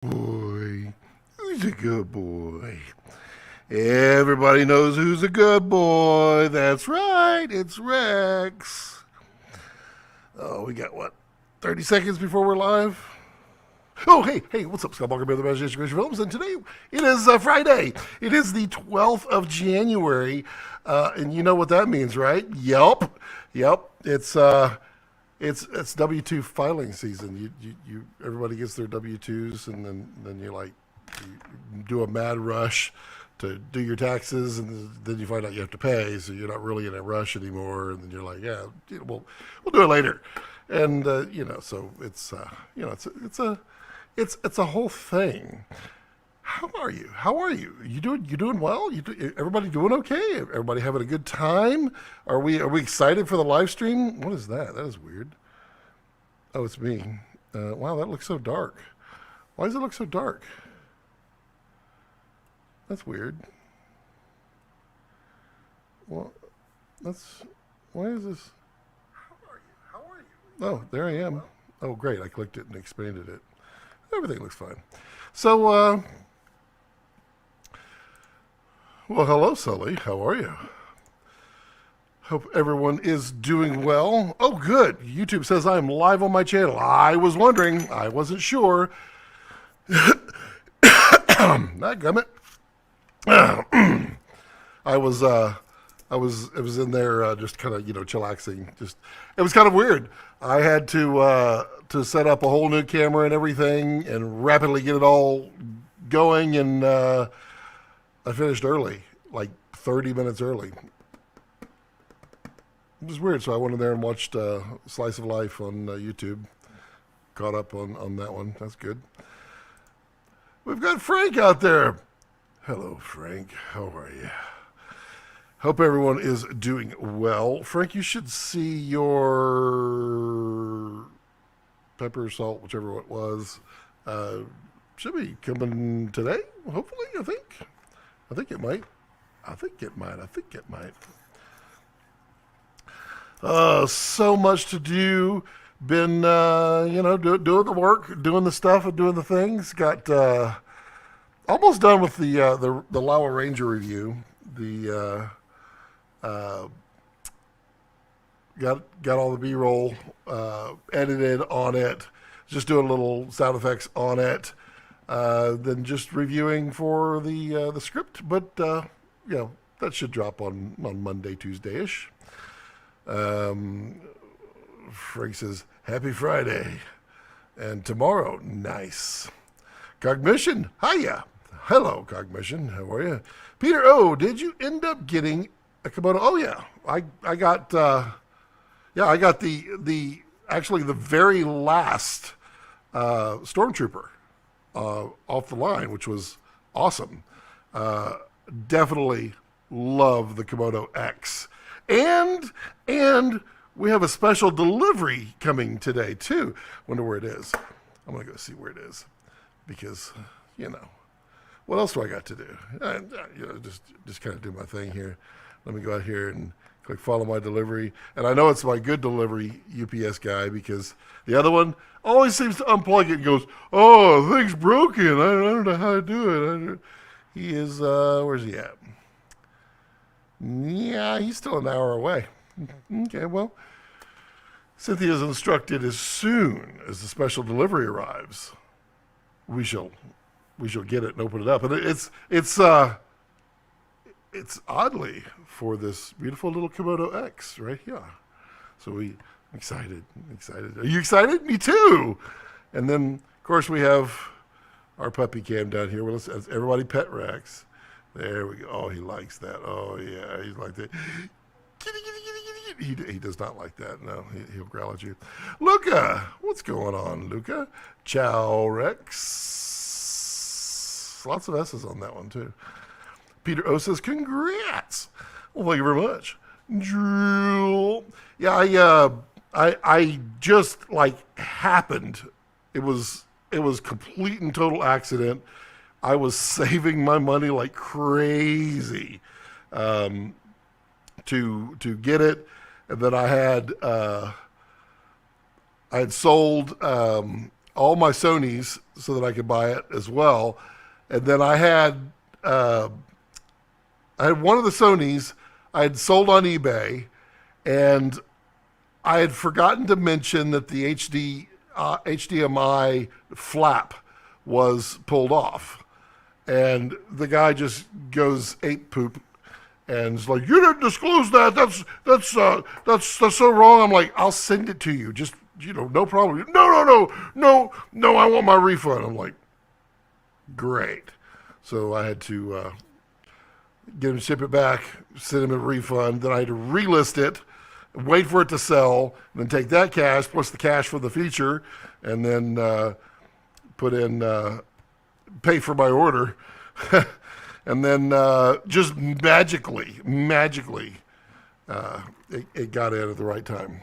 Boy, who's a good boy? Everybody knows who's a good boy. That's right, it's Rex. Oh, we got what? 30 seconds before we're live? Oh, hey, what's up, Scott? Welcome to the Imagination Creation Films. And today it is Friday. It is the 12th of January. And you know what that means, right? Yep. It's W-2 filing season. Everybody gets their W-2s, and then you do a mad rush to do your taxes, and then you find out you have to pay, so you're not really in a rush anymore. And then you're like, yeah, we'll do it later. And so it's a whole thing. How are you? You doing well? Everybody doing okay? Everybody having a good time? Are we excited for the live stream? What is that? That is weird. Oh, it's me. Wow, that looks so dark. Why does it look so dark? That's weird. Well, why is this? How are you? Oh, there I am. Oh, great. I clicked it and expanded it. Everything looks fine. So, well, hello, Sully. How are you? Hope everyone is doing well. Oh, good. YouTube says I am live on my channel. I was wondering. I wasn't sure. That gummit. I was in there just kind of chillaxing. Just it was kind of weird. I had to set up a whole new camera and everything and rapidly get it all going, and I finished early, like 30 minutes early. It was weird, so I went in there and watched Slice of Life on YouTube. Caught up on that one. That's good. We've got Frank out there. Hello, Frank. How are you? Hope everyone is doing well. Frank, you should see your pepper, salt, whichever it was. Should be coming today, hopefully, I think. I think it might. So much to do. Been, doing the work, doing the stuff, and doing the things. Got almost done with the Laowa Ranger review. Got all the B-roll edited on it. Just doing little sound effects on it. Then just reviewing for the script. But that should drop on Monday, Tuesday-ish. Frank says, happy Friday. And tomorrow, nice. Cognition, hiya. Hello, Cognition, how are you? Peter O, did you end up getting a Komodo? Oh, yeah. I got actually the very last Stormtrooper off the line, which was awesome. Definitely love the Komodo X. And we have a special delivery coming today, too. Wonder where it is. I'm going to go see where it is. Because, what else do I got to do? Just kind of do my thing here. Let me go out here and click follow my delivery. And I know it's my good delivery UPS guy, because the other one always seems to unplug it and goes, oh, the thing's broken. I don't know how to do it. He is, where's he at? Yeah, he's still an hour away. Okay, well, Cynthia's instructed as soon as the special delivery arrives, we shall get it and open it up. And it's oddly for this beautiful little Komodo X right here. So I'm excited. Are you excited? Me too. And then, of course, we have our puppy cam down here. Well, let's everybody pet Rex. There we go. Oh, he likes that. Oh, yeah, he's like that. He does not like that. No, he'll growl at you. Luca, what's going on, Luca? Ciao, Rex. Lots of S's on that one, too. Peter O says, congrats. Well, thank you very much. Drew. Yeah, I just, happened. It was complete and total accident. I was saving my money like crazy to get it, and then I had sold all my Sonys so that I could buy it as well. And then I had one of the Sonys I had sold on eBay, and I had forgotten to mention that the HDMI flap was pulled off. And the guy just goes ape poop and is like, "You didn't disclose that. That's so wrong." I'm like, "I'll send it to you. Just, no problem." No. I want my refund. I'm like, "Great." So I had to get him to ship it back, send him a refund. Then I had to relist it, wait for it to sell, and then take that cash plus the cash for the feature, and then put in pay for my order. And then just magically, it got in at the right time.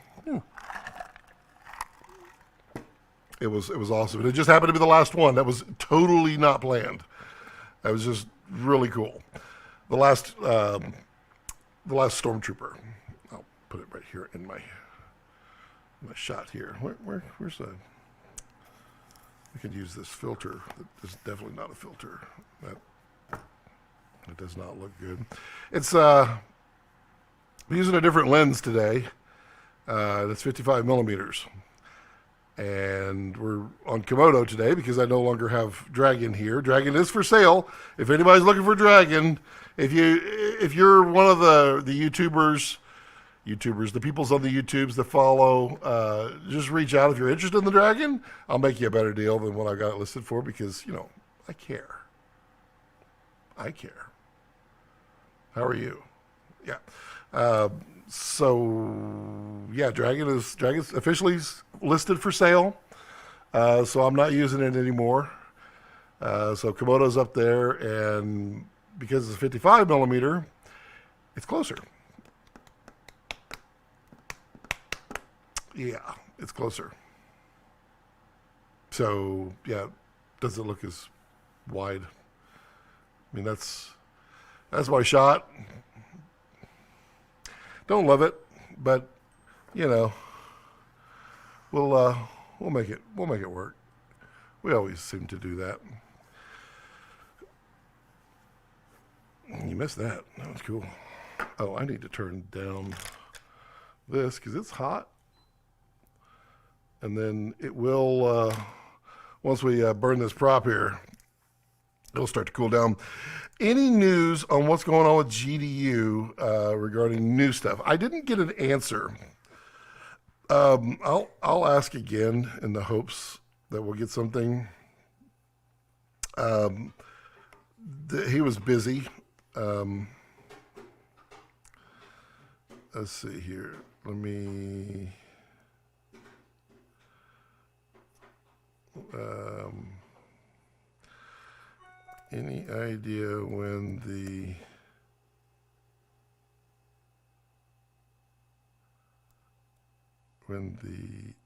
It was awesome. And it just happened to be the last one. That was totally not planned. That was just really cool. The last Stormtrooper. I'll put it right here in my shot here. Where's the? I could use this filter. That is definitely not a filter. It does not look good. It's I'm using a different lens today. That's 55 millimeters. And we're on Komodo today because I no longer have Dragon here. Dragon is for sale. If anybody's looking for Dragon, if you're one of the YouTubers, the peoples on the YouTubes that follow, just reach out if you're interested in the Dragon. I'll make you a better deal than what I got it listed for because, I care. How are you? Yeah. Dragon's officially listed for sale. So I'm not using it anymore. So Komodo's up there, and because it's 55 millimeter, it's closer. Yeah, it's closer. So yeah, doesn't look as wide. I mean, that's my shot. Don't love it, but we'll make it work. We always seem to do that. You missed that. That was cool. Oh, I need to turn down this because it's hot. And then it will, once we burn this prop here, it'll start to cool down. Any news on what's going on with GDU regarding new stuff? I didn't get an answer. I'll ask again in the hopes that we'll get something. He was busy. Let's see here. Let me. Any idea when the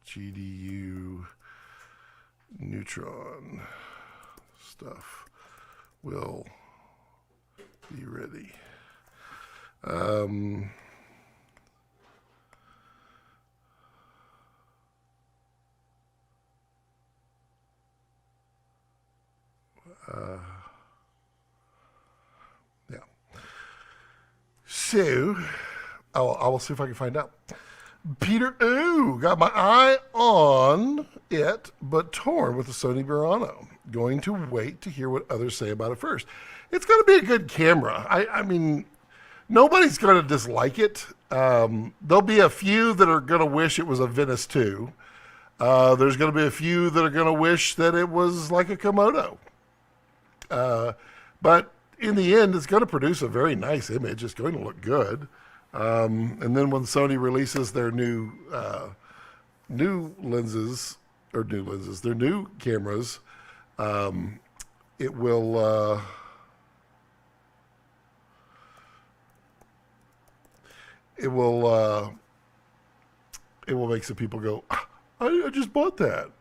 GDU neutron stuff will be ready? Yeah. So, I will see if I can find out. Peter, got my eye on it, but torn with the Sony V-RAPTOR. Going to wait to hear what others say about it first. It's going to be a good camera. I mean, nobody's going to dislike it. There'll be a few that are going to wish it was a Venice 2. There's going to be a few that are going to wish that it was like a Komodo. But in the end, it's going to produce a very nice image. It's going to look good. And then when Sony releases their new lenses, their new cameras, it will make some people go, I just bought that.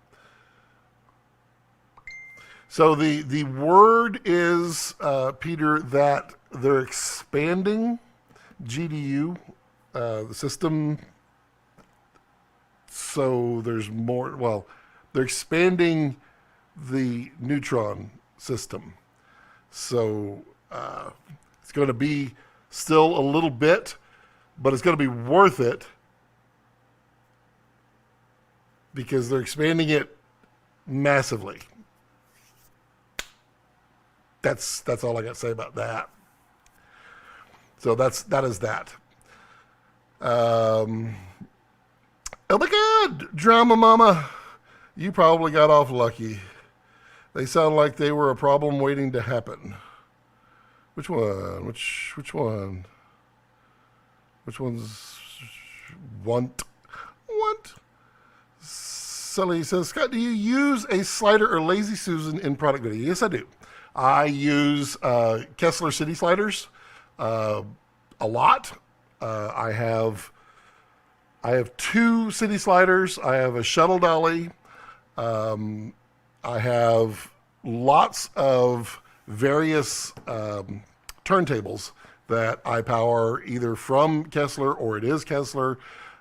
So the word is, Peter, that they're expanding GDU, the system. So there's more, they're expanding the neutron system. So it's going to be still a little bit, but it's going to be worth it because they're expanding it massively. That's all I got to say about that. So that is that. Oh my God, Drama Mama, you probably got off lucky. They sound like they were a problem waiting to happen. Which one? Which one? Which one's want? Sully says, Scott, do you use a slider or Lazy Susan in product video? Yes, I do. I use Kessler City sliders a lot. I have 2 city sliders. I have a shuttle dolly. I have lots of various turntables that I power either from Kessler or it is Kessler.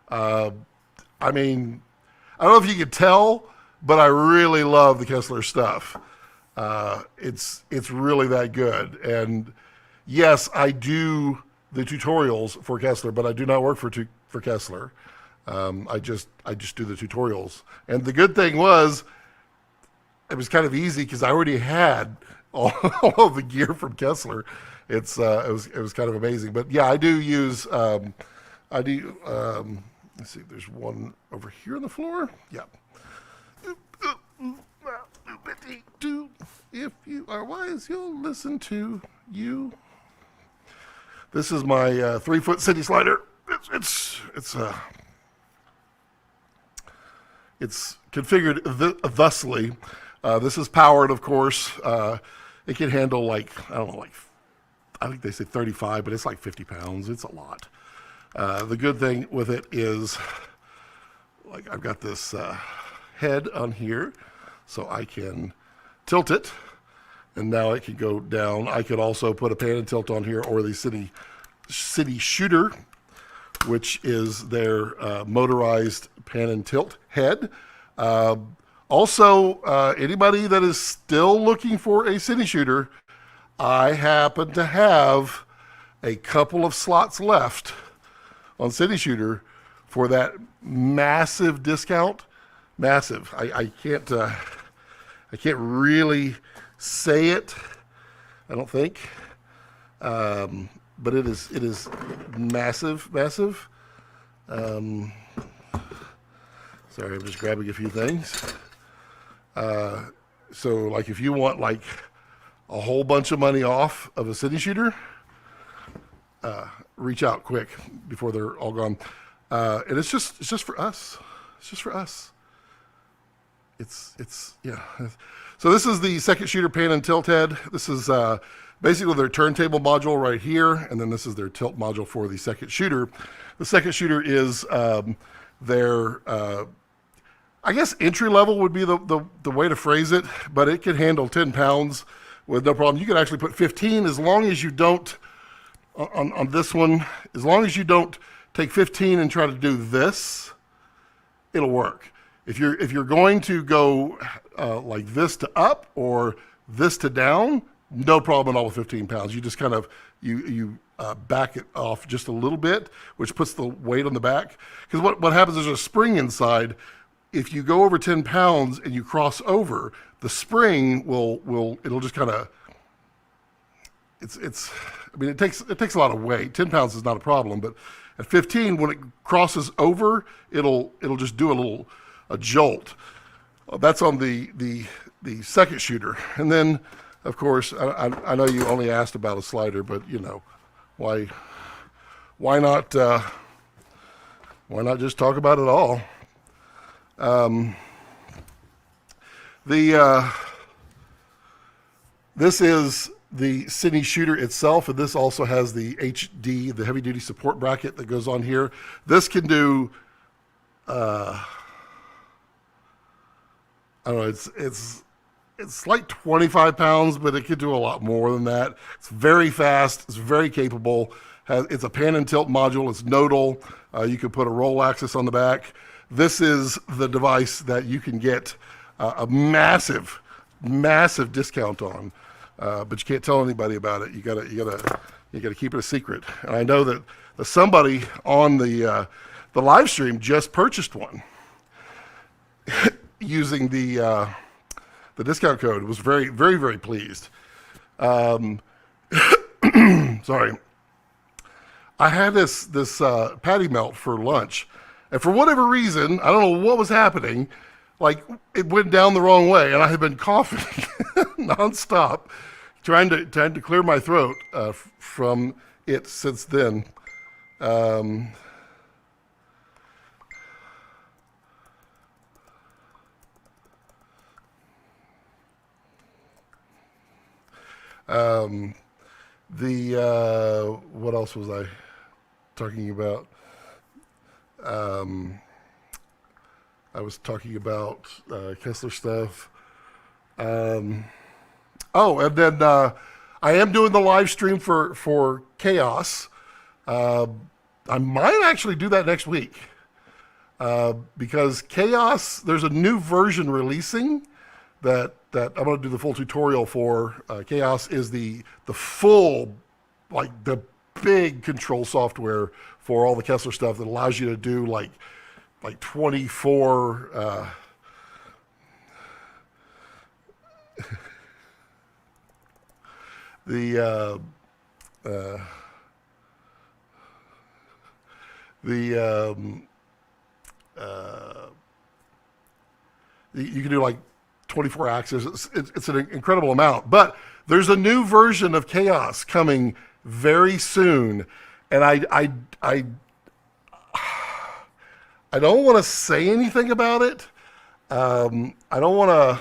I mean, I don't know if you could tell, but I really love the Kessler stuff. It's really that good. And yes, I do the tutorials for Kessler, but I do not work for Kessler. I just do the tutorials. And the good thing was, it was kind of easy because I already had all of the gear from Kessler. It was kind of amazing. But yeah, I do use let's see, there's one over here on the floor. Yeah. If you are wise, you'll listen to you. This is my 3-foot city slider. It's configured thusly. This is powered, of course. It can handle like, I don't know, like, I think they say 35, but it's like 50 pounds. It's a lot. The good thing with it is, like, I've got this head on here, so I can tilt it, and now it can go down. I could also put a pan and tilt on here, or the city shooter, which is their motorized pan and tilt head. Also, anybody that is still looking for a city shooter, I happen to have a couple of slots left on City Shooter for that massive discount. Massive. I can't really say it, I don't think. But it is massive. Sorry, I'm just grabbing a few things. So like if you want like a whole bunch of money off of a City Shooter, reach out quick before they're all gone. And it's just for us. It's just for us. It's yeah. So this is the second shooter pan and tilt head. This is basically their turntable module right here, and then this is their tilt module for the second shooter. The second shooter is their I guess entry level would be the way to phrase it, but it can handle 10 pounds with no problem. You can actually put 15 as long as you don't on this one. As long as you don't take 15 and try to do this, it'll work. If you're going to go like this to up or this to down, no problem at all with 15 pounds. You just kind of you back it off just a little bit, which puts the weight on the back. Because what happens is there's a spring inside. If you go over 10 pounds and you cross over, the spring it'll just kind of I mean, it takes a lot of weight. 10 pounds is not a problem, but at 15, when it crosses over, it'll just do a jolt. That's on the second shooter. And then, of course, I know you only asked about a slider, but you know, why not just talk about it all? This is the Cine shooter itself, and this also has the HD, the heavy duty support bracket that goes on here. This can do, I don't know, it's like 25 pounds, but it could do a lot more than that. It's very fast, it's very capable. It's a pan and tilt module, it's nodal. You could put a roll axis on the back. This is the device that you can get a massive, massive discount on, but you can't tell anybody about it. You gotta keep it a secret. And I know that somebody on the live stream just purchased one using the discount code. Was very, very, very pleased. Sorry. I had this patty melt for lunch, and for whatever reason, I don't know what was happening, like it went down the wrong way, and I had been coughing nonstop, trying to clear my throat from it since then. What else was I talking about? I was talking about Kessler stuff. Oh, and then I am doing the live stream for Chaos. I might actually do that next week because Chaos, there's a new version releasing that I'm going to do the full tutorial for. Chaos is the full, like the big control software for all the Kessler stuff that allows you to do like 24 you can do like 24 axes. It's an incredible amount. But there's a new version of Chaos coming very soon, and I don't want to say anything about it. I don't want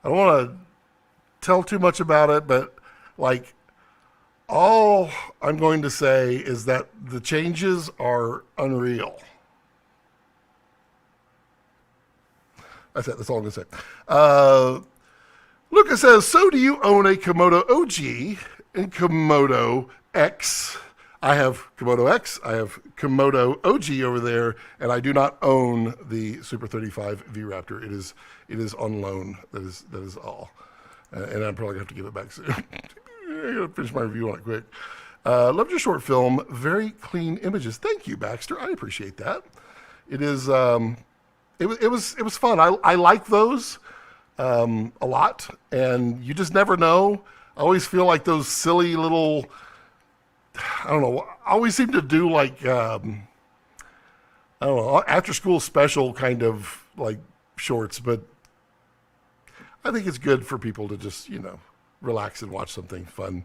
to tell too much about it, but like all I'm going to say is that the changes are unreal. That's it. That's all I'm going to say. Lucas says, so do you own a Komodo OG and Komodo X? I have Komodo X. I have Komodo OG over there, and I do not own the Super 35 V-RAPTOR. It is on loan. That is all. And I'm probably going to have to give it back soon. I'm going to finish my review on it quick. Loved your short film. Very clean images. Thank you, Baxter. I appreciate that. It is... It was fun. I like those a lot, and you just never know. I always feel like those silly little, I don't know, I always seem to do like, I don't know, after school special kind of like shorts, but I think it's good for people to just, relax and watch something fun.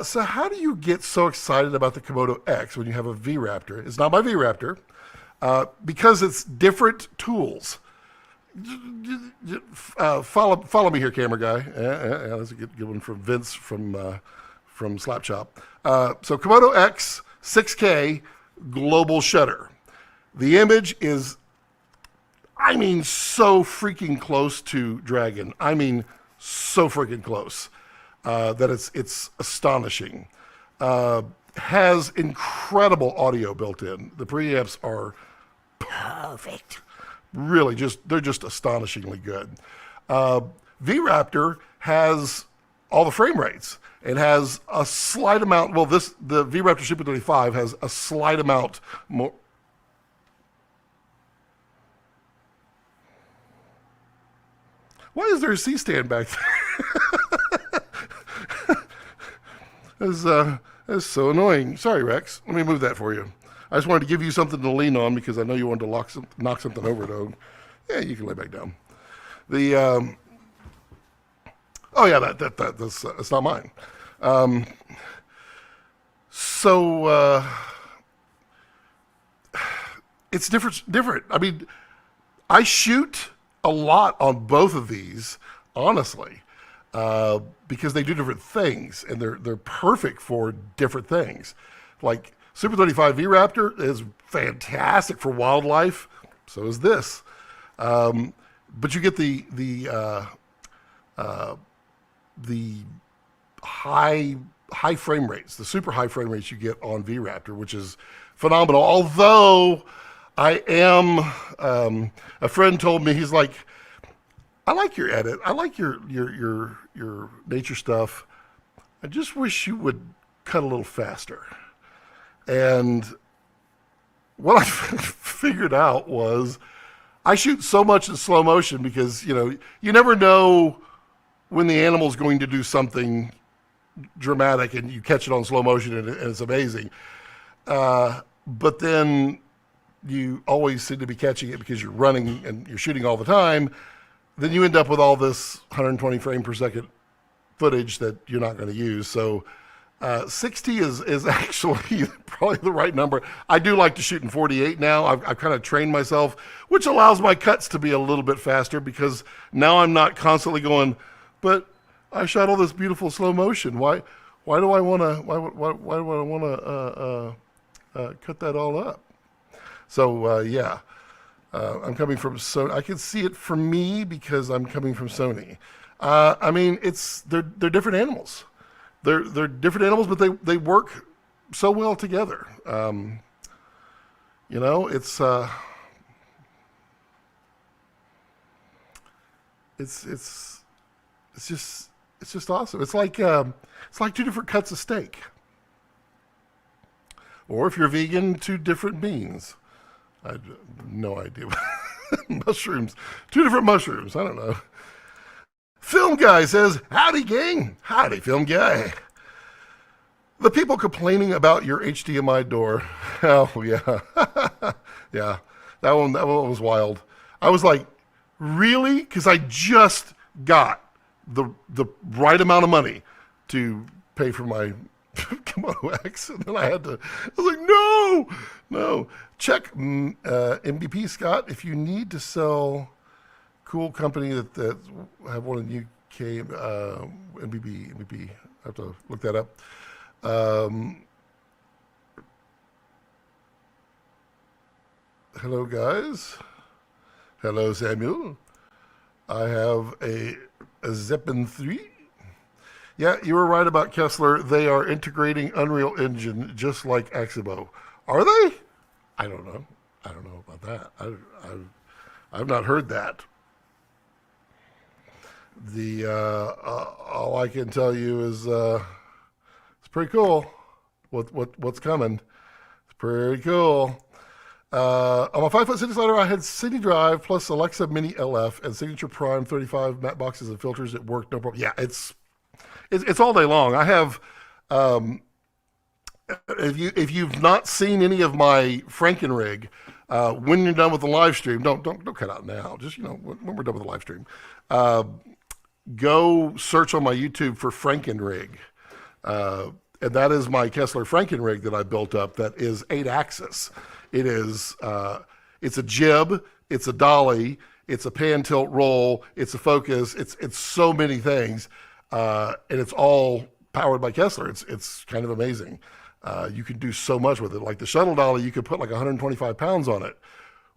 So how do you get so excited about the Komodo X when you have a V-RAPTOR? It's not my V-RAPTOR. Because it's different tools. Follow me here, camera guy. Yeah, that's a good one from Vince from Slapchop. So Komodo X 6K global shutter. The image is, so freaking close to Dragon. So freaking close that it's astonishing. Has incredible audio built in. The preamps are perfect. Really, they're just astonishingly good. V-RAPTOR has all the frame rates. It has a slight amount. Well, the V-RAPTOR Super 35 has a slight amount more. Why is there a C-stand back there? That's so annoying. Sorry, Rex. Let me move that for you. I just wanted to give you something to lean on because I know you wanted to knock something over, Dog. Yeah, you can lay back down. Oh yeah, that's not mine. It's different. I shoot a lot on both of these, honestly. Because they do different things, and they're perfect for different things. Like Super 35 V-RAPTOR is fantastic for wildlife. So is this. But you get the high frame rates, the super high frame rates you get on V-RAPTOR, which is phenomenal. Although I am. A friend told me, he's like, I like your edit. I like your nature stuff. I just wish you would cut a little faster. And what I figured out was I shoot so much in slow motion because, you never know when the animal's going to do something dramatic and you catch it on slow motion and it's amazing. But then you always seem to be catching it because you're running and you're shooting all the time. Then you end up with all this 120 frame per second footage that you're not going to use. So 60 is actually probably the right number. I do like to shoot in 48 now. I've kind of trained myself, which allows my cuts to be a little bit faster because now I'm not constantly going, but I shot all this beautiful slow motion. Why do I want to? Why do I want to cut that all up? So yeah, I'm coming from Sony. I can see it for me because I'm coming from Sony. I mean, they're different animals. They're different animals, but they work so well together. It's just awesome. It's like two different cuts of steak, or if you're vegan, two different beans. I have no idea. Mushrooms, two different mushrooms. I don't know. Film Guy says, howdy gang, howdy Film Guy. The people complaining about your HDMI door. Oh yeah, yeah, that one was wild. I was like, really? Because I just got the right amount of money to pay for my Komodo X, and then I was like, no. Check MVP Scott if you need to sell. Cool company that have one in UK, MVP. I have to look that up. Hello guys. Hello Samuel. I have a Zeppelin 3. Yeah, you were right about Kessler. They are integrating Unreal Engine just like Axibo. Are they? I don't know. I don't know about that. I've not heard that. All I can tell you is it's pretty cool. What's coming? It's pretty cool. On my 5'6" ladder, I had Cine Drive plus Alexa Mini LF and Signature Prime 35 matte boxes and filters. It worked no problem. Yeah, it's all day long. I have. If you've not seen any of my Frankenrig, when you're done with the live stream, don't cut out now. Just when we're done with the live stream, go search on my YouTube for Frankenrig, and that is my Kessler Frankenrig that I built up. That is 8-axis. It is. It's a jib. It's a dolly. It's a pan tilt roll. It's a focus. It's so many things, and it's all powered by Kessler. It's kind of amazing. You can do so much with it. Like the shuttle dolly, you could put like 125 pounds on it,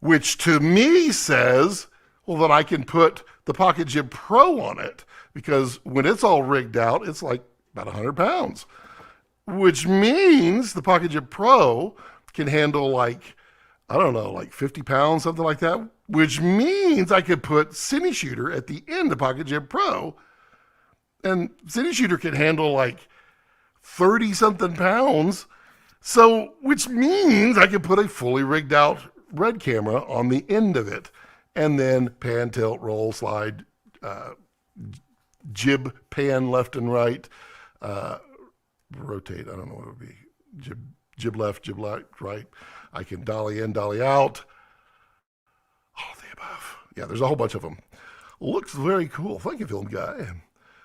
which to me says, well, that I can put the Pocket Jib Pro on it, because when it's all rigged out, it's like about 100 pounds, which means the Pocket Jib Pro can handle like, I don't know, like 50 pounds, something like that, which means I could put Cine Shooter at the end of Pocket Jib Pro, and Cine Shooter can handle like 30 something pounds. So, which means I could put a fully rigged out red camera on the end of it, and then pan, tilt, roll, slide, jib, pan left and right, rotate. I don't know what it would be. Jib left, jib right. I can dolly in, dolly out. All of the above. Yeah, there's a whole bunch of them. Looks very cool. Thank you, Film Guy.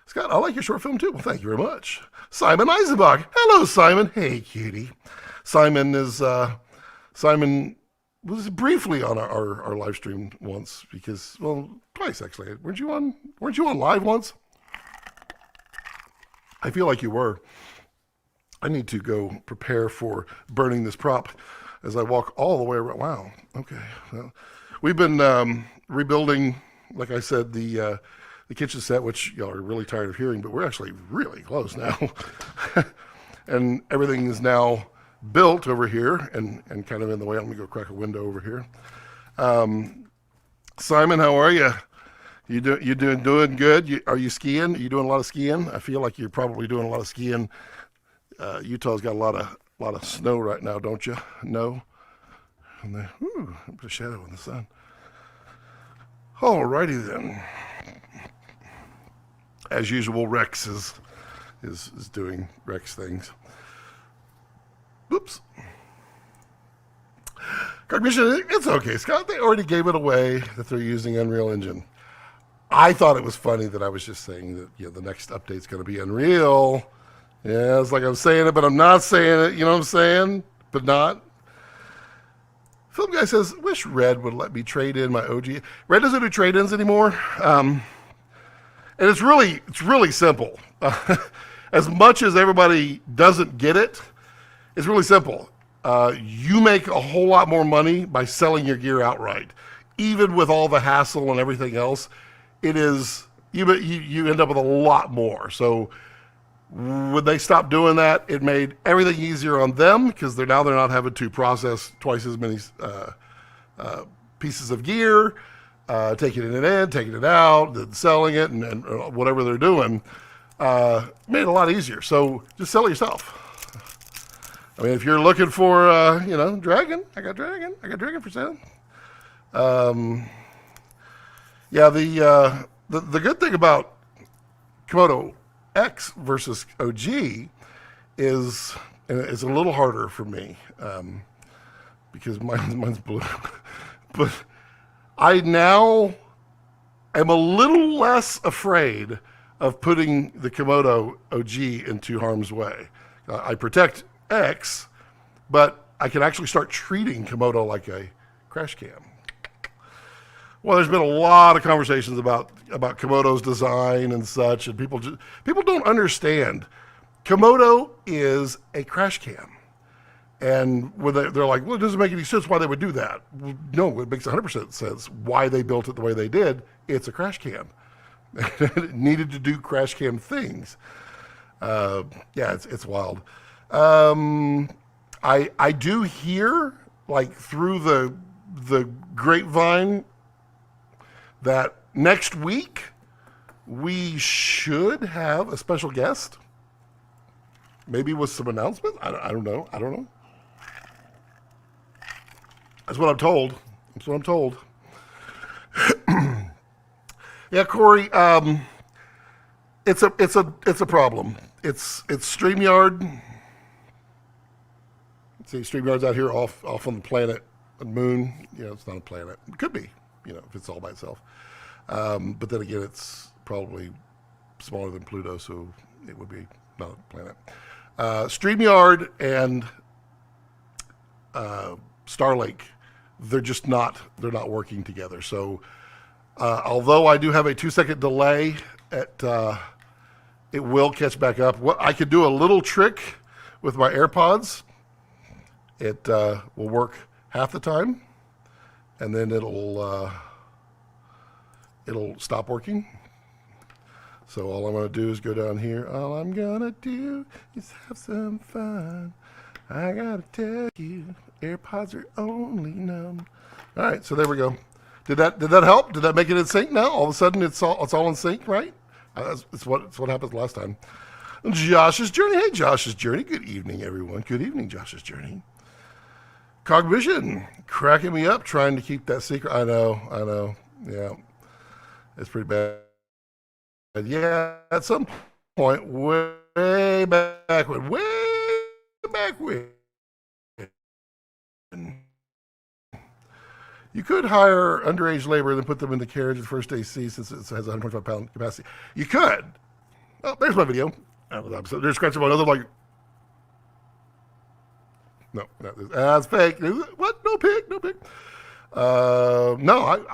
Scott, I like your short film too. Well, thank you very much. Simon Eisenbach. Hello, Simon. Hey, cutie. Simon was briefly on our live stream once because, well, twice actually. Weren't you on live once? I feel like you were. I need to go prepare for burning this prop as I walk all the way around. Wow. Okay. Well, we've been rebuilding, like I said, the kitchen set, which y'all are really tired of hearing, but we're actually really close now. And everything is now built over here and kind of in the way. Let me go crack a window over here. Simon, how are you? You doing good? Are you skiing? Are you doing a lot of skiing? I feel like you're probably doing a lot of skiing. Utah's got a lot of snow right now, don't you? No. And then, put a shadow in the sun. Alrighty then. As usual, Rex is doing Rex things. Oops. Cognition, it's okay, Scott. They already gave it away that they're using Unreal Engine. I thought it was funny that I was just saying that the next update's going to be Unreal. Yeah, it's like I'm saying it, but I'm not saying it. You know what I'm saying? But not. Film guy says, wish Red would let me trade in my OG. Red doesn't do trade-ins anymore. And it's really simple. As much as everybody doesn't get it, it's really simple. You make a whole lot more money by selling your gear outright. Even with all the hassle and everything else, it is, you end up with a lot more. So when they stopped doing that, it made everything easier on them because they're not having to process twice as many pieces of gear, taking it in, taking it out, then selling it, and whatever they're doing. Made it a lot easier. So just sell it yourself. I mean, if you're looking for, Dragon, I got Dragon for sale. Yeah, the good thing about Komodo X versus OG is, and it's a little harder for me because mine's blue, but I now am a little less afraid of putting the Komodo OG into harm's way. I protect X, but I can actually start treating Komodo like a crash cam. Well, there's been a lot of conversations about Komodo's design and such, and people don't understand. Komodo is a crash cam, and when they're like, well, it doesn't make any sense why they would do that. Well, no, it makes 100% sense why they built it the way they did. It's a crash cam. It needed to do crash cam things. Yeah, it's wild. I do hear, like, through the grapevine that next week we should have a special guest, maybe with some announcement. I don't know. That's what I'm told. Yeah, Corey. It's a problem. It's StreamYard. See, StreamYard's out here off on the planet, the moon. It's not a planet. It could be, if it's all by itself. But then again, it's probably smaller than Pluto, so it would be not a planet. StreamYard and Starlink, they're not working together. So although I do have a 2-second delay, it will catch back up. What I could do a little trick with my AirPods. It will work half the time, and then it'll stop working. So all I'm going to do is go down here. All I'm going to do is have some fun. I got to tell you, AirPods are only numb. All right, so there we go. Did that help? Did that make it in sync now? All of a sudden, it's all in sync, right? It's what happened last time. Josh's Journey. Hey, Josh's Journey. Good evening, everyone. Good evening, Josh's Journey. Cognition, cracking me up trying to keep that secret. I know. Yeah, it's pretty bad. Yeah, at some point, way back when, you could hire underage labor and then put them in the carriage at first AC since it has 125-pound capacity. You could. Oh, there's my video. They're scratching my nose. I'm like, no, that's fake. What? No pic. No,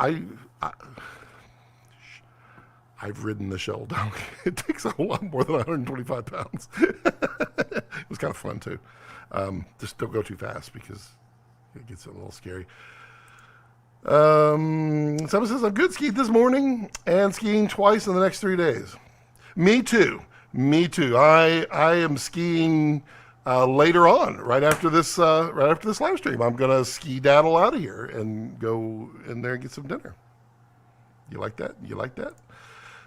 I've ridden the shuttle down. It takes a whole lot more than 125 pounds. It was kind of fun too. Just don't go too fast because it gets a little scary. Someone says, I'm good skiing this morning and skiing twice in the next 3 days. Me too. I am skiing later on, right after this live stream. I'm gonna ski-daddle out of here and go in there and get some dinner. You like that? You like that?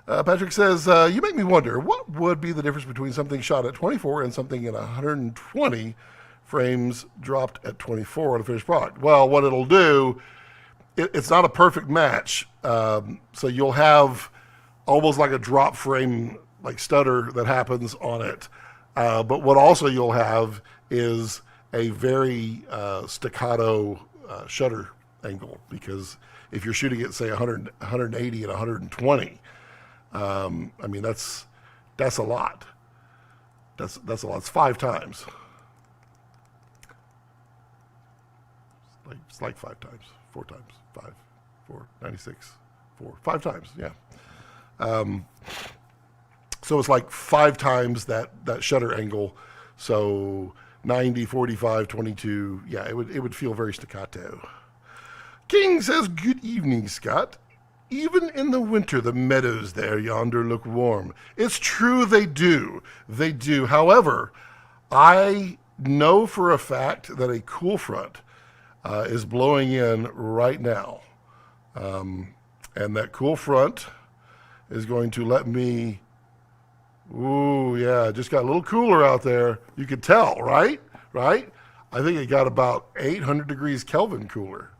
Patrick says, you make me wonder, what would be the difference between something shot at 24 and something in 120 frames dropped at 24 on a finished product? Well, what it'll do, it's not a perfect match. So you'll have almost like a drop frame, like stutter that happens on it. But what also you'll have is a very staccato shutter angle, because if you're shooting at, say, 180 and 120, I mean, that's a lot. That's a lot. It's 5 times. It's like 5 times, 4 times, 5, 4, 96, 4, 5 times, yeah. So it's like 5 times that shutter angle. So 90, 45, 22, yeah, it would feel very staccato. King says, good evening, Scott. Even in the winter, the meadows there yonder look warm. It's true, they do. They do. However, I know for a fact that a cool front is blowing in right now. And that cool front is going to let me, ooh, yeah, it just got a little cooler out there. You could tell, right? Right? I think it got about 800 degrees Kelvin cooler.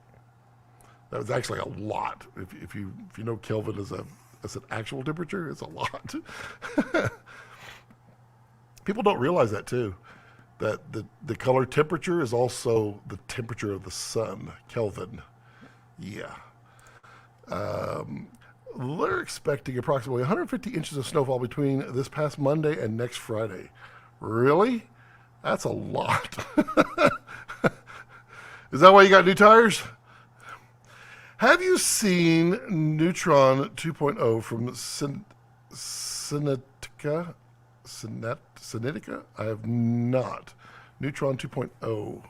That was actually a lot. If you know Kelvin as an actual temperature, it's a lot. People don't realize that too, that the color temperature is also the temperature of the sun, Kelvin. Yeah. They're expecting approximately 150 inches of snowfall between this past Monday and next Friday. Really? That's a lot. Is that why you got new tires? Have you seen Neutron 2.0 from Cinetica? Cinetica? I have not. Neutron 2.0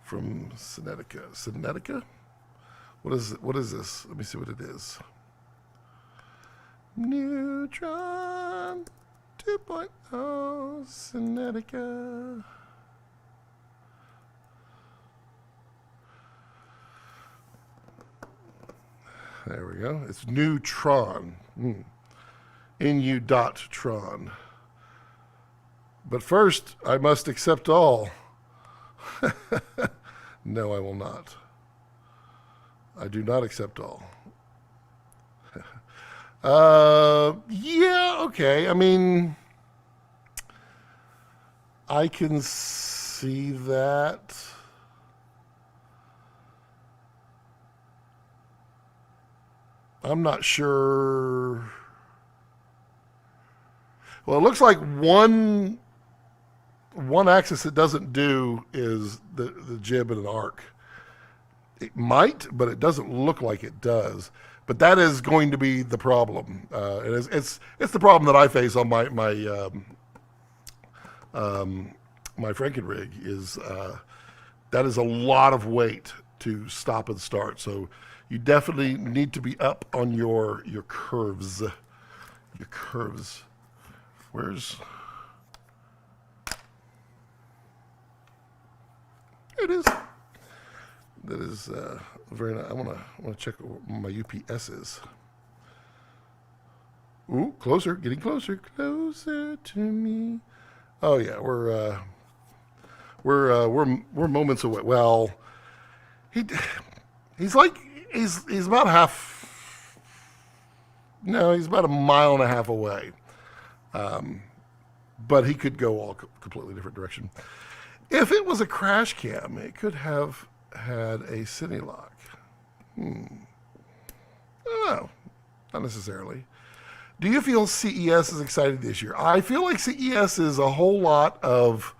from Cinetica. Cinetica? What is this? Let me see what it is. Neutron 2.0 Cinetica. There we go. It's Neutron. NU.tron. But first, I must accept all. No, I will not. I do not accept all. Yeah, okay. I mean, I can see that. I'm not sure. Well, it looks like one axis it doesn't do is the jib and an arc. It might, but it doesn't look like it does. But that is going to be the problem. It's the problem that I face on my Frankenrig is that is a lot of weight to stop and start. So you definitely need to be up on your curves. Your curves. Where's... There it is. That is very nice. I want to check what my UPS is. Ooh, closer, getting closer to me. Oh yeah, we're moments away. Well, he's about half. No, he's about a mile and a half away. But he could go all completely different direction. If it was a crash cam, it could have had a Cine lock. Oh, not necessarily. Do you feel CES is exciting this year? I feel like CES is a whole lot of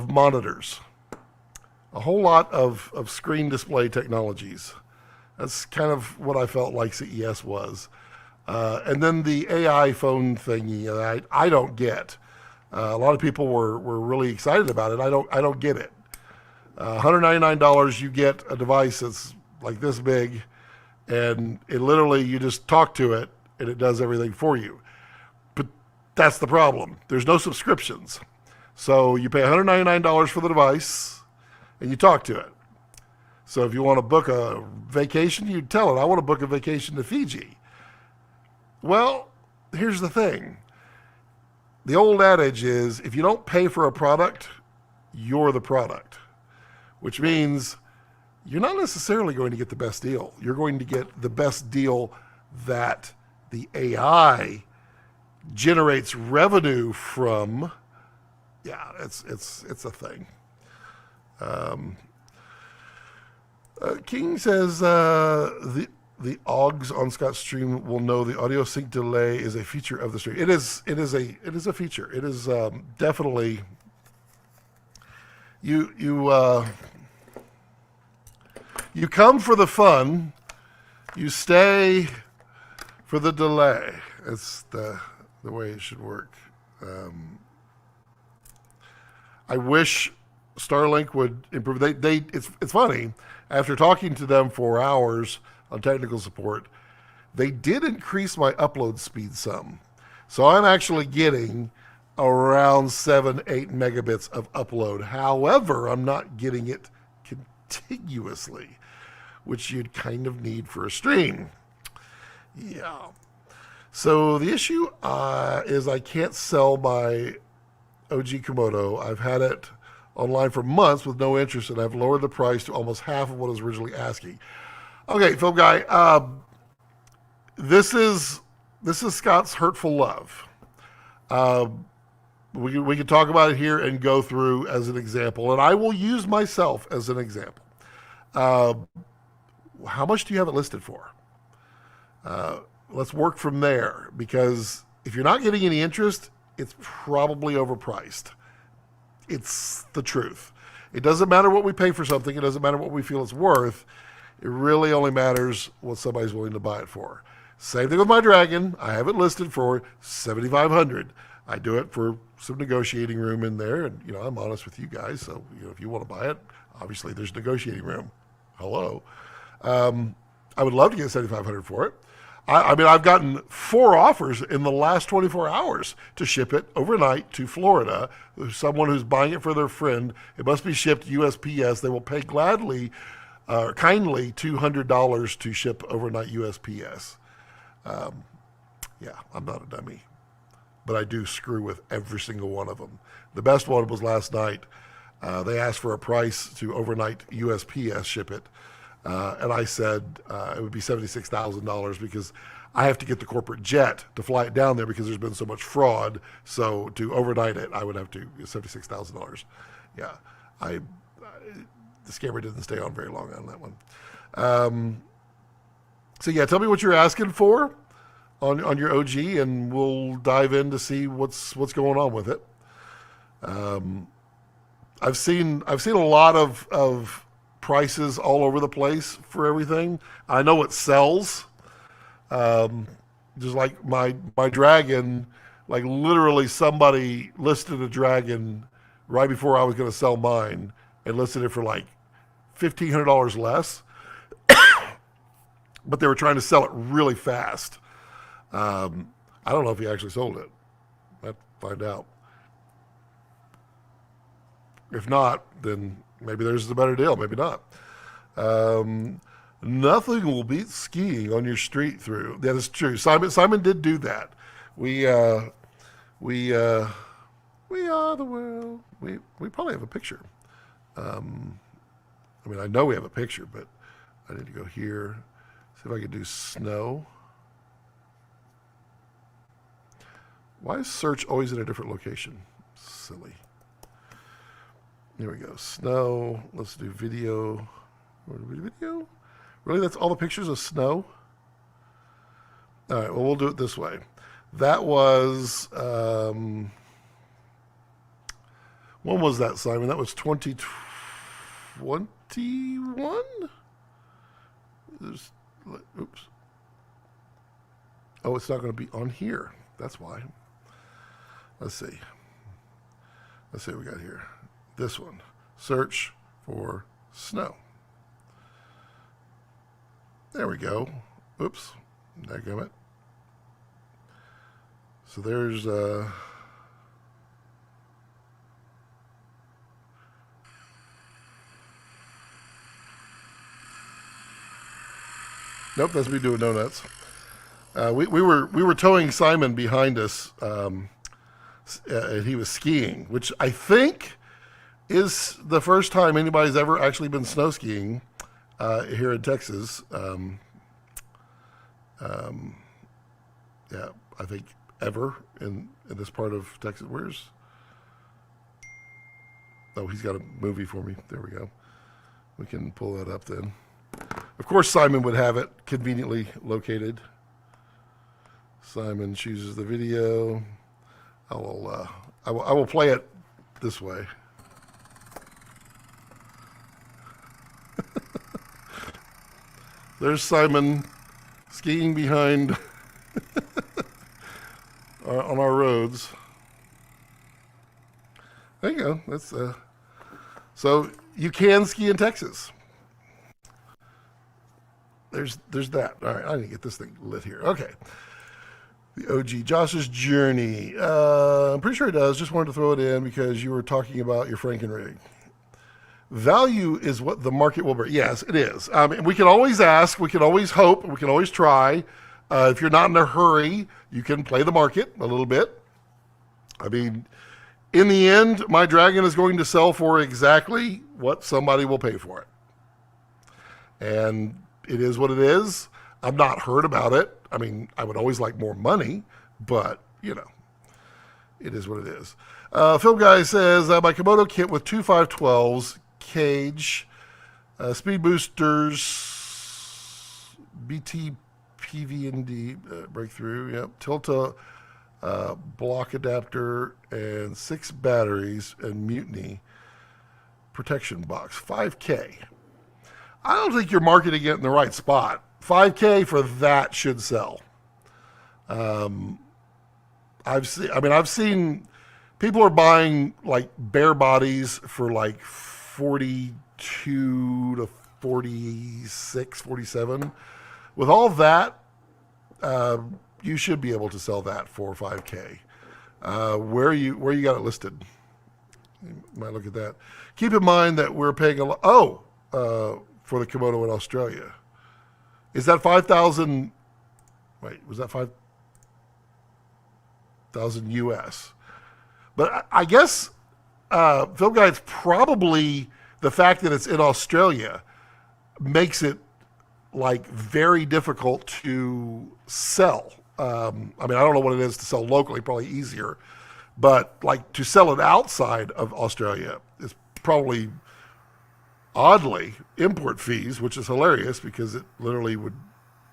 monitors, a whole lot of screen display technologies. That's kind of what I felt like CES was. And then the AI phone thingy, I don't get. A lot of people were really excited about it. I don't get it. $199, you get a device that's like this big, and it literally, you just talk to it, and it does everything for you. But that's the problem. There's no subscriptions. So you pay $199 for the device, and you talk to it. So if you want to book a vacation, you tell it, I want to book a vacation to Fiji. Well, here's the thing. The old adage is, if you don't pay for a product, you're the product. Which means you're not necessarily going to get the best deal. You're going to get the best deal that the AI generates revenue from. Yeah, it's a thing. King says the OGs on Scott's stream will know the audio sync delay is a feature of the stream. It is a feature. It is definitely you come for the fun, you stay for the delay. It's the way it should work. I wish Starlink would improve. It's funny. After talking to them for hours on technical support, they did increase my upload speed some. So I'm actually getting around 7-8 megabits of upload. However, I'm not getting it contiguously, which you'd kind of need for a stream. Yeah. So the issue is I can't sell my OG Komodo. I've had it online for months with no interest, and I've lowered the price to almost half of what I was originally asking. Okay, film guy, this is Scott's hurtful love. We can talk about it here and go through as an example, and I will use myself as an example. How much do you have it listed for? Let's work from there, because if you're not getting any interest, it's probably overpriced. It's the truth. It doesn't matter what we pay for something. It doesn't matter what we feel it's worth. It really only matters what somebody's willing to buy it for. Same thing with my Dragon. I have it listed for $7,500. I do it for some negotiating room in there, and I'm honest with you guys. So if you want to buy it, obviously there's negotiating room. Hello. I would love to get $7,500 for it. I mean, I've gotten 4 offers in the last 24 hours to ship it overnight to Florida. There's someone who's buying it for their friend. It must be shipped USPS. They will pay kindly $200 to ship overnight USPS. Yeah, I'm not a dummy, but I do screw with every single one of them. The best one was last night. They asked for a price to overnight USPS ship it. And I said it would be $76,000 because I have to get the corporate jet to fly it down there because there's been so much fraud. So to overnight it, I would have to $76,000. Yeah, the scammer didn't stay on very long on that one. So yeah, tell me what you're asking for on your OG, and we'll dive in to see what's going on with it. I've seen a lot of prices all over the place for everything. I know it sells. Just like my Dragon, like literally somebody listed a Dragon right before I was going to sell mine and listed it for like $1,500 less. But they were trying to sell it really fast. I don't know if he actually sold it. I'll find out. If not, then maybe there's a better deal. Maybe not. Nothing will beat skiing on your street through. That is true. Simon did do that. We are the world. We probably have a picture. I mean, I know we have a picture, but I need to go here. See if I can do snow. Why is search always in a different location? Silly. Here we go. Snow. Let's do video. Video? Really? That's all the pictures of snow? All right. Well, we'll do it this way. That was... when was that, Simon? That was 2021? Oops. Oh, it's not going to be on here. That's why. Let's see. Let's see what we got here. This one. Search for snow. There we go. Oops. Dadgummit. So there's Nope, that's me doing donuts. We were towing Simon behind us, and he was skiing, which I think is the first time anybody's ever actually been snow skiing here in Texas. Yeah, I think ever in this part of Texas. Oh, he's got a movie for me. There we go. We can pull that up then. Of course, Simon would have it conveniently located. Simon chooses the video. I will play it this way. There's Simon skiing behind on our roads. There you go. That's so you can ski in Texas. There's that. All right, I need to get this thing lit here. Okay. The OG Josh's Journey. I'm pretty sure it does. Just wanted to throw it in because you were talking about your Frankenrig. Value is what the market will bring. Yes, it is. We can always ask, we can always hope, we can always try. If you're not in a hurry, you can play the market a little bit. I mean, in the end, my Dragon is going to sell for exactly what somebody will pay for it. And it is what it is. I'm not hurt about it. I mean, I would always like more money, but, you know, it is what it is. Film Guy says, my Komodo kit with two 512s, cage, speed boosters, BT, PV&D, breakthrough, yep, Tilta, block adapter, and 6 batteries, and Mutiny protection box, $5K. I don't think you're marketing it in the right spot. $5K for that should sell. I've seen people are buying like bare bodies for like 42 to 46, 47. With all that, you should be able to sell that for $5K. Where you got it listed? You might look at that. Keep in mind that we're paying a lot. For the Komodo in Australia. Is that 5,000? Wait, was that 5,000 US? But I guess Film Guide's probably the fact that it's in Australia makes it like very difficult to sell. I mean, I don't know what it is to sell locally, probably easier, but like to sell it outside of Australia is probably oddly import fees, which is hilarious because it literally would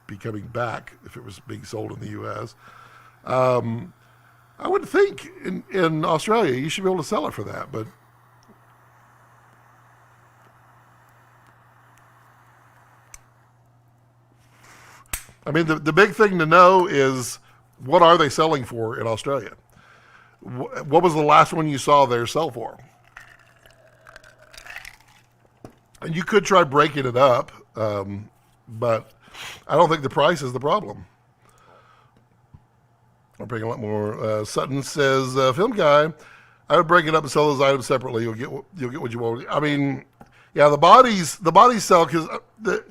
be coming back if it was being sold in the U.S. I would think in Australia you should be able to sell it for that, but I mean the big thing to know is what are they selling for in Australia? What was the last one you saw there sell for? And you could try breaking it up, but I don't think the price is the problem. I'm paying a lot more. Sutton says, "Film Guy, I would break it up and sell those items separately. You'll get what you want." I mean, yeah, the bodies sell because the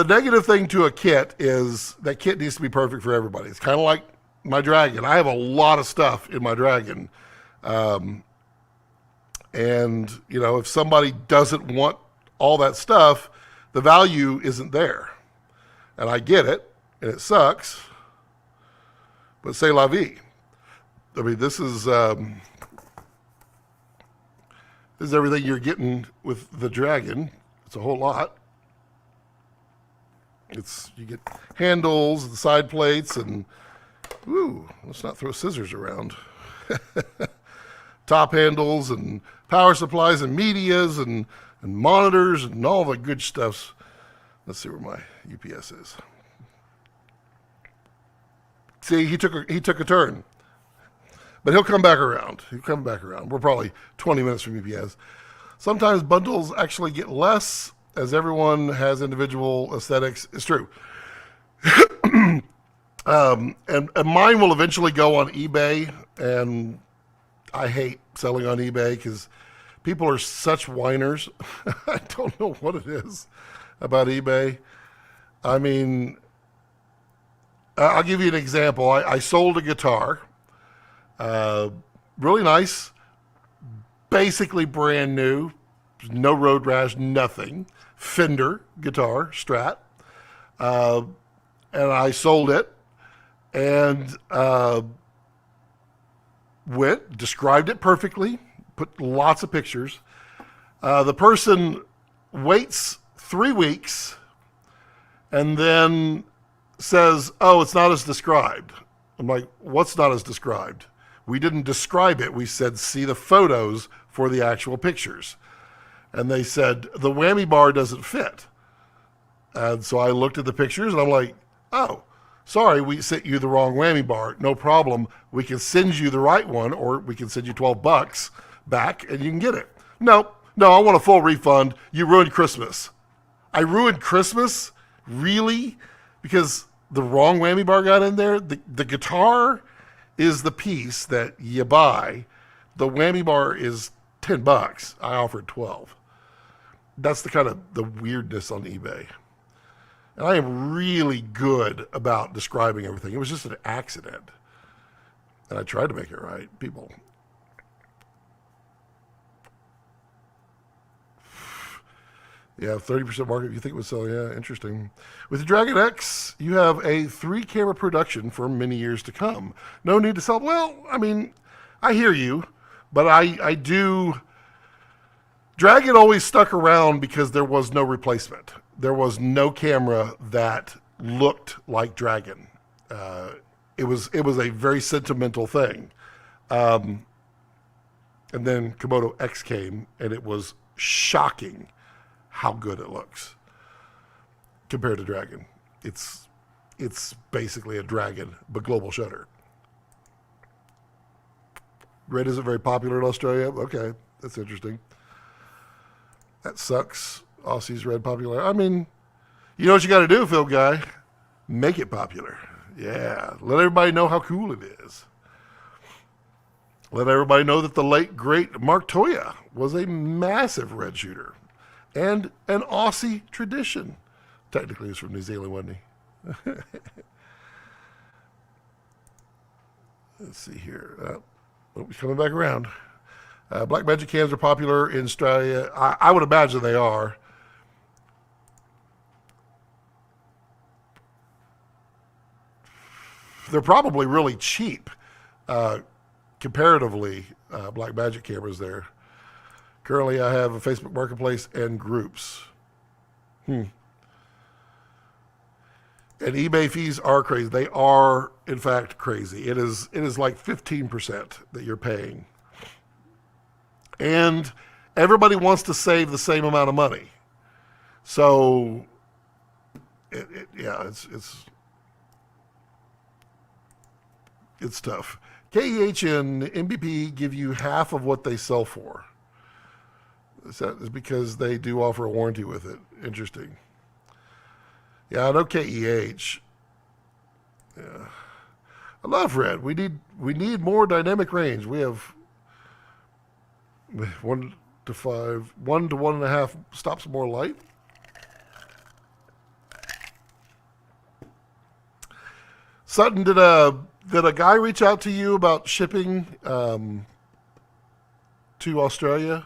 negative thing to a kit is that kit needs to be perfect for everybody. It's kind of like my Dragon. I have a lot of stuff in my Dragon, and you know, if somebody doesn't want all that stuff, the value isn't there. And I get it, and it sucks, but c'est la vie. I mean, this is everything you're getting with the Dragon. It's a whole lot. You get handles, the side plates, and let's not throw scissors around. Top handles and power supplies and medias and monitors and all the good stuff. Let's see where my UPS is. See, he took a turn, but he'll come back around. We're probably 20 minutes from UPS. Sometimes bundles actually get less as everyone has individual aesthetics. It's true. And mine will eventually go on eBay, and I hate selling on eBay because people are such whiners. I don't know what it is about eBay. I mean, I'll give you an example. I sold a guitar, really nice, basically brand new, no road rash, nothing. Fender guitar, Strat, uh, and I sold it and went, described it perfectly, put lots of pictures. The person waits 3 weeks and then says, "Oh, it's not as described." I'm like, "What's not as described?" We didn't describe it. We said, "See the photos for the actual pictures." And they said, "The whammy bar doesn't fit." And so I looked at the pictures and I'm like, "Oh, sorry, we sent you the wrong whammy bar. No problem. We can send you the right one, or we can send you $12 back and you can get it." No, no, I want a full refund. You ruined Christmas. I ruined Christmas? Really? Because the wrong whammy bar got in there? The guitar is the piece that you buy. The whammy bar is $10. I offered 12. That's the kind of the weirdness on eBay. And I am really good about describing everything. It was just an accident. And I tried to make it right. People. Yeah, 30% market. You think it would sell? Yeah, interesting. With the Dragon X, you have a 3-camera production for many years to come. No need to sell. Well, I mean, I hear you, but I do. Dragon always stuck around because there was no replacement. There was no camera that looked like Dragon. It was a very sentimental thing. And then Komodo X came, and it was shocking how good it looks compared to Dragon. It's basically a Dragon, but global shutter. Red isn't very popular in Australia. Okay, that's interesting. That sucks. Aussie's red popular. I mean, you know what you got to do, film guy? Make it popular. Yeah, let everybody know how cool it is. Let everybody know that the late, great Mark Toya was a massive red shooter and an Aussie tradition. Technically, he's from New Zealand, wasn't he? Let's see here. He's coming back around. Black magic cams are popular in Australia. I would imagine they are. They're probably really cheap comparatively, black magic cameras there. Currently, I have a Facebook Marketplace and groups. And eBay fees are crazy. They are, in fact, crazy. It is like 15% that you're paying. And everybody wants to save the same amount of money. So, it's tough. KEH and MBP give you half of what they sell for. That is because they do offer a warranty with it. Interesting. Yeah, I know KEH. Yeah, I love red. We need more dynamic range. We have 1 to 5, 1 to 1.5 stops more light. Sutton, did a guy reach out to you about shipping to Australia?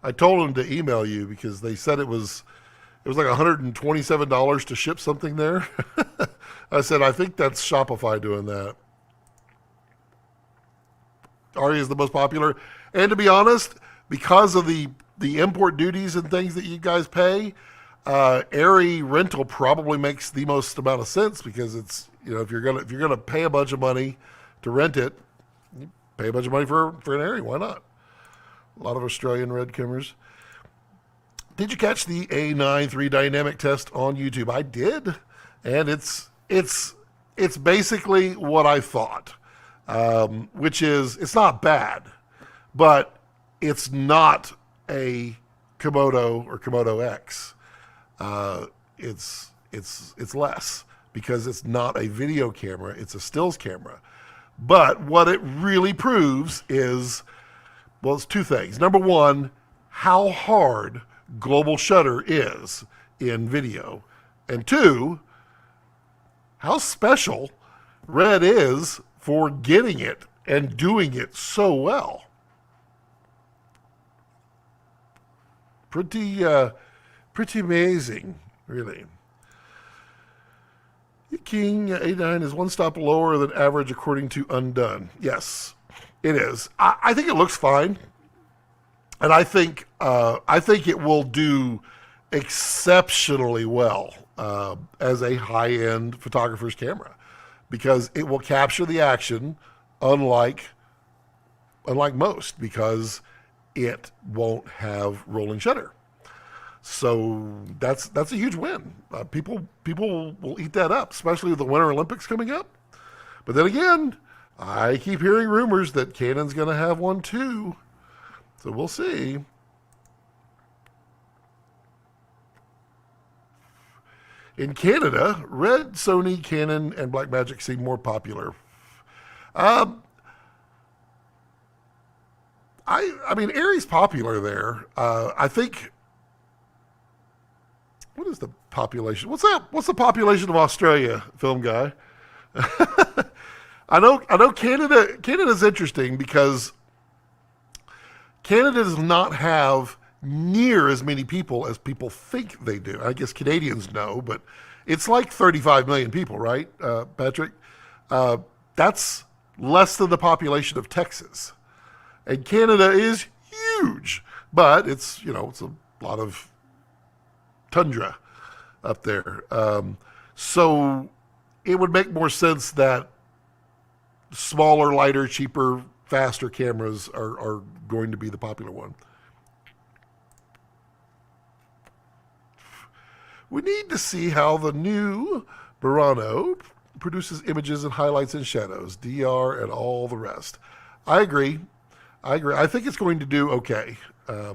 I told him to email you because they said it was like $127 to ship something there. I said, I think that's Shopify doing that. Ari is the most popular. And to be honest, because of the import duties and things that you guys pay, Ari rental probably makes the most amount of sense because it's, you know, if you're gonna pay a bunch of money to rent it, you pay a bunch of money for an Ari. Why not? A lot of Australian red cameras. Did you catch the A9 3 dynamic test on YouTube? I did, and it's basically what I thought, which is it's not bad, but it's not a Komodo or Komodo X. It's less because it's not a video camera; it's a stills camera. But what it really proves is, well, it's two things. Number one, how hard global shutter is in video, and two, how special Red is for getting it and doing it so well. Pretty amazing, really. King 89 is one stop lower than average according to Undone. Yes, it is. I think it looks fine, and I think it will do exceptionally well as a high-end photographer's camera, because it will capture the action unlike most, because it won't have rolling shutter. So that's a huge win. People will eat that up, especially with the Winter Olympics coming up. But then again, I keep hearing rumors that Canon's going to have one too. So we'll see. In Canada, Red, Sony, Canon, and Blackmagic seem more popular. I mean, Arri's popular there. I think. What is the population? What's the population of Australia, film guy? I know Canada. Canada's interesting because Canada does not have near as many people as people think they do. I guess Canadians know, but it's like 35 million people, right, Patrick? That's less than the population of Texas. And Canada is huge, but it's a lot of tundra up there. So it would make more sense that smaller, lighter, cheaper, faster cameras are going to be the popular one. We need to see how the new RHINO produces images and highlights and shadows, DR and all the rest. I agree. I think it's going to do okay. I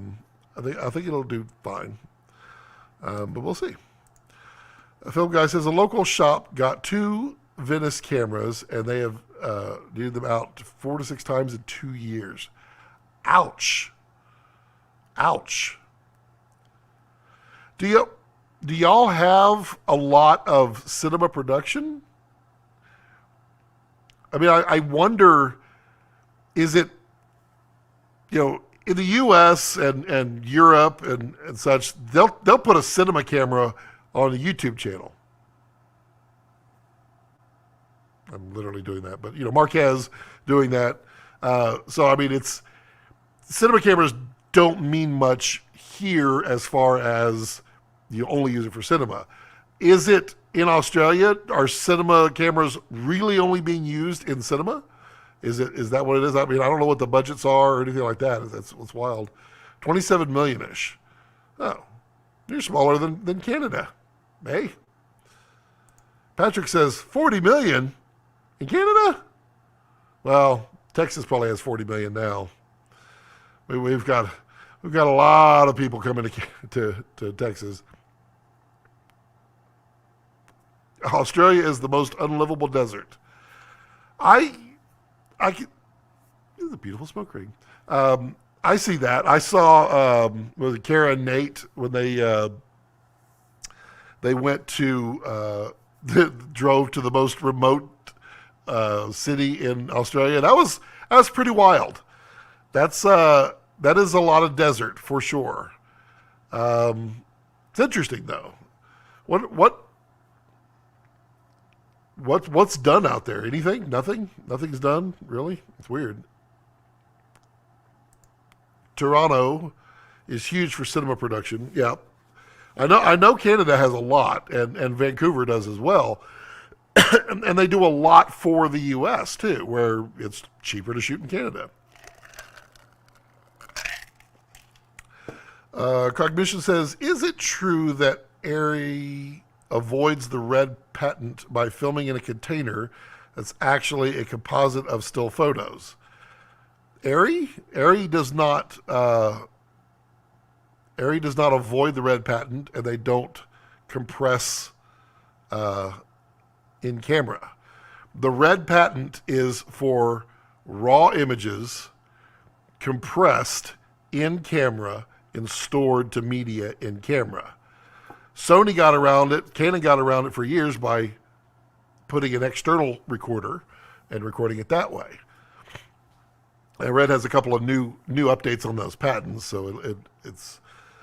think it'll do fine. But we'll see. A film guy says a local shop got 2 Venice cameras and they have needed them out 4 to 6 times in 2 years. Ouch. Ouch. Do y'all have a lot of cinema production? I mean, I wonder, is it, in the U.S. and Europe and such, they'll put a cinema camera on a YouTube channel. I'm literally doing that, but Marquez doing that. So I mean, cinema cameras don't mean much here as far as you only use it for cinema. Is it in Australia? Are cinema cameras really only being used in cinema? Is that what it is? I mean, I don't know what the budgets are or anything like that. That's what's wild. 27 million-ish. Oh, you're smaller than Canada. Hey. Patrick says 40 million in Canada? Well, Texas probably has 40 million now. We've got a lot of people coming to Texas. Australia is the most unlivable desert. This is a beautiful smoke ring. I see that. I saw with Kara and Nate when they went to drove to the most remote city in Australia. That was pretty wild. That is a lot of desert for sure. It's interesting though. What's done out there? Anything? Nothing? Nothing's done? Really? It's weird. Toronto is huge for cinema production. Yeah. I know Canada has a lot, and Vancouver does as well. And they do a lot for the U.S. too, where it's cheaper to shoot in Canada. Cognition says, is it true that ARRI avoids the red patent by filming in a container that's actually a composite of still photos? ARRI does not avoid the red patent, and they don't compress in camera. The red patent is for raw images compressed in camera and stored to media in camera. Sony got around it, Canon got around it for years by putting an external recorder and recording it that way. And Red has a couple of new updates on those patents, so it's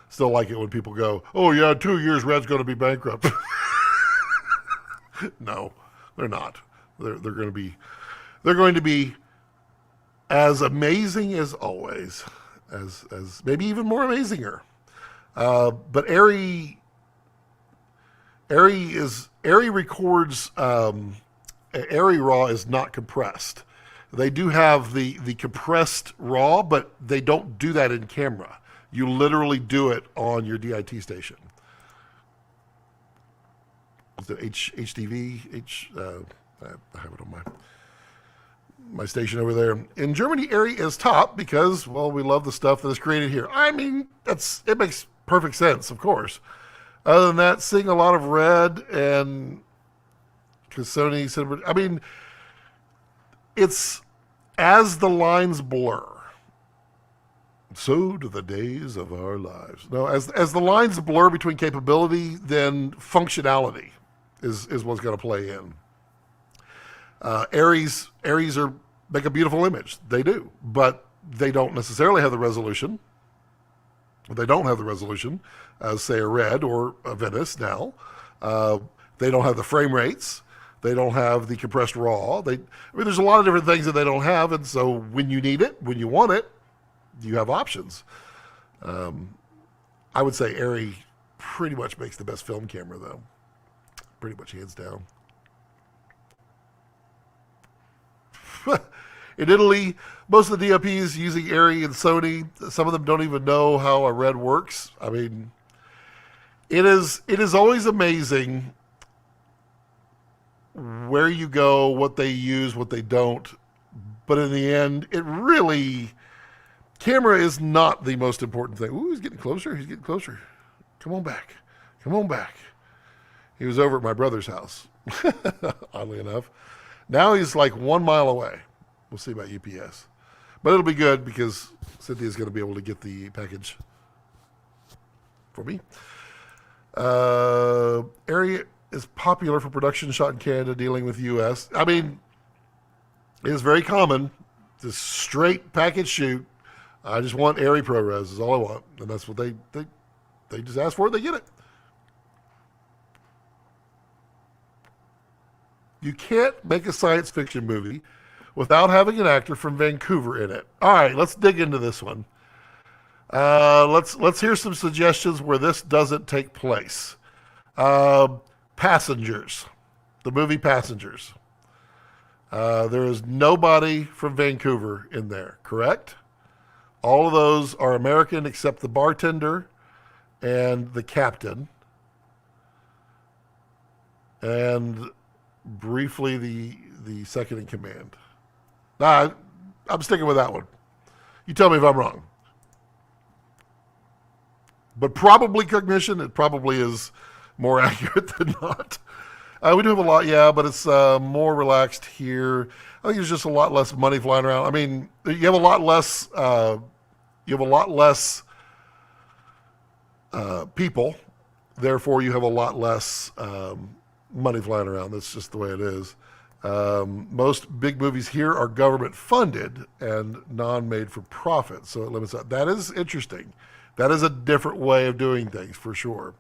still like it when people go, "Oh yeah, 2 years Red's going to be bankrupt." No, they're not. They're going to be as amazing as always, as maybe even more amazinger. But ARRI records. ARRI RAW is not compressed. They do have the compressed RAW, but they don't do that in camera. You literally do it on your DIT station. Is it HDV? I have it on my station over there. In Germany, ARRI is top because, well, we love the stuff that is created here. I mean, it makes perfect sense, of course. Other than that, seeing a lot of Red and because Sony said, I mean, it's as the lines blur, so do the days of our lives. No, as the lines blur between capability, then functionality is what's going to play in. ARRIs make a beautiful image. They do, but they don't necessarily have the resolution. They don't have the resolution as, say, a Red or a Venice now. They don't have the frame rates. They don't have the compressed RAW. There's a lot of different things that they don't have, and so when you need it, when you want it, you have options. I would say ARRI pretty much makes the best film camera, though. Pretty much hands down. In Italy, most of the DOPs using ARRI and Sony, some of them don't even know how a Red works. I mean, it is always amazing where you go, what they use, what they don't. But in the end, camera is not the most important thing. Ooh, he's getting closer. He's getting closer. Come on back. Come on back. He was over at my brother's house, oddly enough. Now he's like 1 mile away. We'll see about UPS. But it'll be good because Cynthia's going to be able to get the package for me. ARRI is popular for production shot in Canada dealing with U.S. I mean, it is very common. Just straight package shoot. I just want ARRI ProRes is all I want. And that's what they just ask for it, they get it. You can't make a science fiction movie without having an actor from Vancouver in it. All right, let's dig into this one. Let's hear some suggestions where this doesn't take place. Passengers, the movie Passengers. There is nobody from Vancouver in there, correct? All of those are American except the bartender and the captain. And briefly the second in command. Nah, I'm sticking with that one. You tell me if I'm wrong. But probably Cognition, it probably is more accurate than not. We do have a lot, yeah, but it's more relaxed here. I think there's just a lot less money flying around. I mean, you have a lot less. People. Therefore, you have a lot less money flying around. That's just the way it is. Most big movies here are government funded and non-made for profit, so it limits that. That is interesting. That is a different way of doing things for sure.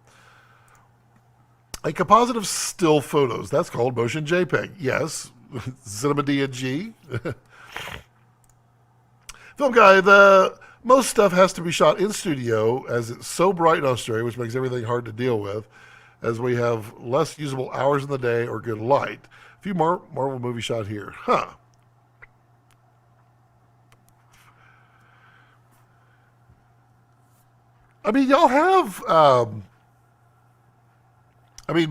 A composite of still photos. That's called motion JPEG. Yes. Cinema DNG. Film guy, most stuff has to be shot in studio as it's so bright in Australia, which makes everything hard to deal with, as we have less usable hours in the day or good light. A few Marvel movies shot here. Huh. I mean, y'all have...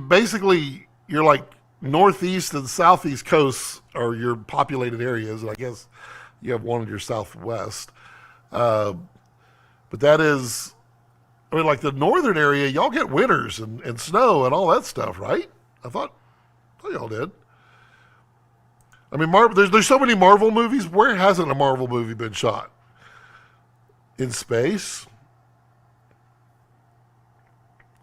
basically, you're like northeast and southeast coasts are your populated areas, and I guess you have one in your southwest. But that is, like the northern area, y'all get winters and snow and all that stuff, right? I thought y'all did. I mean, there's so many Marvel movies. Where hasn't a Marvel movie been shot? In space?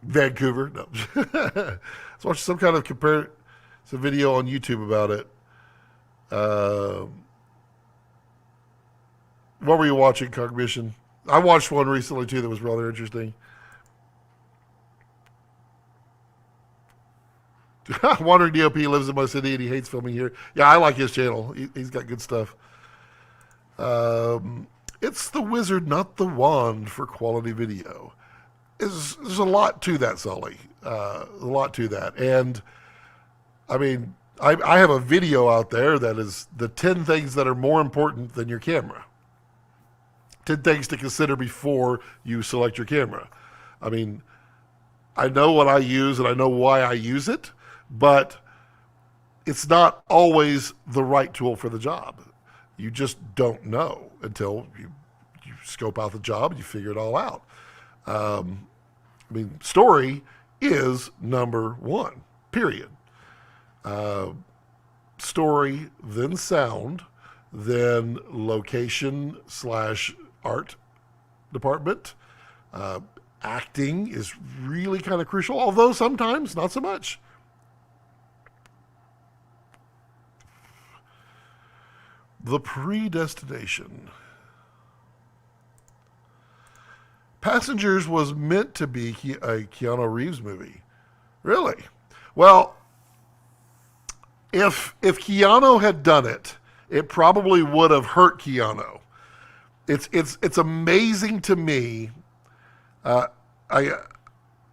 Vancouver? No. Let's watch some kind of It's a video on YouTube about it. What were you watching, Cognition? I watched one recently too that was rather interesting. Wandering DOP lives in my city and he hates filming here. Yeah, I like his channel. He's got good stuff. It's the wizard, not the wand, for quality video. There's a lot to that, Sully. A lot to that. And, I mean, I have a video out there that is the 10 things that are more important than your camera. 10 things to consider before you select your camera. I mean, I know what I use and I know why I use it, but it's not always the right tool for the job. You just don't know until you scope out the job and you figure it all out. I mean, story is number one, period. Story, then sound, then location / art department. Acting is really kind of crucial, although sometimes not so much. The Predestination. Passengers was meant to be a Keanu Reeves movie. Really? Well, if Keanu had done it, it probably would have hurt Keanu. It's amazing to me.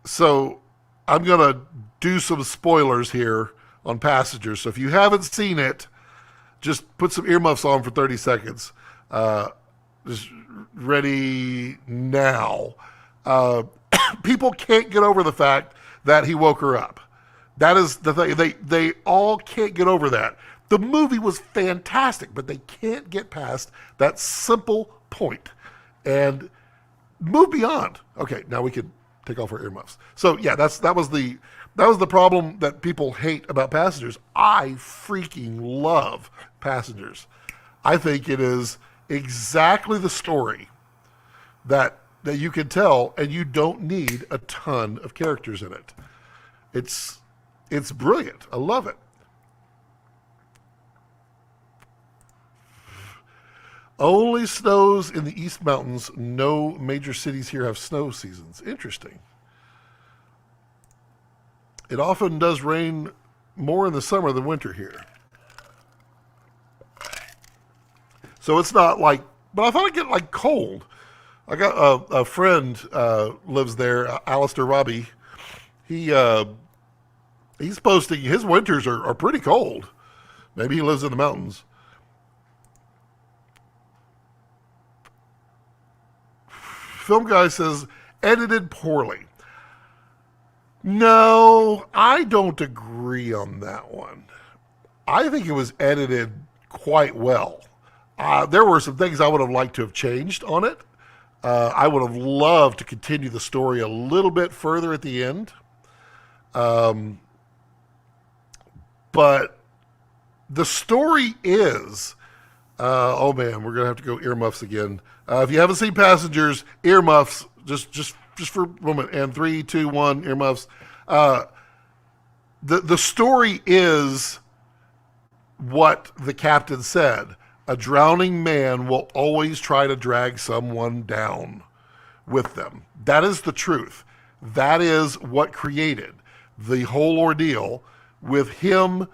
So I'm gonna do some spoilers here on Passengers. So if you haven't seen it, just put some earmuffs on for 30 seconds. Just ready now. People can't get over the fact that he woke her up. That is the thing. They all can't get over that. The movie was fantastic, but they can't get past that simple point and move beyond. Okay, now we can take off our earmuffs. So yeah, that was the problem that people hate about Passengers. I freaking love Passengers. I think it is exactly the story that you can tell, and you don't need a ton of characters in it. It's brilliant. I love it. Only snows in the East Mountains. No major cities here have snow seasons. Interesting. It often does rain more in the summer than winter here. So it's not like, but I thought it'd get like cold. I got a friend lives there, Alistair Robbie. He's posting his winters are pretty cold. Maybe he lives in the mountains. Film Guy says, edited poorly. No, I don't agree on that one. I think it was edited quite well. There were some things I would have liked to have changed on it. I would have loved to continue the story a little bit further at the end. But the story is, oh man, we're going to have to go earmuffs again. If you haven't seen Passengers, earmuffs, just for a moment. And 3, 2, 1, earmuffs. The story is what the captain said. A drowning man will always try to drag someone down with them. That is the truth. That is what created the whole ordeal with him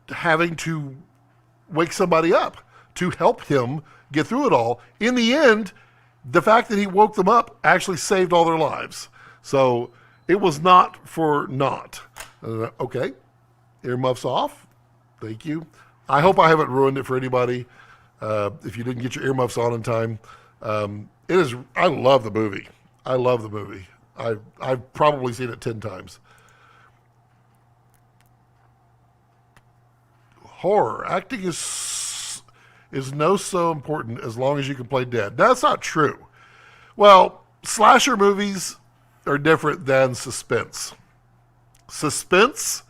having to wake somebody up to help him get through it all. In the end, the fact that he woke them up actually saved all their lives. So it was not for naught. Okay, earmuffs off. Thank you. I hope I haven't ruined it for anybody. If you didn't get your earmuffs on in time, it is. I love the movie. I love the movie. I've probably seen it 10 times. Horror acting is no so important as long as you can play dead. That's not true. Well, slasher movies are different than suspense. Suspense,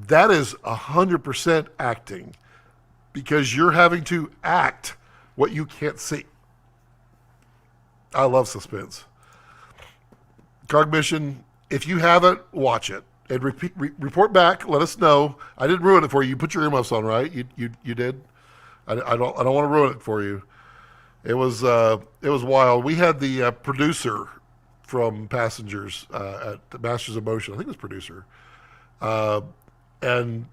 that is 100% acting because you're having to act what you can't see. I love suspense. Cognition, if you haven't, watch it. And report back. Let us know. I didn't ruin it for you. You put your earmuffs on, right? You did. I don't want to ruin it for you. It was wild. We had the producer from Passengers at the Masters of Motion. I think it was producer. And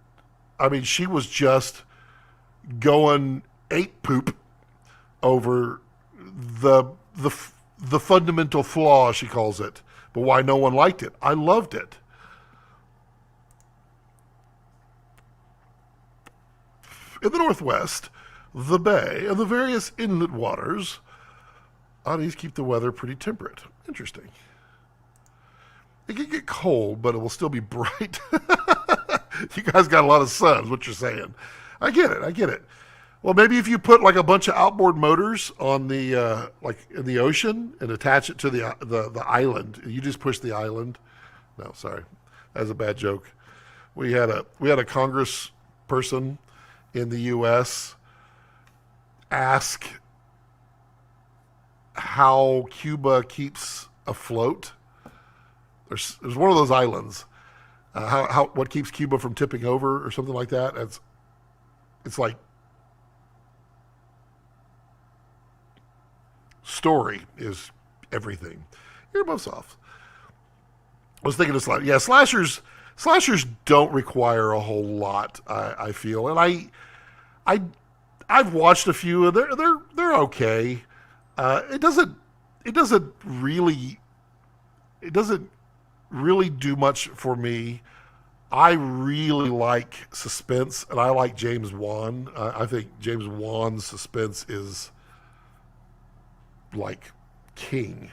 I mean, she was just going ape poop over the fundamental flaw, she calls it, but why no one liked it. I loved it. In the Northwest, the bay and the various inlet waters on these keep the weather pretty temperate. Interesting. It can get cold, but it will still be bright. You guys got a lot of sun, is what you're saying. I get it. Well, maybe if you put like a bunch of outboard motors on the like in the ocean and attach it to the island, you just push the island. No, sorry, that's a bad joke. We had a Congress person in the U.S. ask how Cuba keeps afloat. There's one of those islands. What keeps Cuba from tipping over or something like that? It's like story is everything. Earmuffs off. I was thinking of slashers. Slashers don't require a whole lot. I feel, and I've watched a few, and they're okay. It doesn't really do much for me. I really like suspense, and I like James Wan. I think James Wan's suspense is like king.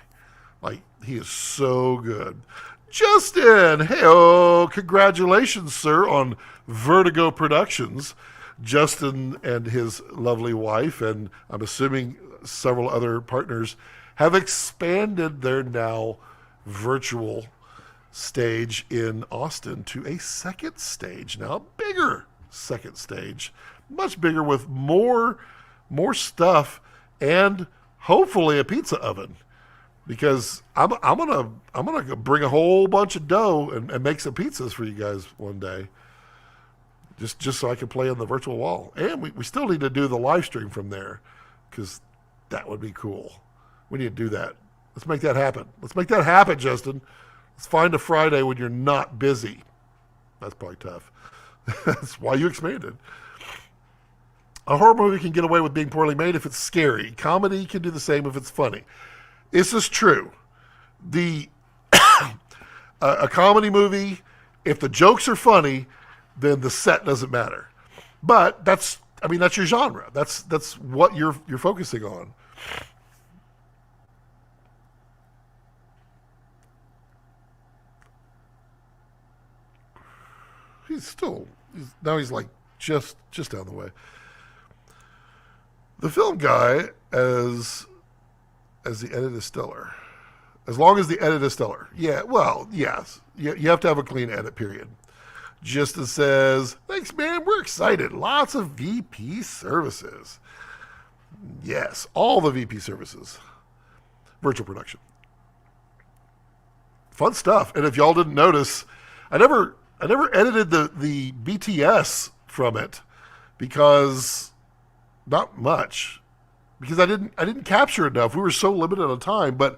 Like, he is so good. Justin, hey-oh, congratulations, sir, on Vertigo Productions. Justin and his lovely wife, and I'm assuming several other partners, have expanded their now virtual stage in Austin to a second stage now, a bigger second stage, much bigger with more stuff, and hopefully a pizza oven, because I'm gonna bring a whole bunch of dough and make some pizzas for you guys one day, just so I can play on the virtual wall. And we still need to do the live stream from there, because that would be cool. We need to do that. Let's make that happen. Let's make that happen, Justin. Let's find a Friday when you're not busy. That's probably tough. That's why you expanded. A horror movie can get away with being poorly made if it's scary. Comedy can do the same if it's funny. This is true. A comedy movie, if the jokes are funny, then the set doesn't matter. But that's your genre. That's what you're focusing on. He's like just down the way. The film guy, as the edit is stellar. As long as the edit is stellar. Yeah, well, yes. You have to have a clean edit, period. Justin says, thanks, man. We're excited. Lots of VP services. Yes, all the VP services. Virtual production. Fun stuff. And if y'all didn't notice, I never edited the BTS from it, because not much, because I didn't capture enough. We were so limited on time. But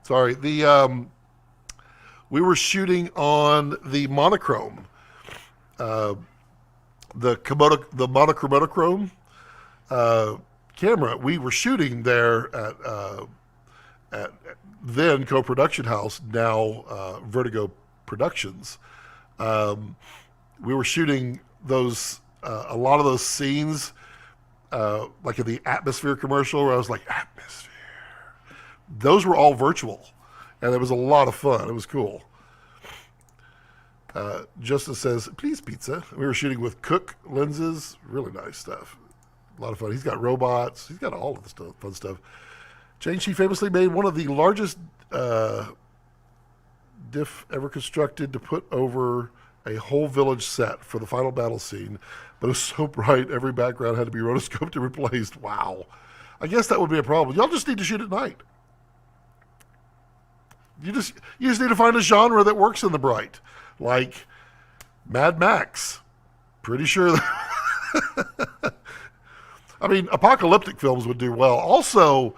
sorry, we were shooting on the monochrome, the Komodo, the monochrome camera. We were shooting there at then co-production house, now Vertigo Productions. We were shooting those a lot of those scenes, like in the Atmosphere commercial, where I was like, Atmosphere. Those were all virtual, and it was a lot of fun. It was cool. Justin says, please pizza. We were shooting with Cook lenses. Really nice stuff. A lot of fun. He's got robots. He's got all of the fun stuff. Jane, she famously made one of the largest diff ever constructed to put over a whole village set for the final battle scene, but it was so bright every background had to be rotoscoped and replaced. Wow. I guess that would be a problem. Y'all just need to shoot at night. you just need to find a genre that works in the bright, like Mad Max. Pretty sure. I mean, apocalyptic films would do well. Also,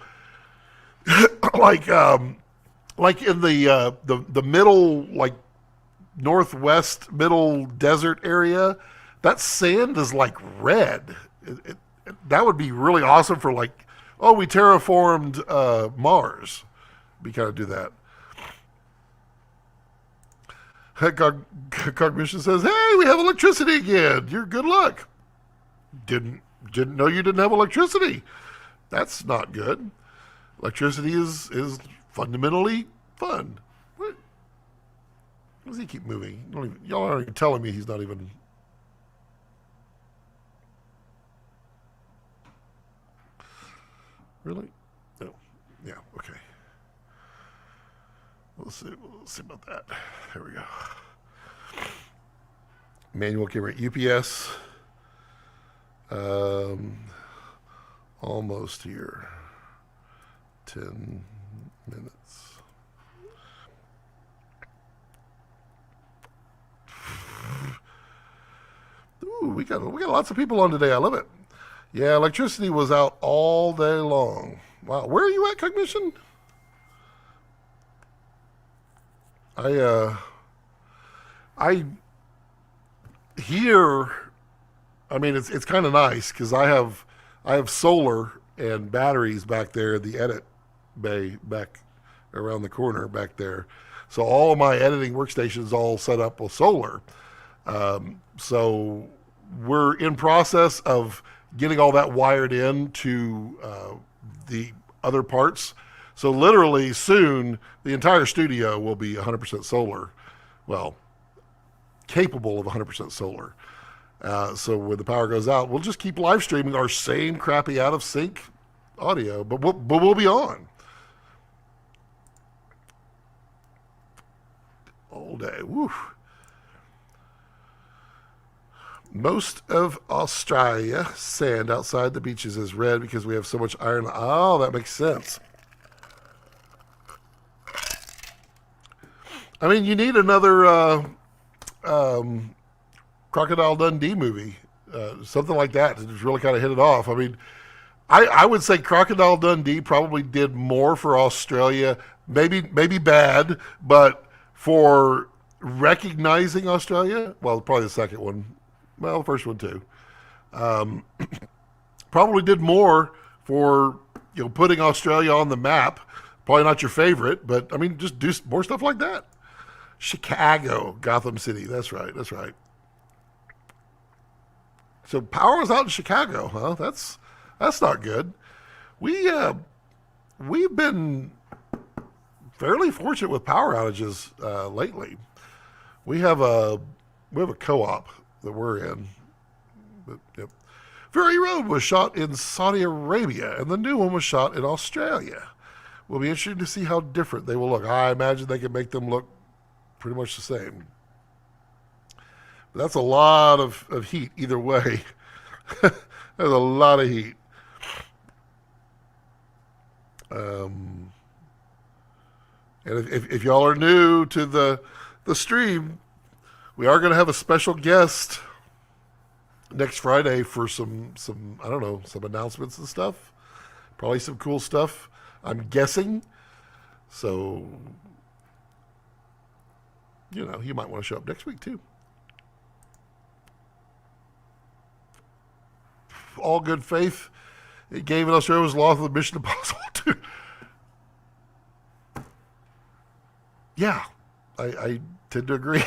like in the middle, like northwest middle desert area, that sand is like red. That would be really awesome for like, oh, we terraformed Mars. We kind of do that. Cognition says, "Hey, we have electricity again. You're good luck." Didn't know you didn't have electricity. That's not good. Electricity is fundamentally fun. What? Why does he keep moving? Y'all aren't even telling me he's not even. Really? No. Yeah. Okay. We'll see about that. There we go. Manual camera UPS. Almost here. 10 minutes. Ooh, we got lots of people on today. I love it. Yeah, electricity was out all day long. Wow, where are you at, Cognition? I here. I mean, it's kind of nice because I have solar and batteries back there in the edit bay back around the corner back there. So all my editing workstations all set up with solar. So we're in process of getting all that wired in to the other parts. So literally soon, the entire studio will be 100% solar. Well, capable of 100% solar. So when the power goes out, we'll just keep live streaming our same crappy out of sync audio, but we'll be on all day. Woo. Most of Australia sand outside the beaches is red because we have so much iron. Oh, that makes sense. I mean, you need another Crocodile Dundee movie, something like that to just really kind of hit it off. I mean, I would say Crocodile Dundee probably did more for Australia, maybe bad, but for recognizing Australia, well, probably the second one, well, the first one too, probably did more for putting Australia on the map. Probably not your favorite, but I mean, just do more stuff like that. Chicago, Gotham City. That's right. So power was out in Chicago, huh? That's not good. We've been fairly fortunate with power outages lately. We have a co-op that we're in. But, yep. Fury Road was shot in Saudi Arabia, and the new one was shot in Australia. Will be interesting to see how different they will look. I imagine they can make them look pretty much the same. But that's a lot of heat either way. There's a lot of heat. And if y'all are new to the stream, we are going to have a special guest next Friday for some I don't know, some announcements and stuff. Probably some cool stuff, I'm guessing. So, you might want to show up next week too. All good faith. It gave in Australia was lost with Mission Impossible 2. Yeah, I tend to agree.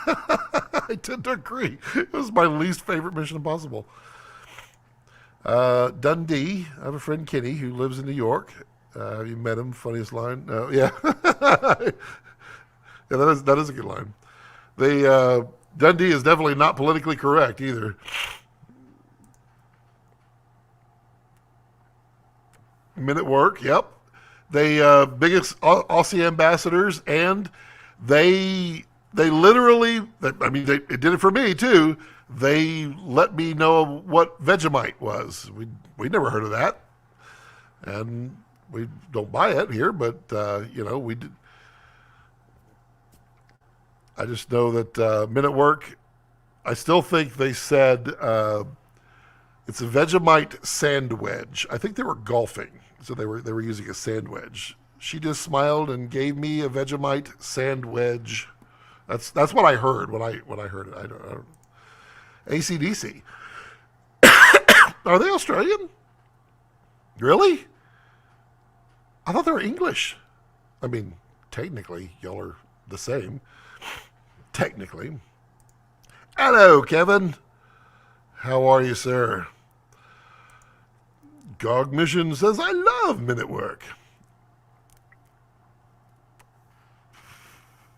I tend to agree. It was my least favorite Mission Impossible. Dundee. I have a friend, Kenny, who lives in New York. Have you met him? Funniest line. Yeah. Yeah, that is a good line. Dundee is definitely not politically correct either. Men at Work, yep. They biggest Aussie ambassadors, and they literally, I mean, it did it for me too. They let me know what Vegemite was. We never heard of that, and we don't buy it here, but we did. I just know that Men at Work, I still think they said it's a Vegemite sand wedge. I think they were golfing, so they were using a sand wedge. She just smiled and gave me a Vegemite sand wedge. That's what I heard when I heard it. I don't AC/DC. Are they Australian? Really? I thought they were English. I mean, technically, y'all are the same. Technically. Hello, Kevin. How are you, sir? Gog Mission says, I love Men at Work.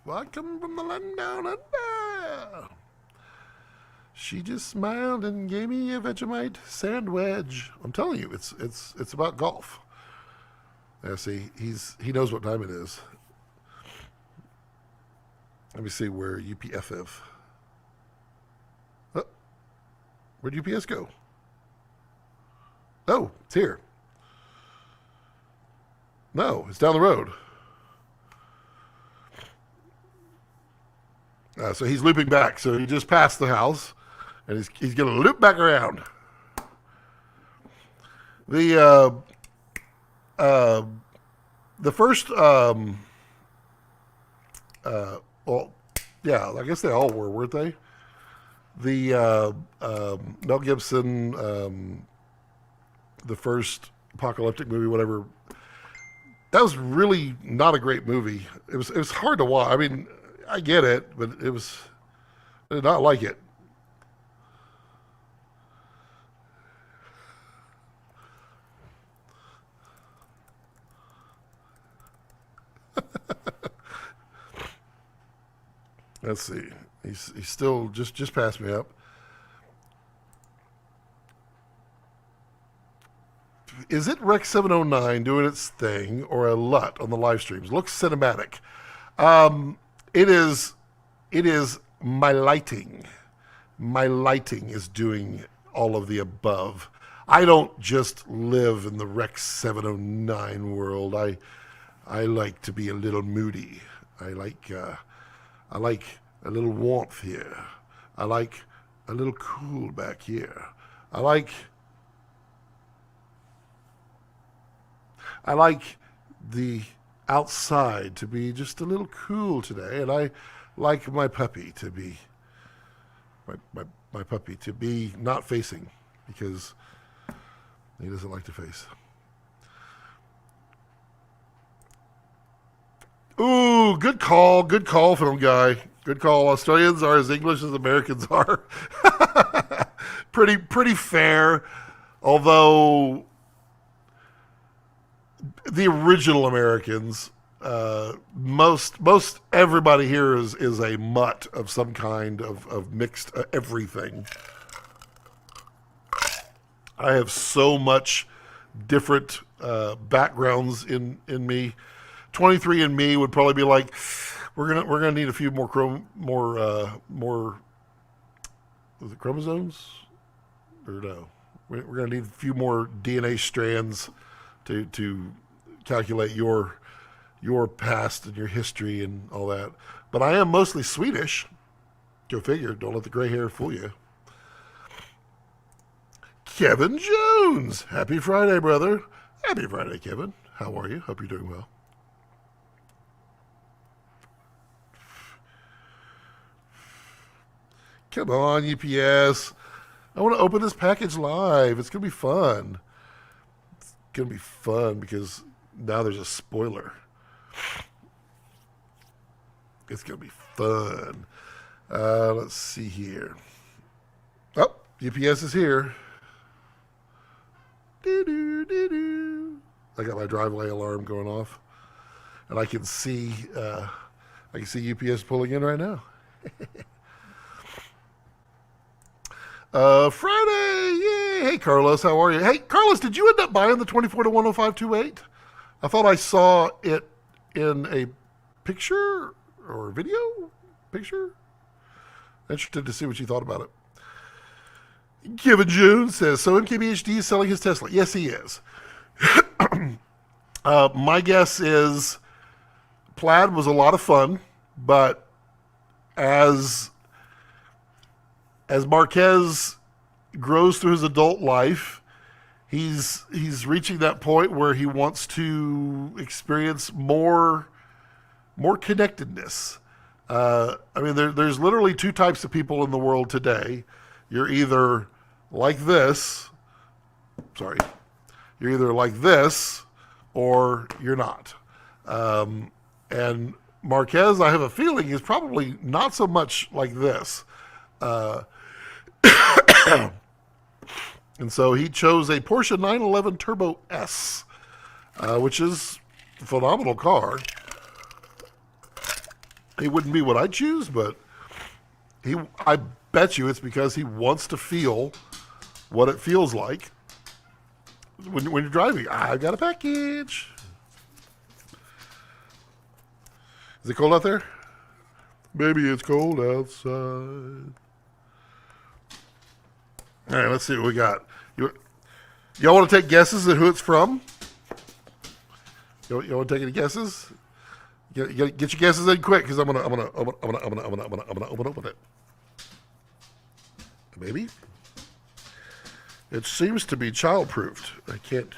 Welcome from the land down under. She just smiled and gave me a Vegemite sand wedge. I'm telling you, it's about golf. Yeah, see, he knows what time it is. Let me see where UPF is. Oh, where'd UPS go? Oh, it's here. No, it's down the road. So he's looping back. So he just passed the house, and he's going to loop back around. The first, well, yeah, I guess they all were, weren't they? The Mel Gibson, the first apocalyptic movie, whatever. That was really not a great movie. It was hard to watch. I mean, I get it, but I did not like it. Let's see. He's still just passed me up. Is it Rec 709 doing its thing or a LUT on the live streams? Looks cinematic. It is my lighting. My lighting is doing all of the above. I don't just live in the Rec 709 world. I like to be a little moody. I like a little warmth here. I like a little cool back here. I like the outside to be just a little cool today, and I like my puppy to be my puppy to be not facing, because he doesn't like to face. Ooh, good call, film guy. Good call. Australians are as English as Americans are. Pretty fair, although the original Americans, most everybody here is a mutt of some kind of mixed everything. I have so much different backgrounds in me. 23andMe would probably be like, we're gonna need a few more was it chromosomes, or no? We're gonna need a few more DNA strands to calculate your past and your history and all that. But I am mostly Swedish. Go figure. Don't let the gray hair fool you. Kevin Jones. Happy Friday, brother. Happy Friday, Kevin. How are you? Hope you're doing well. Come on, UPS. I want to open this package live. It's going to be fun. It's going to be fun because now there's a spoiler. It's going to be fun. Let's see here. Oh, UPS is here. Doo-doo-doo-doo. I got my driveway alarm going off. And I can see UPS pulling in right now. Friday, yay! Hey, Carlos, how are you? Hey, Carlos, did you end up buying the 24 to 10528? I thought I saw it in a picture or video picture. Interested to see what you thought about it. Kevin Jones says, so MKBHD is selling his Tesla. Yes, he is. My guess is Plaid was a lot of fun, but as Marquez grows through his adult life, he's reaching that point where he wants to experience more connectedness. I mean, there's literally two types of people in the world today. You're either like this, you're either like this, or you're not. And Marquez, I have a feeling, is probably not so much like this. And so he chose a Porsche 911 Turbo S, which is a phenomenal car. It wouldn't be what I'd choose, but I bet you it's because he wants to feel what it feels like when you're driving. I've got a package. Is it cold out there? Maybe it's cold outside. All right, let's see what we got. Y'all want to take guesses at who it's from? Y'all want to take any guesses? Get your guesses in quick, because I'm gonna open it. Maybe. It seems to be child-proofed. I can't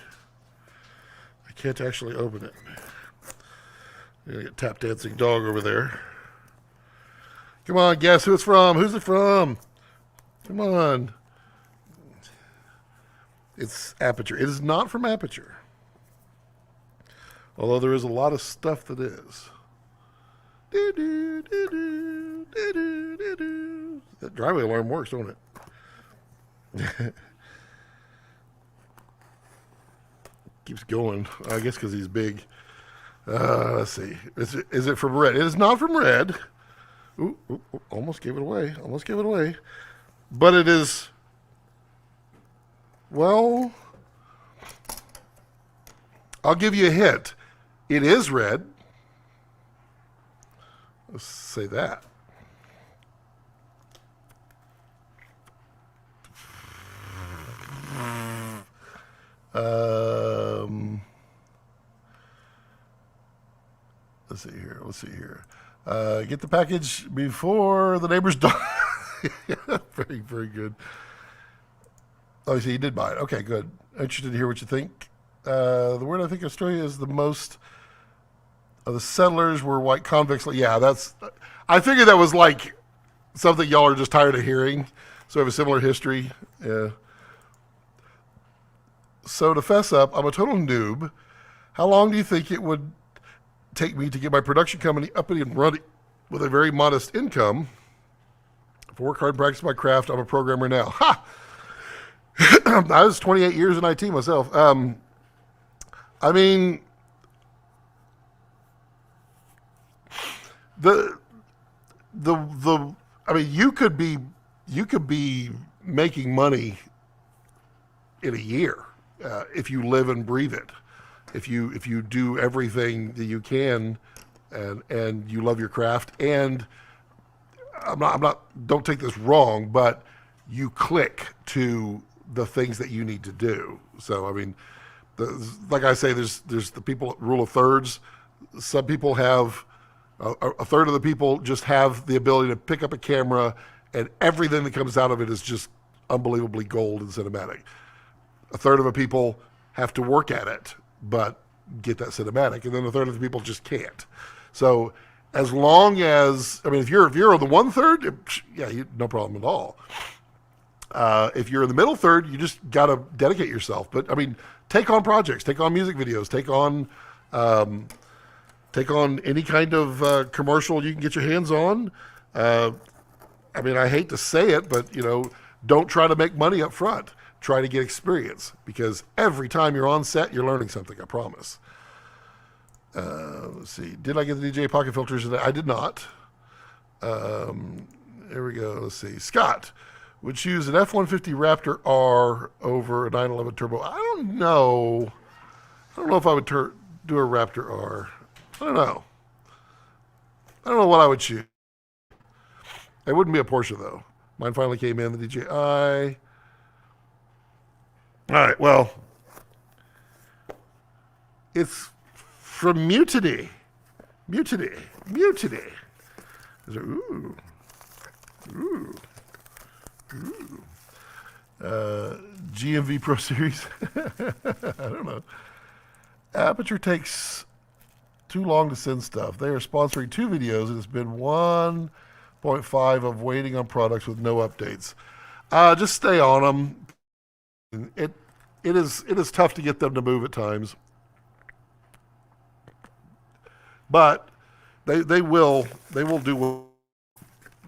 actually open it. You get tap dancing dog over there. Come on, guess who it's from? Who's it from? Come on. It's Aputure. It is not from Aputure. Although there is a lot of stuff that is. That driveway alarm works, don't it? Keeps going. I guess because he's big. Let's see. Is it from Red? It is not from Red. Ooh, almost gave it away. But it is... Well, I'll give you a hint. It is red. Let's say that. Let's see here. Get the package before the neighbor's dog. Very, very good. Oh, see, you did buy it. Okay, good. Interested to hear what you think. The word I think Australia is the most of the settlers were white convicts. Yeah, that's... I figured that was like something y'all are just tired of hearing. So we have a similar history. Yeah. So to fess up, I'm a total noob. How long do you think it would take me to get my production company up and running with a very modest income? If I work hard and practice my craft, I'm a programmer now. Ha! I was 28 years in IT myself. I mean, I mean, you could be making money in a year if you live and breathe it. If you do everything that you can, and you love your craft, and I'm not. Don't take this wrong, but you click to the things that you need to do. So I mean, like I say, there's the people rule of thirds. Some people have a third of the people just have the ability to pick up a camera, and everything that comes out of it is just unbelievably gold and cinematic. A third of the people have to work at it, but get that cinematic, and then a third of the people just can't. So as long as, I mean, if you're on the 1/3, yeah, no problem at all. If you're in the middle third, you just got to dedicate yourself. But I mean, take on projects, take on music videos, take on any kind of commercial you can get your hands on. I mean, I hate to say it, but don't try to make money up front. Try to get experience, because every time you're on set, you're learning something. I promise. Let's see. Did I get the DJ pocket filters today? I did not. There we go. Let's see. Scott would choose an F-150 Raptor R over a 911 Turbo. I don't know if I would do a Raptor R. I don't know what I would choose. It wouldn't be a Porsche, though. Mine finally came in, the DJI. All right, well, it's from Mutiny. Ooh. Ooh. Ooh. GMV Pro Series. I don't know. Aputure takes too long to send stuff. They are sponsoring 2 videos, and it's been 1.5 of waiting on products with no updates. Just stay on them. It is tough to get them to move at times, but they will do.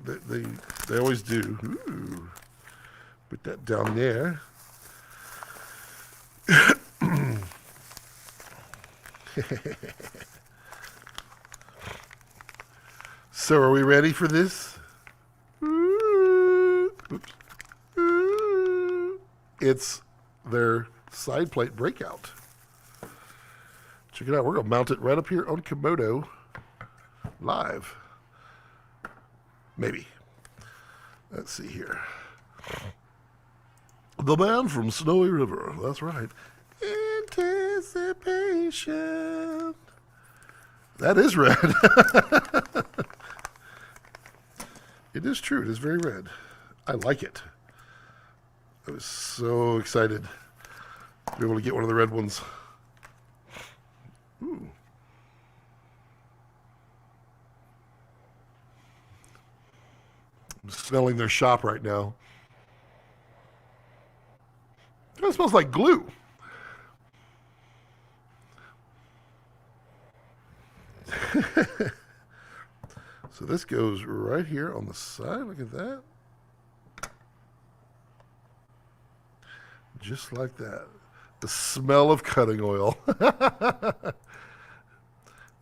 They always do. Ooh. Put that down there. So are we ready for this? Oops. It's their side plate breakout. Check it out. We're going to mount it right up here on Komodo live. Maybe. Let's see here. The man from Snowy River. That's right. Anticipation. That is red. It is true. It is very red. I like it. I was so excited to be able to get one of the red ones. Ooh. I'm smelling their shop right now. It smells like glue. So this goes right here on the side. Look at that. Just like that. The smell of cutting oil. That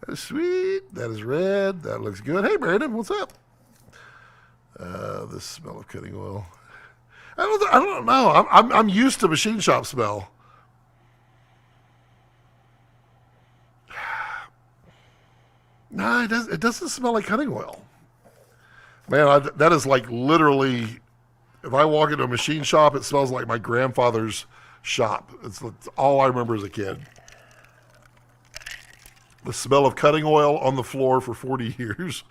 is sweet. That is red. That looks good. Hey, Brandon, what's up? The smell of cutting oil. I don't know. I'm used to machine shop smell. No, it doesn't smell like cutting oil. Man, that is like literally, if I walk into a machine shop, it smells like my grandfather's shop. It's all I remember as a kid. The smell of cutting oil on the floor for 40 years.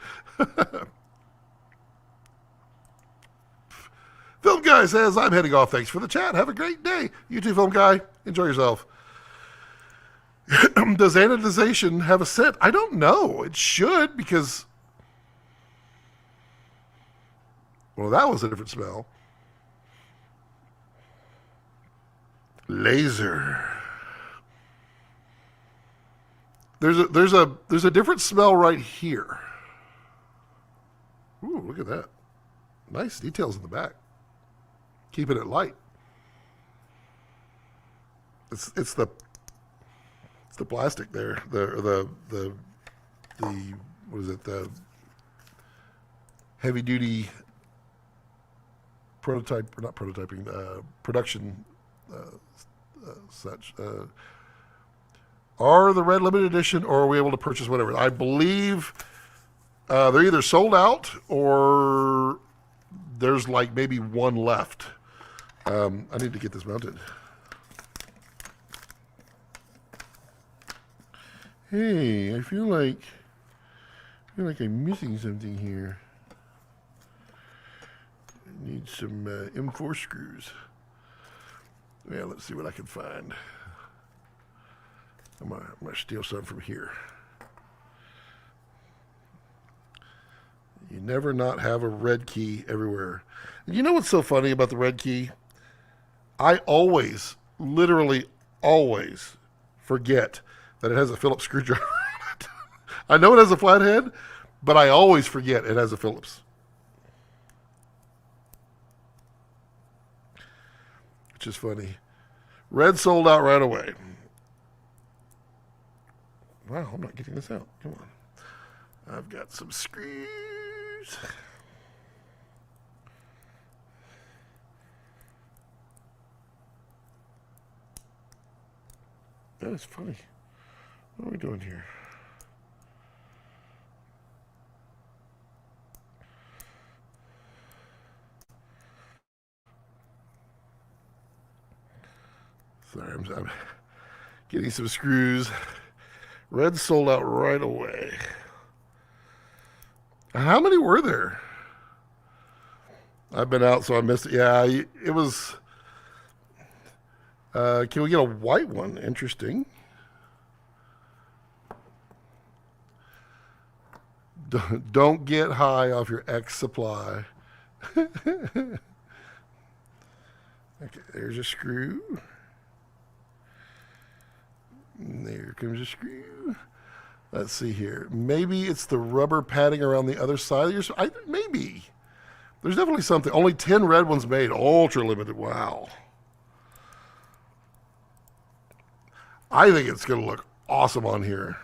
Film Guy says, I'm heading off. Thanks for the chat. Have a great day. You too, Film Guy. Enjoy yourself. Does anodization have a scent? I don't know. It should, because, well, that was a different smell. Laser. There's a different smell right here. Ooh, look at that. Nice details in the back. Keeping it light. It's the plastic there. The what is it? The heavy duty prototype, or not prototyping, production such. Are the red limited edition, or are we able to purchase whatever? I believe they're either sold out or there's like maybe one left. I need to get this mounted. Hey, I feel like I'm missing something here. I need some M4 screws. Yeah, let's see what I can find. I'm gonna steal some from here. You never not have a red key everywhere. You know what's so funny about the red key? I always, literally always, forget that it has a Phillips screwdriver on it. I know it has a flathead, but I always forget it has a Phillips. Which is funny. Red sold out right away. Wow, I'm not getting this out. Come on. I've got some screws. That is funny. What are we doing here? Sorry, I'm getting some screws. Red sold out right away. How many were there? I've been out, so I missed it. Yeah, it was. Can we get a white one? Interesting. Don't get high off your X supply. Okay, there's a screw. And there comes a screw. Let's see here. Maybe it's the rubber padding around the other side of your... maybe. There's definitely something. Only 10 red ones made. Ultra limited. Wow. I think it's going to look awesome on here.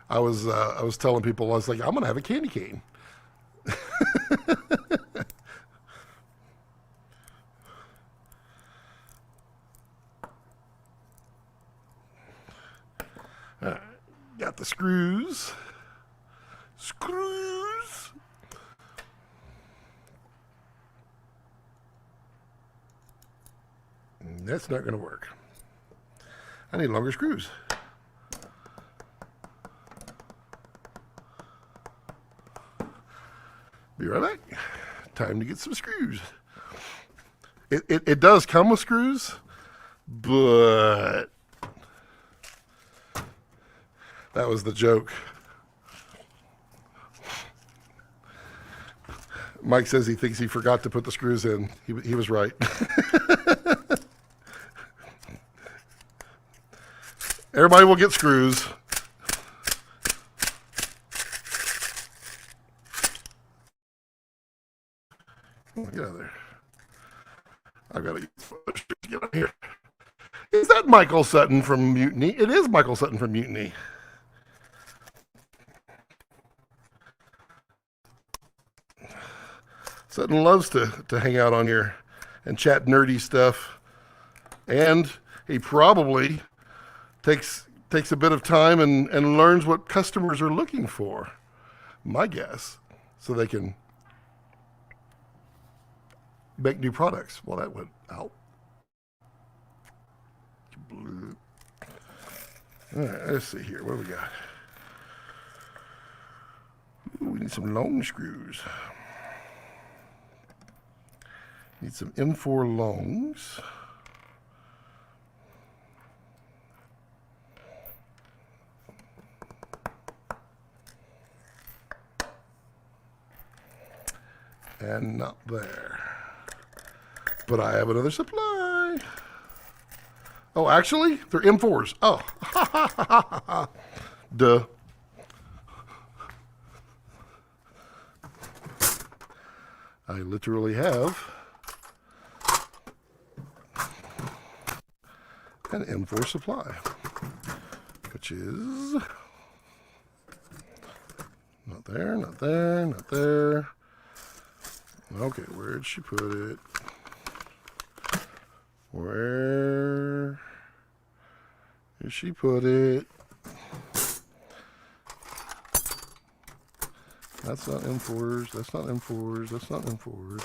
I was telling people, I was like, I'm going to have a candy cane. Got the screws. Screws. That's not going to work. I need longer screws. Be right back. Time to get some screws. It does come with screws, but that was the joke. Mike says he thinks he forgot to put the screws in. He was right. Everybody will get screws. Get out of there. I've got to get out of here. Is that Michael Sutton from Mutiny? It is Michael Sutton from Mutiny. Sutton loves to hang out on here and chat nerdy stuff. And he probably takes a bit of time and learns what customers are looking for. My guess. So they can make new products. Well, that went out. All right, let's see here. What do we got? Ooh, we need some long screws. Need some M4 longs. And not there. But I have another supply. Oh, actually, they're M4s. Oh, duh. I literally have an M4 supply, which is not there, not there, not there. Okay, where'd she put it? Where did she put it? That's not M4s. That's not M4s. That's not M4s.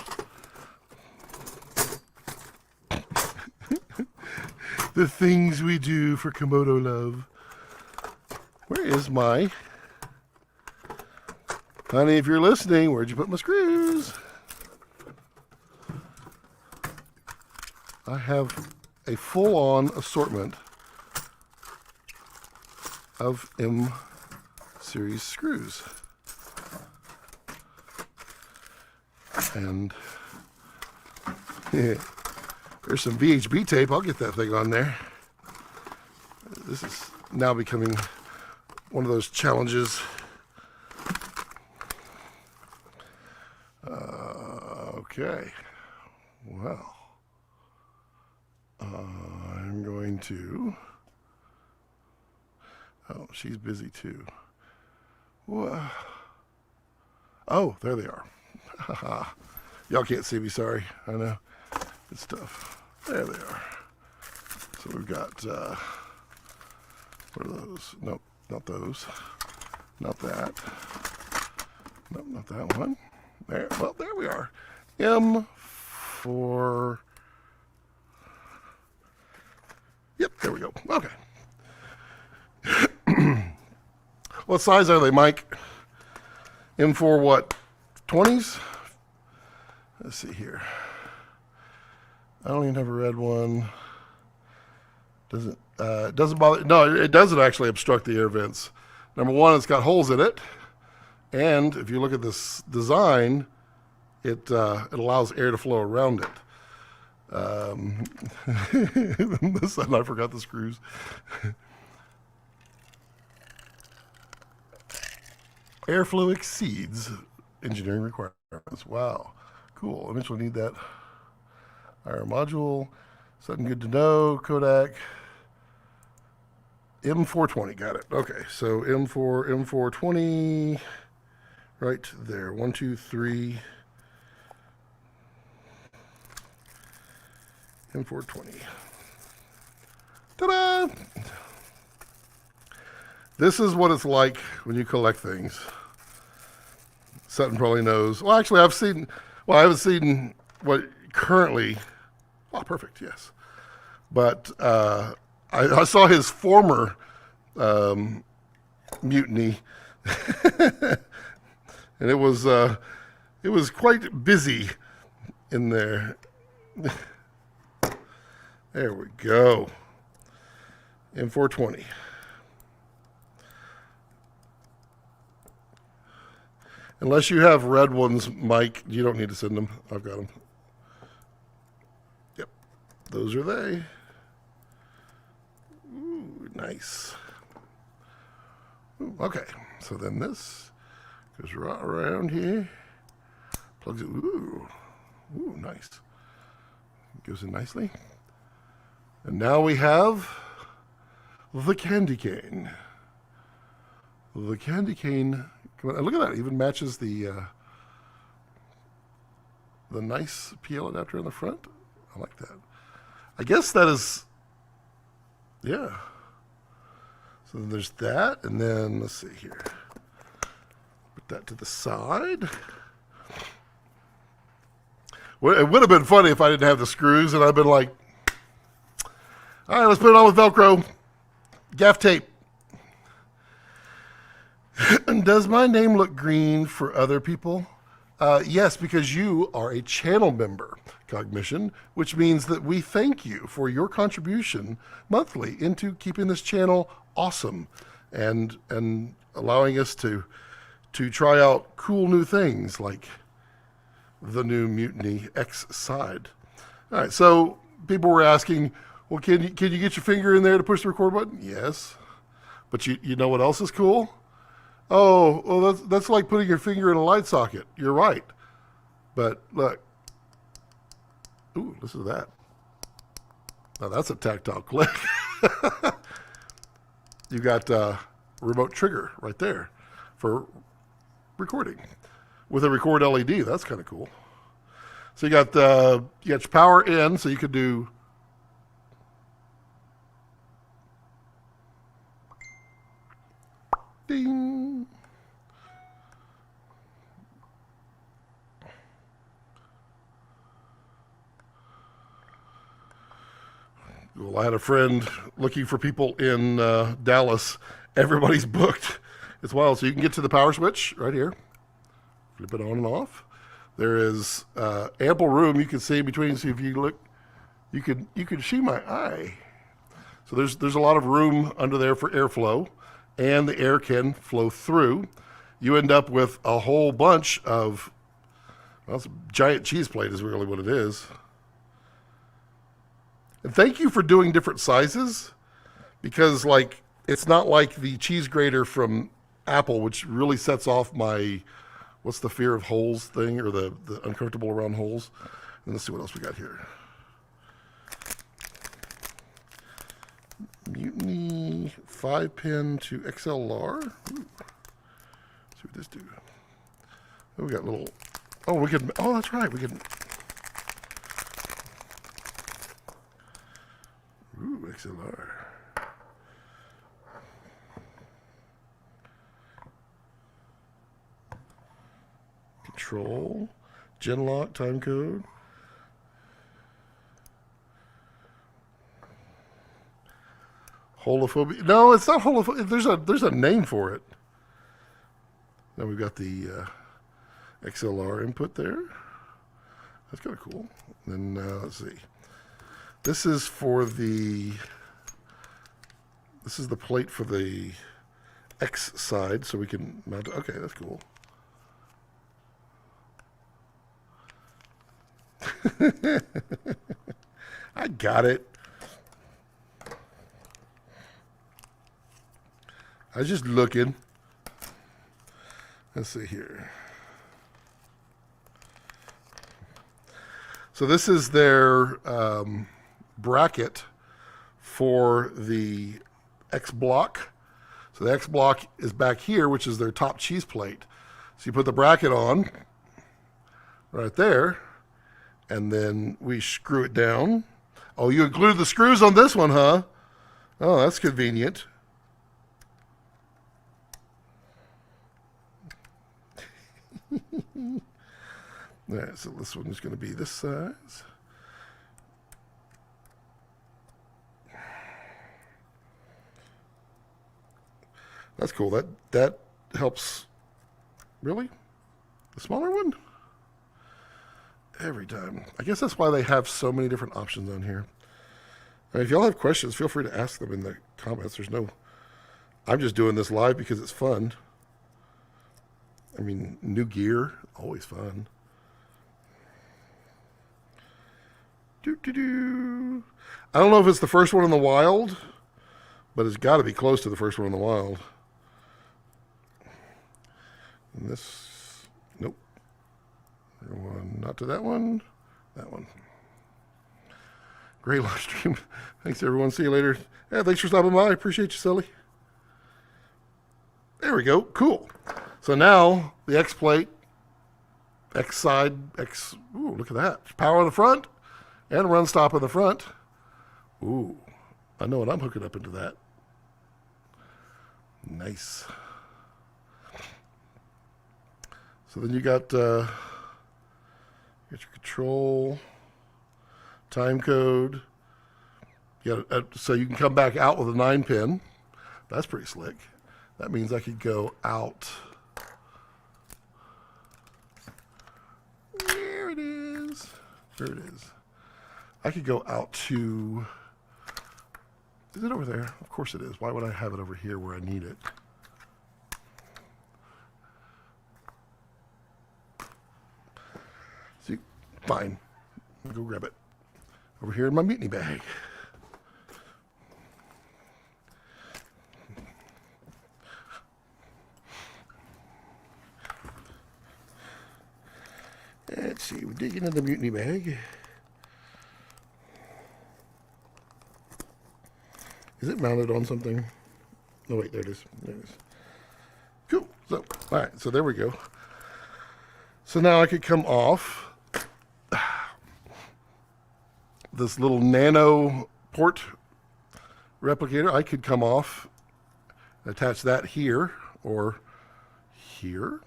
The things we do for Komodo love. Where is my... Honey, if you're listening, where'd you put my screws? I have a full-on assortment of M series screws. And there's some VHB tape. I'll get that thing on there. This is now becoming one of those challenges. Okay. Well. I'm going to... Oh, she's busy too. Whoa. Oh, there they are. Y'all can't see me, sorry. I know. Good stuff. There they are. So we've got, what are those? Nope, not those. Not that. Nope, not that one. There, well, there we are. M4... Yep, there we go. Okay. What size are they, Mike? M4 what? 20s? Let's see here. I don't even have a red one. It doesn't bother. No, it doesn't actually obstruct the air vents. Number one, it's got holes in it, and if you look at this design, it allows air to flow around it. This time I forgot the screws. Airflow exceeds engineering requirements. Wow, cool. Eventually need that. IR module, something good to know. Kodak. M420, got it. Okay, so M420, right there. 1, 2, 3. M420. Ta-da! This is what it's like when you collect things. Sutton probably knows. Well, actually, I haven't seen what currently. Oh, perfect, yes. But I saw his former mutiny, and it was quite busy in there. There we go. M420. Unless you have red ones, Mike, you don't need to send them. I've got them. Yep, those are they. Ooh, nice. Ooh, okay, so then this goes right around here. Plugs it. Ooh, nice. Goes in nicely. And now we have the candy cane. The candy cane. Come on, look at that. It even matches the nice PL adapter on the front. I like that. I guess that is, yeah. So then there's that, and then let's see here. Put that to the side. Well, it would have been funny if I didn't have the screws, and I'd been like, all right, let's put it on with Velcro. Gaff tape. Does my name look green for other people? Yes, because you are a channel member, Cognition, which means that we thank you for your contribution monthly into keeping this channel awesome and allowing us to try out cool new things like the new Mutiny X side. All right, so people were asking, well, can you get your finger in there to push the record button? Yes, but you know what else is cool? Oh, well, that's like putting your finger in a light socket. You're right. But look. Ooh, listen to that. Now that's a tactile click. You got remote trigger right there for recording with a record LED. That's kind of cool. So you got your power in, so you could do. Ding. Well, I had a friend looking for people in Dallas. Everybody's booked. It's wild. So you can get to the power switch right here. Flip it on and off. There is ample room you can see between. So if you look, you could see my eye. So there's a lot of room under there for airflow. And the air can flow through. You end up with a whole bunch of, well, it's a giant cheese plate is really what it is. And thank you for doing different sizes, because like it's not like the cheese grater from Apple, which really sets off my, what's the fear of holes thing, or the uncomfortable around holes. And let's see what else we got here. Mutiny 5-pin to XLR. Ooh. Let's see what this do. Oh, we got little. Oh, we could. Oh, that's right. We could. Ooh, XLR. Control. Genlock time code. Holophobia. No, it's not holophobia. There's a name for it. Now we've got the XLR input there. That's kind of cool. And then let's see. This is for the. This is the plate for the X side, so we can mount it. Okay, that's cool. I got it. I was just looking. Let's see here. So this is their bracket for the X block. So the X block is back here, which is their top cheese plate. So you put the bracket on right there, and then we screw it down. Oh, you included the screws on this one, huh? Oh, that's convenient. All right, so this one is going to be this size. That's cool. That helps. Really? The smaller one? Every time. I guess that's why they have so many different options on here. I mean, if y'all have questions, feel free to ask them in the comments. I'm just doing this live because it's fun. I mean, new gear, always fun. I don't know if it's the first one in the wild, but it's got to be close to the first one in the wild. And this, nope. One, not to that one, that one. Great live stream. Thanks, everyone. See you later. Yeah, thanks for stopping by. I appreciate you, Sully. There we go. Cool. So now the X plate, X side, X. Ooh, look at that. Power on the front and run stop in the front. Ooh, I know what I'm hooking up into that. Nice. So then you got your control, time code. So you can come back out with a 9-pin. That's pretty slick. That means I could go out. There it is. There it is. I could go out to. Is it over there? Of course it is. Why would I have it over here where I need it? See, fine. I'll go grab it. Over here in my mutiny bag. Let's see, we're digging in the mutiny bag. Is it mounted on something? Oh wait, there it is. There it is. Cool. So, all right, so there we go. So now I could come off this little nano port replicator. I could come off, attach that here or here.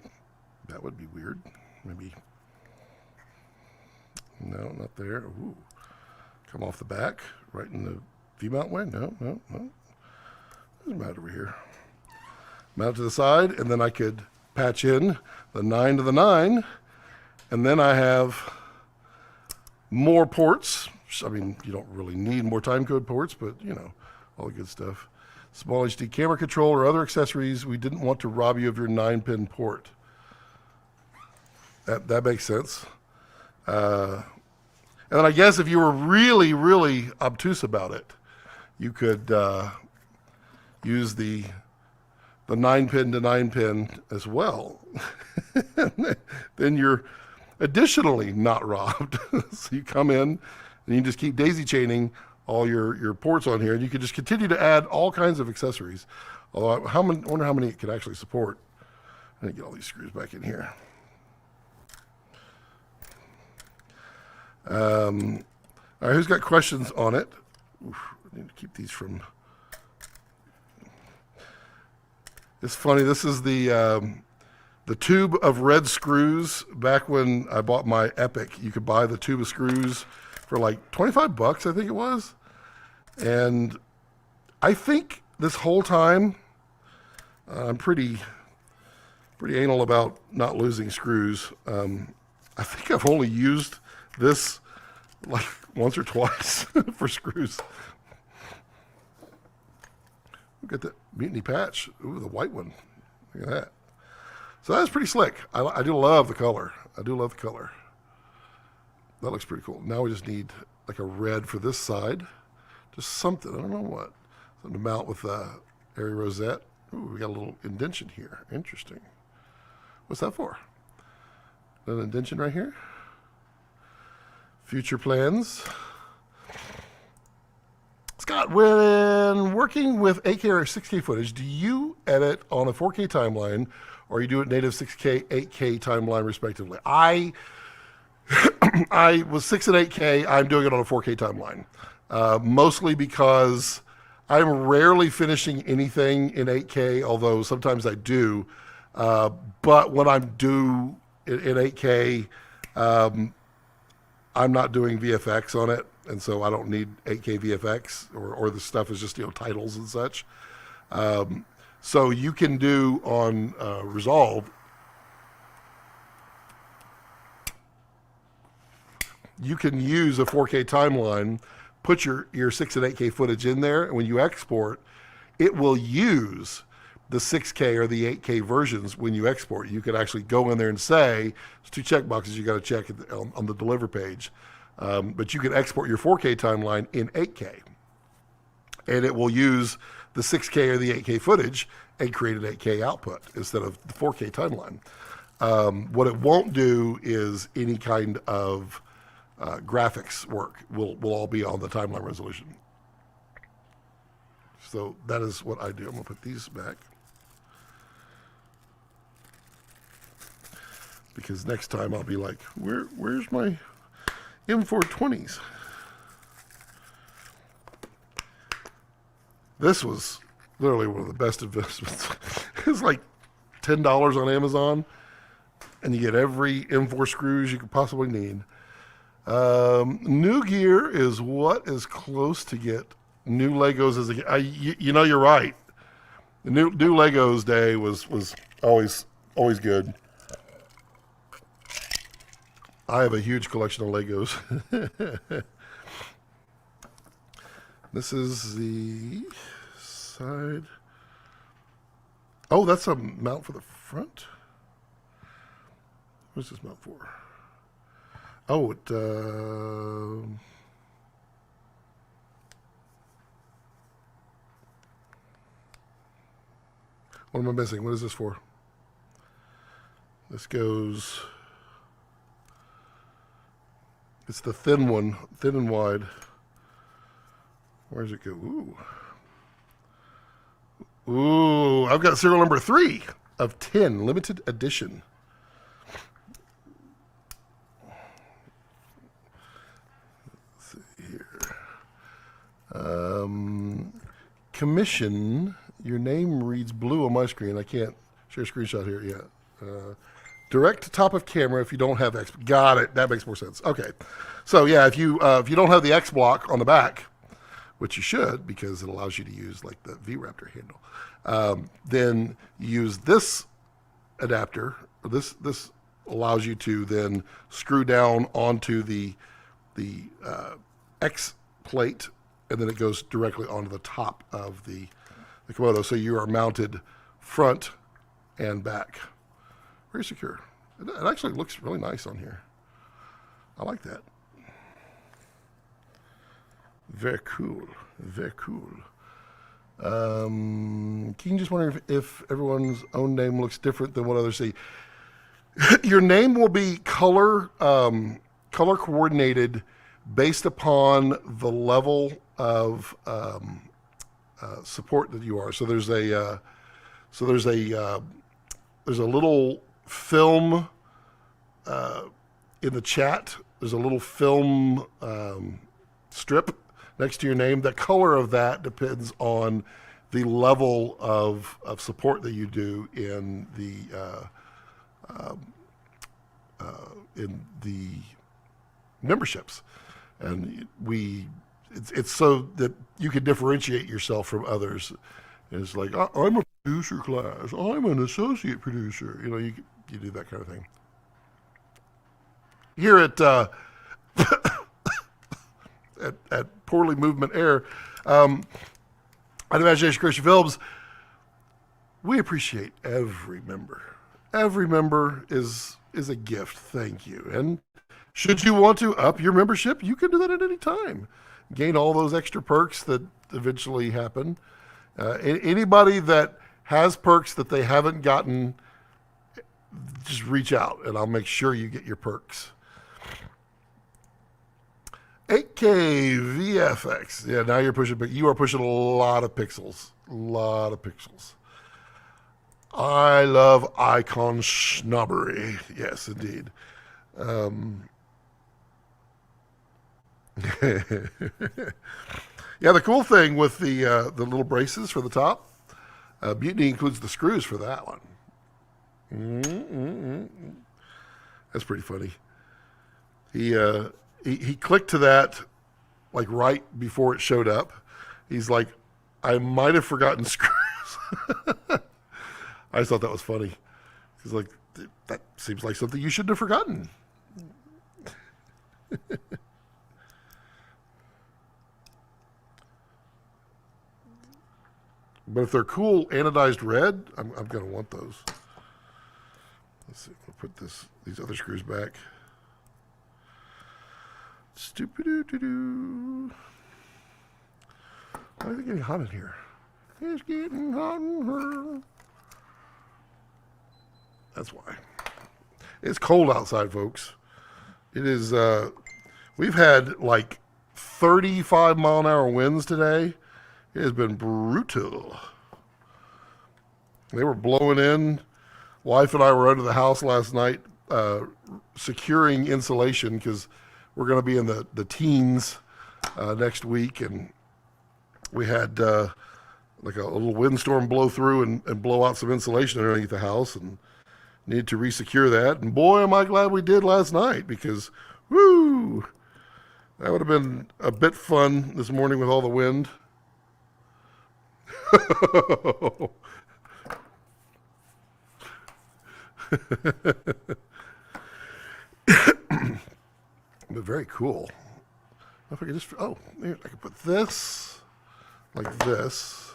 That would be weird. Maybe. No, not there. Ooh. Come off the back, right in the V-mount way. No. Doesn't matter over here. Mount to the side, and then I could patch in the 9 to the 9, and then I have more ports. I mean, you don't really need more timecode ports, but you know, all the good stuff. Small HD camera control or other accessories. We didn't want to rob you of your 9-pin port. That makes sense. And then I guess if you were really, really obtuse about it, you could use the 9-pin to 9-pin as well. Then you're additionally not robbed. So you come in and you just keep daisy chaining all your ports on here, and you can just continue to add all kinds of accessories. Although I wonder how many it could actually support. I need to get all these screws back in here. All right, who's got questions on it? Oof, I need to keep these from. It's funny. This is the tube of red screws. Back when I bought my Epic, you could buy the tube of screws for like $25, I think it was. And I think this whole time, I'm pretty anal about not losing screws. I think I've only used this like once or twice for screws. Look at that mutiny patch. Ooh, the white one. Look at that. So that's pretty slick. I do love the color. I do love the color. That looks pretty cool. Now we just need like a red for this side. Just something. I don't know what. Something to mount with the area rosette. Ooh, we got a little indention here. Interesting. What's that for? An indention right here. Future plans. Scott, when working with 8K or 6K footage, do you edit on a 4K timeline or you do it native 6K, 8K timeline respectively? I was 6 and 8K. I'm doing it on a 4K timeline, mostly because I'm rarely finishing anything in 8K, although sometimes I do. But when I'm due in 8K, I'm not doing VFX on it, and so I don't need 8K VFX, or the stuff is just, you know, titles and such. So you can do on Resolve, you can use a 4K timeline, put your 6 and 8K footage in there, and when you export, it will use the 6K or the 8K versions when you export. You can actually go in there and say, there's two check boxes you got to check on the deliver page, but you can export your 4K timeline in 8K, and it will use the 6K or the 8K footage and create an 8K output instead of the 4K timeline. What it won't do is any kind of graphics work. Will all be on the timeline resolution. So that is what I do. I'm gonna put these back because next time I'll be like, where's my M420s? This was literally one of the best investments. It's like $10 on Amazon, and you get every M4 screws you could possibly need. New gear is what is close to get new Legos as a you know, you're right. The new Legos day was always good. I have a huge collection of Legos. This is the side. Oh, that's a mount for the front. What's this mount for? Oh, it. What am I missing? What is this for? This goes. It's the thin one, thin and wide. Where does it go? Ooh. Ooh, I've got serial number 3 of 10, limited edition. Let's see here. Commission. Your name reads blue on my screen. I can't share a screenshot here yet. Direct to top of camera if you don't have X. Got it. That makes more sense. Okay. So yeah, if you don't have the X block on the back, which you should because it allows you to use like the V-RAPTOR handle, then use this adapter. This allows you to then screw down onto the X plate, and then it goes directly onto the top of the Komodo. So you are mounted front and back. Very secure. It actually looks really nice on here. I like that. Very cool. Very cool. King just wondering if everyone's own name looks different than what others see. Your name will be color coordinated based upon the level of support that you are. So there's a little film in the chat. There's a little film strip next to your name. The color of that depends on the level of support that you do in the memberships, and it's so that you can differentiate yourself from others. And it's like, I'm a producer class. I'm an associate producer. You know, you do that kind of thing. Here at at Poorly Movement Air. At Imagination Creation Films, we appreciate every member. Every member is a gift. Thank you. And should you want to up your membership, you can do that at any time. Gain all those extra perks that eventually happen. Anybody that has perks that they haven't gotten, just reach out and I'll make sure you get your perks. 8K VFX. Yeah, now you're pushing, but you are pushing a lot of pixels. A lot of pixels. I love icon snobbery. Yes, indeed. Yeah, the cool thing with the little braces for the top, Mutiny includes the screws for that one. That's pretty funny. He clicked to that like right before it showed up. He's like, I might have forgotten screws. I just thought that was funny. He's like, that seems like something you shouldn't have forgotten. But if they're cool anodized red, I'm going to want those. Let's see. We'll put these other screws back. Stupid-doo-doo-doo. Why is it getting hot in here? It's getting hot in here. That's why. It's cold outside, folks. It is, we've had like 35-mile-an-hour winds today. It has been brutal. They were blowing in. Wife and I were under the house last night securing insulation because we're going to be in the teens next week. And we had like a little windstorm blow through and blow out some insulation underneath the house and needed to resecure that. And boy, am I glad we did last night because, whoo, that would have been a bit fun this morning with all the wind. But very cool. If I could just, I could put this like this,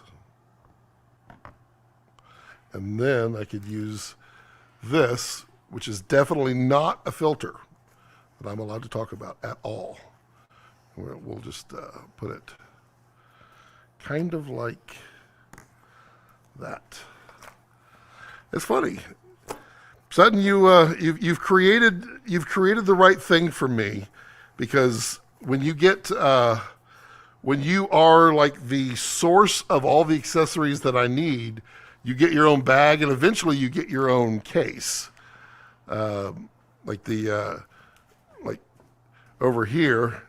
and then I could use this, which is definitely not a filter that I'm allowed to talk about at all. We'll just put it kind of like that. It's funny. Sutton, you've created the right thing for me, because when you get when you are like the source of all the accessories that I need, you get your own bag and eventually you get your own case. Like over here,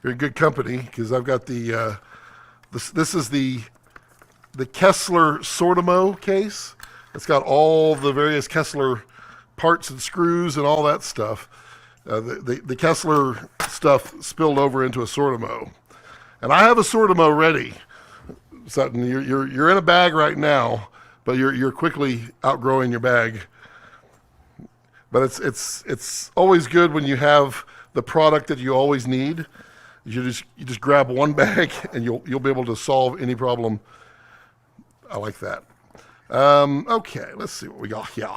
you're in good company because I've got this is the Kessler Sortimo case. It's got all the various Kessler parts and screws and all that stuff. The Kessler stuff spilled over into a Sortimo, and I have a Sortimo ready. Sutton, you're in a bag right now, but you're quickly outgrowing your bag. But it's always good when you have the product that you always need. You just grab one bag and you'll be able to solve any problem. I like that. Okay, let's see what we got here.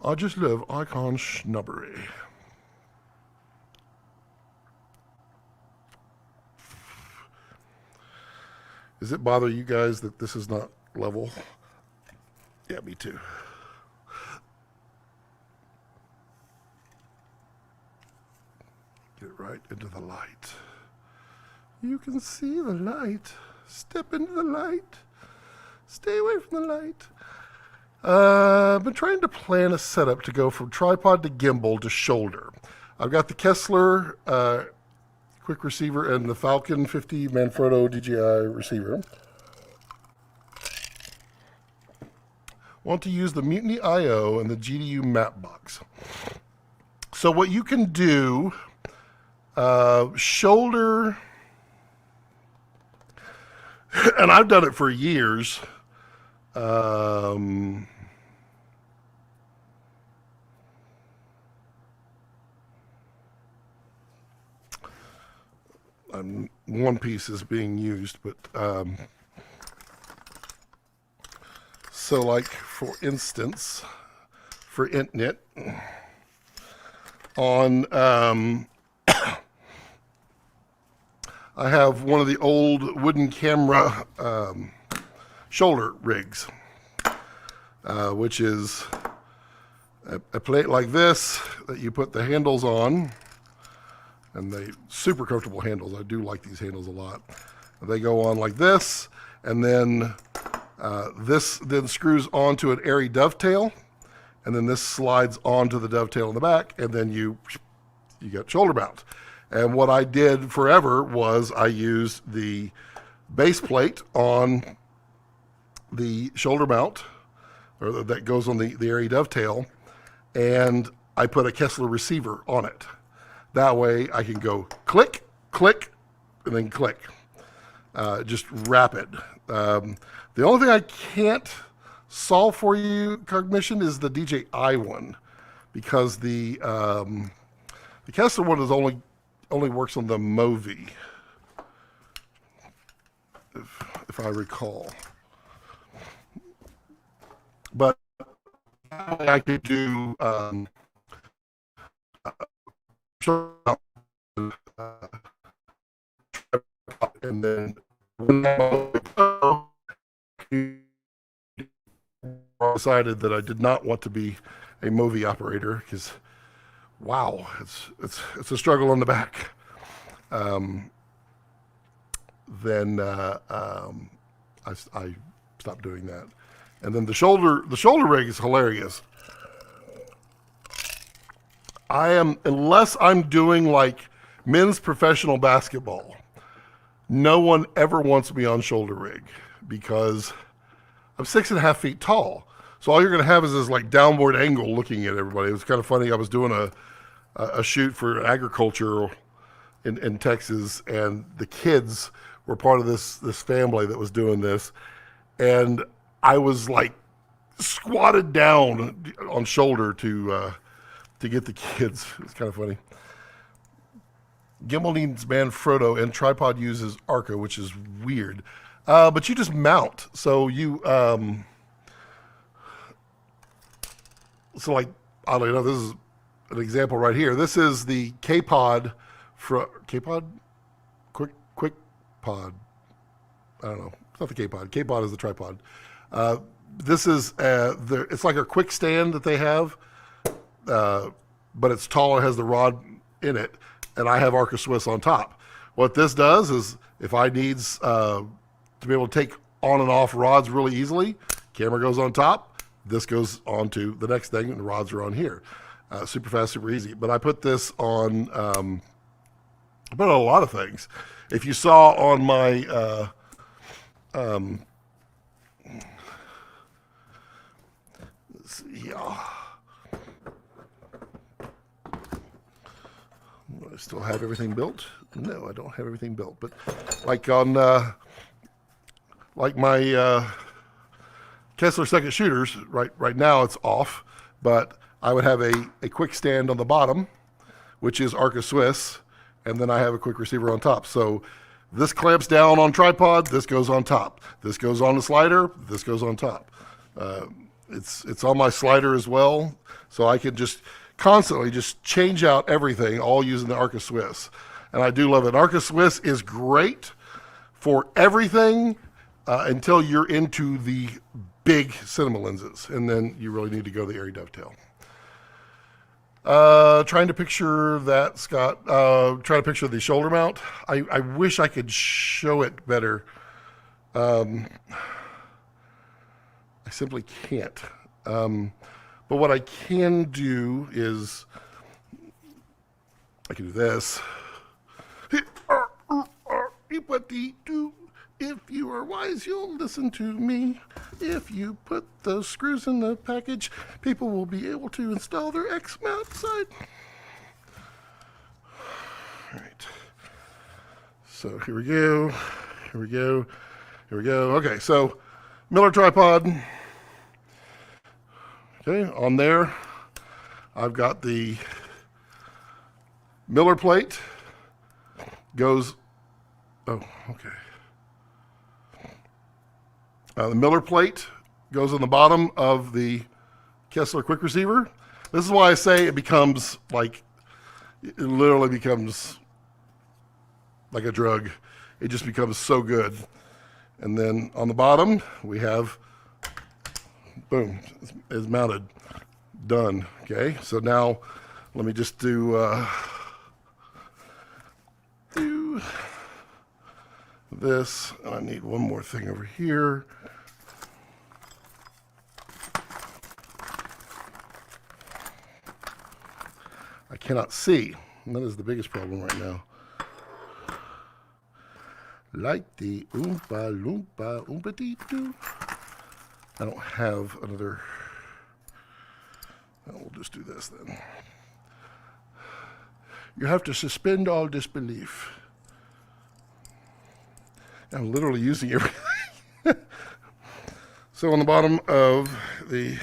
I just love icon snobbery. Does it bother you guys that this is not level? Yeah, me too. Get right into the light. You can see the light. Step into the light. Stay away from the light. I've been trying to plan a setup to go from tripod to gimbal to shoulder. I've got the Kessler quick receiver and the Falcon 50 Manfrotto DJI receiver. Want to use the Mutiny IO and the GDU map box. So what you can do, shoulder, and I've done it for years. one piece is being used, but so like for instance, for IntKnit on I have one of the old wooden camera shoulder rigs, which is a plate like this that you put the handles on, and they super comfortable handles. I do like these handles a lot. They go on like this, and then this then screws onto an airy dovetail, and then this slides onto the dovetail in the back, and then you got shoulder mount. And what I did forever was I used the base plate on the shoulder mount, or that goes on the airy dovetail, and I put a Kessler receiver on it. That way I can go click, click, and then click. Just rapid. The only thing I can't solve for you, Cognition, is the DJI one, because the Kessler one is only works on the Movi, if I recall. But I could do and then I decided that I did not want to be a Movi operator, because wow, it's a struggle on the back. Then I stopped doing that. And then the shoulder rig is hilarious. Unless I'm doing like men's professional basketball, no one ever wants me on shoulder rig, because I'm 6.5 feet tall. So all you're going to have is this like downward angle looking at everybody. It was kind of funny. I was doing a shoot for agriculture in Texas, and the kids were part of this family that was doing this, and I was like squatted down on shoulder to get the kids. It's kind of funny. Gimbal needs Manfrotto, and tripod uses Arca, which is weird. But you just mount. So you, so like, oddly enough, this is an example right here. This is the K-Pod, Quick Pod. I don't know. It's not the K-Pod. K-Pod is the tripod. This is, it's like a quick stand that they have, but it's taller, has the rod in it, and I have Arca Swiss on top. What this does is, if I needs to be able to take on and off rods really easily, camera goes on top, this goes on to the next thing, and the rods are on here. Super fast, super easy. But I put this on, I put on a lot of things. If you saw on my, let's see, I still have everything built? No, I don't have everything built. But like on, like my Kessler second shooters, right now it's off, but I would have a quick stand on the bottom, which is Arca Swiss, and then I have a quick receiver on top. So this clamps down on tripod, this goes on top. This goes on the slider, this goes on top. It's on my slider as well, so I can just constantly just change out everything, all using the Arca Swiss. And I do love it. Arca Swiss is great for everything until you're into the big cinema lenses, and then you really need to go the airy dovetail. Trying to picture that, Scott. Trying to picture the shoulder mount. I wish I could show it better. I simply can't. But what I can do is, I can do this. If you are wise, you'll listen to me. If you put those screws in the package, people will be able to install their X mount side. All right. So here we go. Here we go. Here we go. Okay, so Miller tripod. Okay, on there, I've got the Miller plate. Goes Oh, okay. The Miller plate goes on the bottom of the Kessler quick receiver. This is why I say it becomes like, it literally becomes like a drug. It just becomes so good. And then on the bottom, we have, boom, it's mounted, done. Okay, so now let me just do this. I need one more thing over here. I cannot see. And that is the biggest problem right now. Like the Oompa Loompa Oompa Dee Doo. I don't have another. Well, we'll just do this then. You have to suspend all disbelief. I'm literally using everything. So on the bottom of the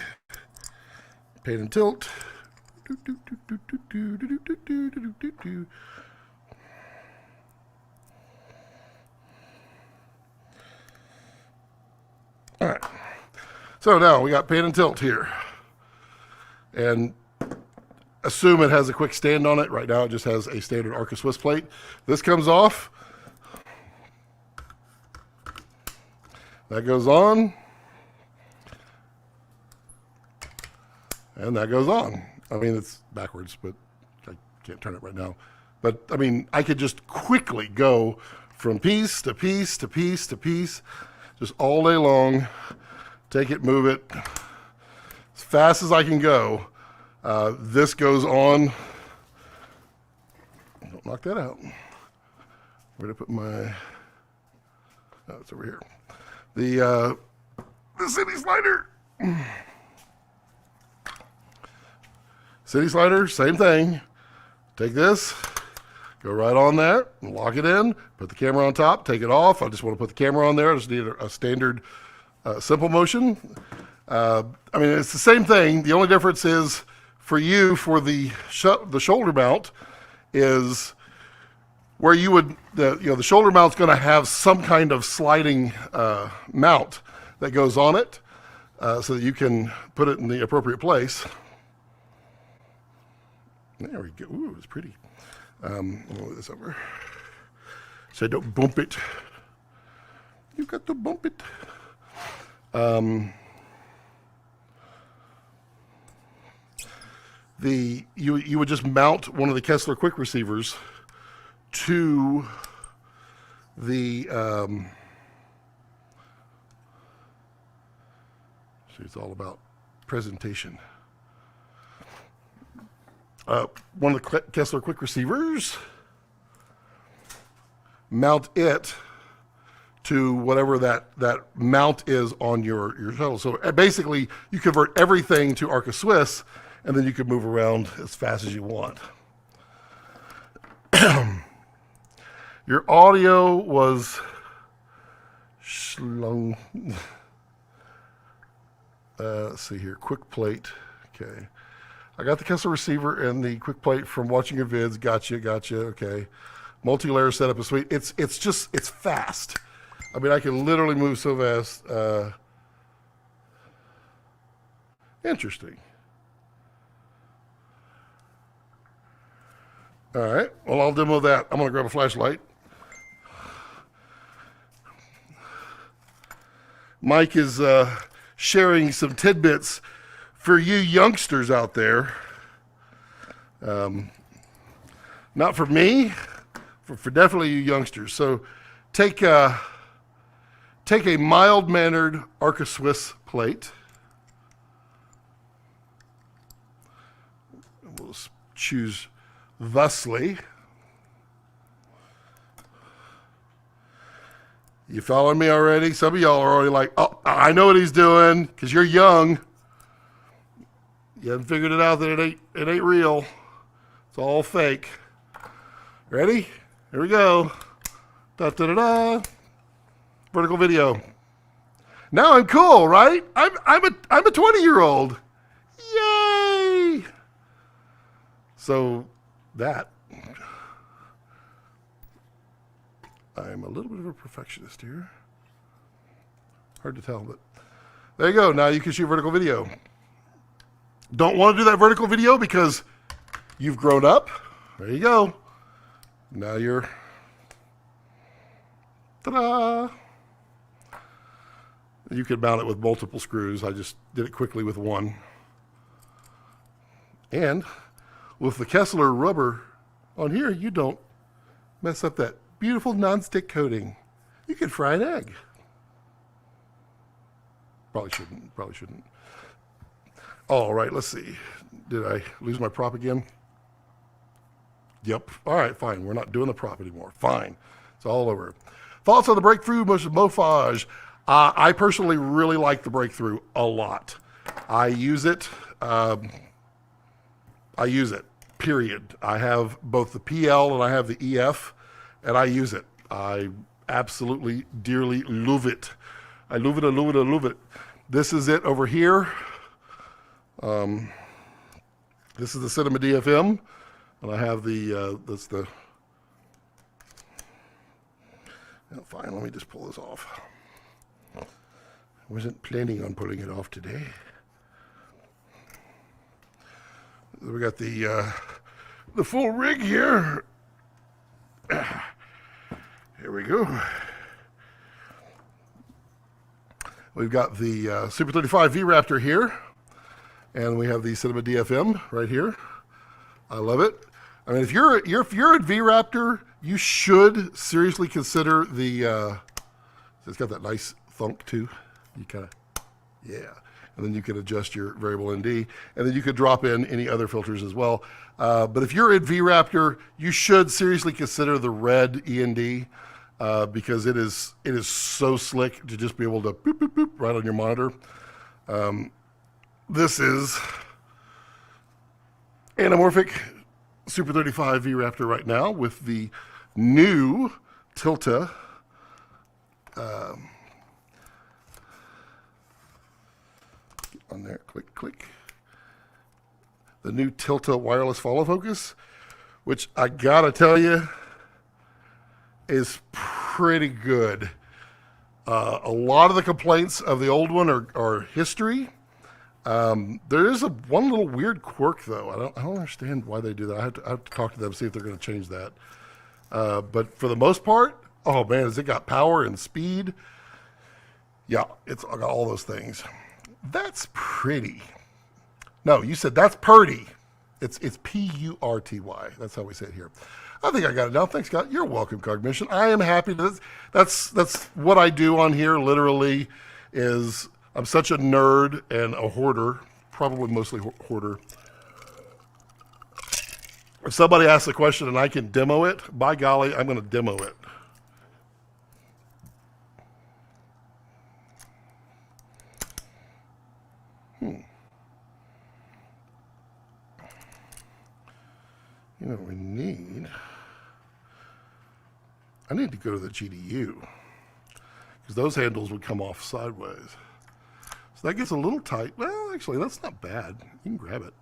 pan and tilt. All right. So now we got pan and tilt here. And assume it has a quick stand on it. Right now it just has a standard Arca Swiss plate. This comes off. That goes on. And that goes on. I mean, it's backwards, but I can't turn it right now. But, I mean, I could just quickly go from piece to piece to piece to piece, just all day long, take it, move it, as fast as I can go. This goes on. Don't knock that out. Where did I put my, oh, it's over here. The Cine slider. Cine slider, same thing. Take this, go right on there, lock it in, put the camera on top, take it off. I just want to put the camera on there. I just need a standard simple motion. I mean, it's the same thing. The only difference is for you, for the shoulder mount, is where you would, the shoulder mount's going to have some kind of sliding mount that goes on it so that you can put it in the appropriate place. There we go. Ooh, it's pretty. I'll move this over so I don't bump it. You got to bump it. You would just mount one of the Kessler quick receivers to the see, it's all about presentation. One of the Kessler quick receivers, mount it to whatever that mount is on your shuttle. So basically, you convert everything to Arca Swiss, and then you can move around as fast as you want. Your audio was schlung. Let's see here, quick plate. Okay. I got the Kessler receiver and the quick plate from watching your vids. Gotcha. Okay. Multi-layer setup is sweet. It's fast. I mean, I can literally move so fast. Interesting. All right. Well, I'll demo that. I'm going to grab a flashlight. Mike is sharing some tidbits for you youngsters out there. Not for me, for definitely you youngsters. So take a mild-mannered Arca Swiss plate. We'll choose thusly. You following me already? Some of y'all are already like, oh, I know what he's doing, because you're young. You haven't figured it out that it ain't real. It's all fake. Ready? Here we go. Da-da-da-da. Vertical video. Now I'm cool, right? I'm a 20-year-old. Yay! So that. I'm a little bit of a perfectionist here. Hard to tell, but there you go. Now you can shoot vertical video. Don't want to do that vertical video because you've grown up. There you go. Now you're, ta-da! You could mount it with multiple screws. I just did it quickly with one. And with the Kessler rubber on here, you don't mess up that beautiful non-stick coating. You could fry an egg. Probably shouldn't. All right, let's see. Did I lose my prop again? Yep. All right, fine. We're not doing the prop anymore. Fine. It's all over. Thoughts on the breakthrough Mofage? I personally really like the breakthrough a lot. I use it. Period. I have both the PL and I have the EF, and I use it. I absolutely dearly love it. I love it. This is it over here. This is the Cinema DFM, and I have the, that's the, fine, let me just pull this off. I wasn't planning on pulling it off today. We got the full rig here. Here we go. We've got the Super 35 V-RAPTOR here, and we have the Cinema DFM right here. I love it. I mean, if you're at V-RAPTOR, you should seriously consider the. It's got that nice thunk too. You kind of, yeah. And then you can adjust your variable ND, and then you could drop in any other filters as well. But if you're in V-RAPTOR, you should seriously consider the red END because it is so slick to just be able to boop, boop, boop right on your monitor. This is anamorphic Super 35 V-RAPTOR right now with the new Tilta. On there, click. The new Tilta wireless follow focus, which I gotta tell you is pretty good. A lot of the complaints of the old one are history. There is one little weird quirk though. I don't understand why they do that. I have to talk to them, see if they're going to change that. But for the most part, oh man, has it got power and speed? Yeah, it's got all those things. That's pretty. No, you said that's purty. It's P-U-R-T-Y. That's how we say it here. I think I got it now. Thanks, Scott. You're welcome, Cognition. I am happy to. That's what I do on here. Literally, is I'm such a nerd and a hoarder, probably mostly hoarder. If somebody asks a question and I can demo it, by golly, I'm going to demo it. You know what we need? I need to go to the GDU because those handles would come off sideways. So that gets a little tight. Well, actually, that's not bad. You can grab it.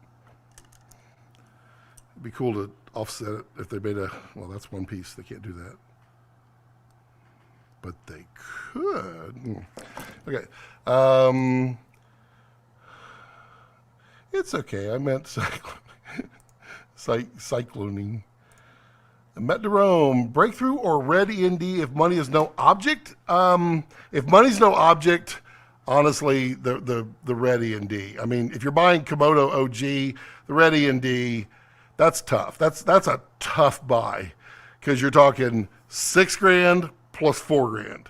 It'd be cool to offset it if they made a, well, that's one piece. They can't do that. But they could. Okay. It's okay. I meant cycloning. Met Jerome, breakthrough or red END if money is no object? If money's no object, honestly, the red END. I mean, if you're buying Komodo OG, the red END, that's tough. That's a tough buy because you're talking $6,000 plus $4,000.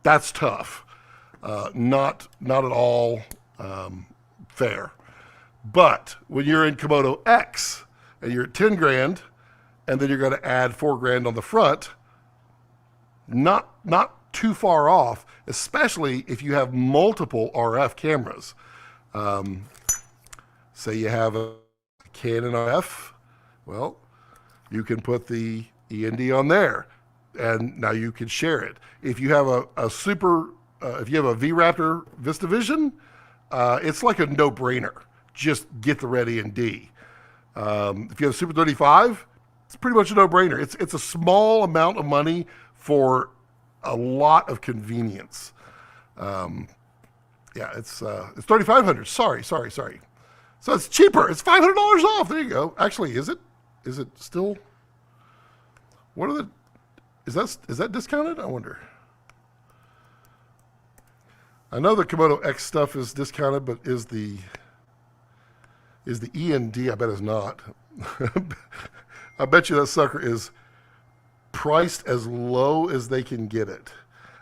That's tough. Not at all fair. But when you're in Komodo X and you're at $10,000, and then you're going to add $4,000 on the front, not too far off, especially if you have multiple RF cameras. Say you have a Canon RF, well, you can put the END on there, and now you can share it. If you have if you have a V-RAPTOR VistaVision, it's like a no-brainer. Just get the red END. If you have a Super 35, it's pretty much a no-brainer. It's a small amount of money for a lot of convenience. Yeah, it's $3,500. Sorry. So it's cheaper. It's $500 off. There you go. Actually, is it? Is it still? What are the? Is that discounted? I wonder. I know the Komodo X stuff is discounted, but is the E&D? I bet it's not. I bet you that sucker is priced as low as they can get it.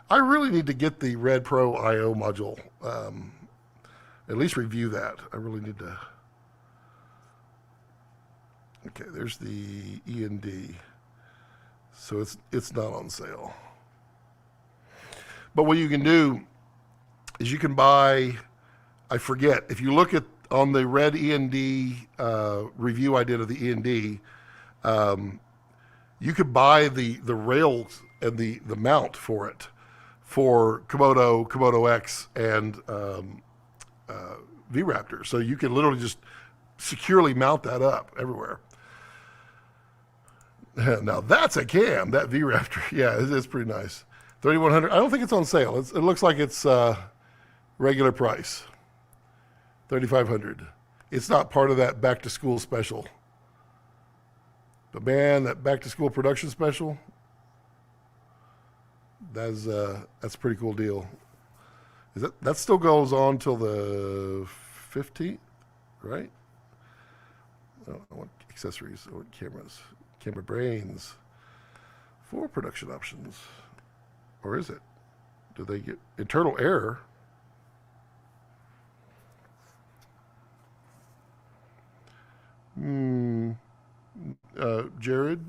I really need to get the Red Pro I/O module. At least review that. I really need to. Okay, there's the E&D. So it's not on sale. But what you can do is you can buy, I forget, if you look at on the red E&D review I did of the E&D, you could buy the rails and the mount for it for Komodo, Komodo X, and V-RAPTOR. So you can literally just securely mount that up everywhere. Now that's a cam, that V-RAPTOR. Yeah, it's pretty nice. $3,100. I don't think it's on sale. It looks like it's regular price. $3,500. It's not part of that back to school special. But man, that back to school production special, that's a pretty cool deal. That still goes on till the 15th, right? I want accessories. I want cameras. Camera brains. 4 production options. Or is it? Do they get internal error? Jared,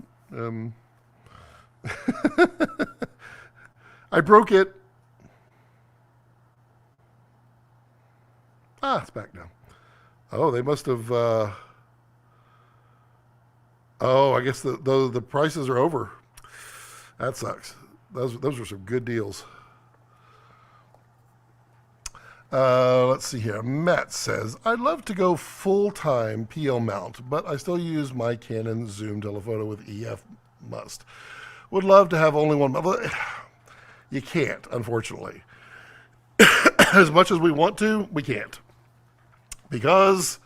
I broke it. It's back now. Oh, they must have. I guess the prices are over. That sucks. Those were some good deals. Let's see here. Matt says, I'd love to go full-time PL mount, but I still use my Canon zoom telephoto with EF must. Would love to have only one. You can't, unfortunately. As much as we want to, we can't. Because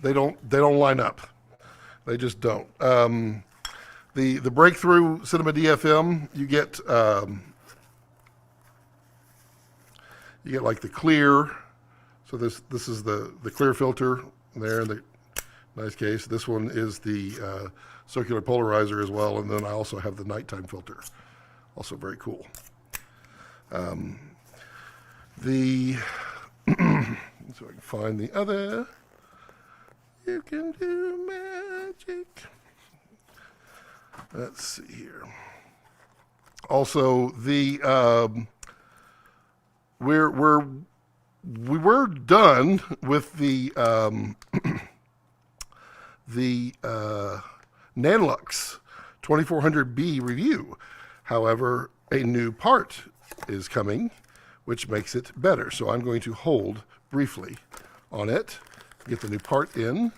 they don't line up. They just don't. The breakthrough cinema DFM, you get like the clear. So this is the clear filter there in the nice case. This one is the circular polarizer as well, and then I also have the nighttime filter, also very cool. So I can find the other. You can do magic. Let's see here. Also, we were done with the Nanlux 2400B review. However, a new part is coming, which makes it better. So I'm going to hold briefly on it, get the new part in,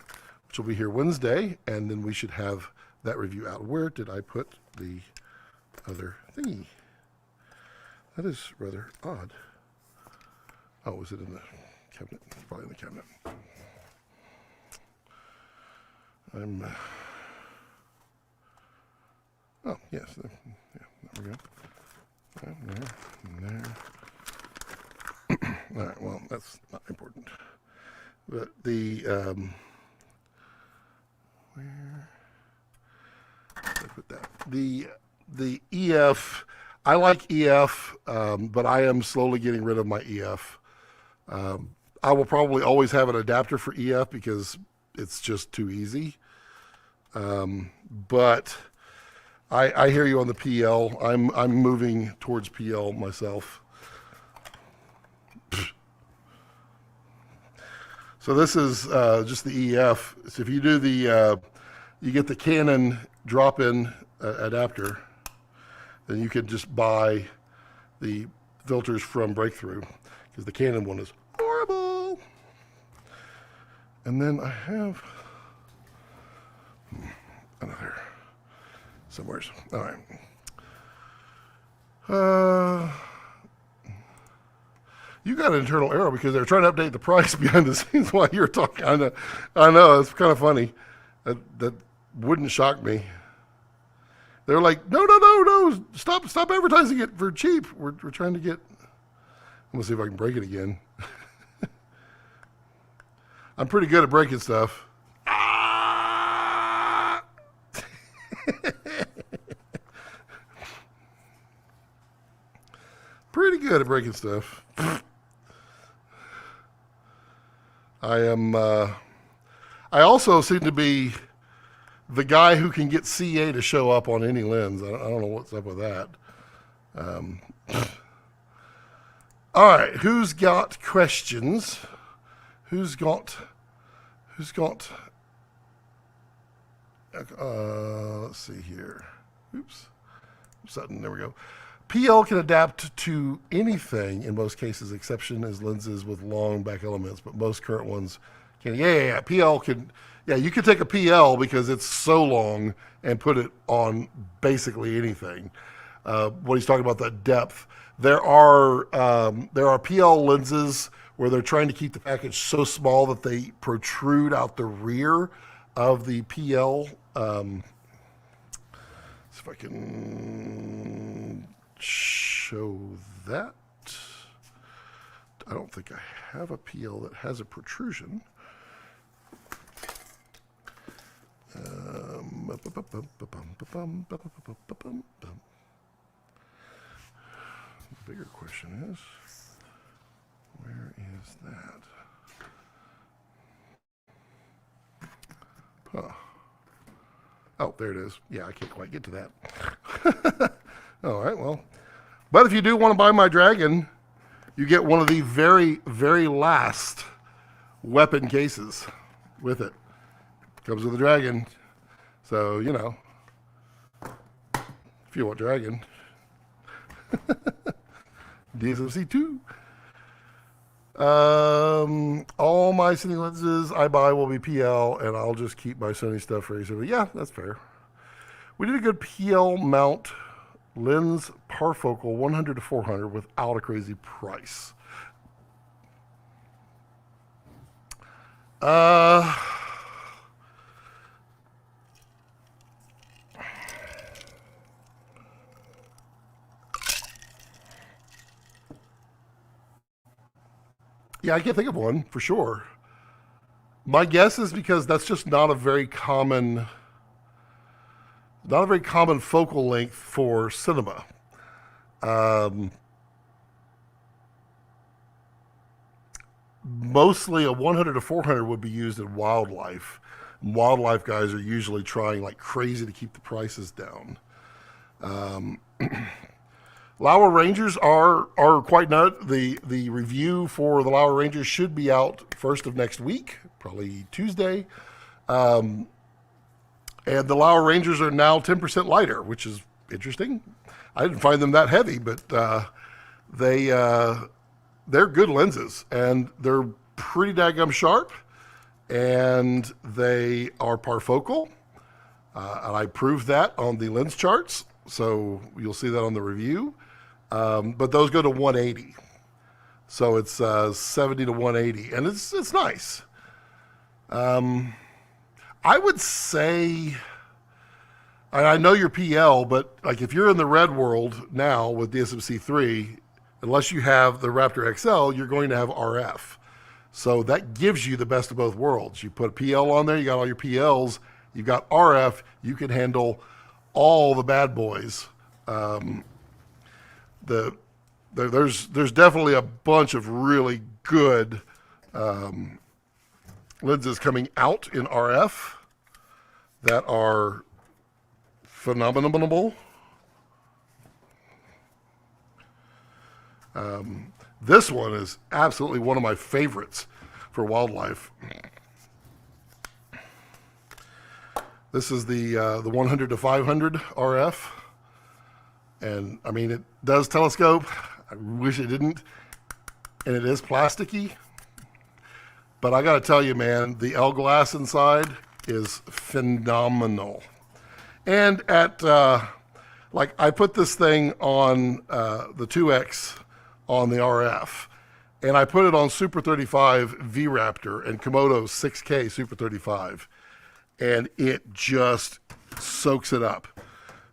which will be here Wednesday, and then we should have that review out. Where did I put the other thingy? That is rather odd. Oh, is it in the cabinet? It's probably in the cabinet. Oh, yes. There we go. There. All right, well, that's not important. But where did I put that? The EF, I like EF, but I am slowly getting rid of my EF. I will probably always have an adapter for EF because it's just too easy. But I hear you on the PL. I'm moving towards PL myself. So this is just the EF. So if you do you get the Canon drop-in adapter, then you could just buy the filters from Breakthrough, because the Canon one is horrible. And then I have another somewhere. All right. Uh, you got an internal error because they're trying to update the price behind the scenes while you're talking. I know, it's kind of funny. That wouldn't shock me. They're like, no, stop advertising it for cheap. We're trying to get. I'm gonna see if I can break it again. I'm pretty good at breaking stuff. Ah! Pretty good at breaking stuff. I am. I also seem to be the guy who can get CA to show up on any lens. I don't know what's up with that. All right, who's got questions? Who's got? Let's see here. Oops. Sudden, there we go. PL can adapt to anything in most cases. Exception is lenses with long back elements, but most current ones can. Yeah. PL can. Yeah, you could take a PL because it's so long and put it on basically anything. What he's talking about, that depth. There are PL lenses where they're trying to keep the package so small that they protrude out the rear of the PL. See if I can show that. I don't think I have a PL that has a protrusion. The bigger question is, where is that? Huh. Oh, there it is. Yeah, I can't quite get to that. All right, well. But if you do want to buy my Dragon, you get one of the very, very last weapon cases with it. Comes with a Dragon. So, you know, if you want Dragon. DSMC 2. All my Cine lenses I buy will be PL, and I'll just keep my Sony stuff for you. Yeah, that's fair. We did a good PL mount lens parfocal 100 to 400 without a crazy price. Yeah, I can't think of one for sure. My guess is because that's just not a very common focal length for cinema. Mostly a 100 to 400 would be used in wildlife. Wildlife guys are usually trying like crazy to keep the prices down. Laowa Rangers are quite nut. The review for the Laowa Rangers should be out first of next week, probably Tuesday. And the Laowa Rangers are now 10% lighter, which is interesting. I didn't find them that heavy, but they're good lenses, and they're pretty daggum sharp, and they are parfocal. And I proved that on the lens charts, so you'll see that on the review. But those go to 180. So it's 70 to 180, and it's nice. I would say, I know you're PL, but like if you're in the red world now with DSMC3, unless you have the Raptor XL, you're going to have RF. So that gives you the best of both worlds. You put a PL on there, you got all your PLs, you got RF, you can handle all the bad boys. There's definitely a bunch of really good lenses coming out in RF that are phenomenal. This one is absolutely one of my favorites for wildlife. This is the 100 to 500 RF. And I mean, it does telescope. I wish it didn't. And it is plasticky. But I got to tell you, man, the L glass inside is phenomenal. And at Like I put this thing on the 2X on the RF, and I put it on Super 35 V-RAPTOR and Komodo 6K Super 35, and it just soaks it up.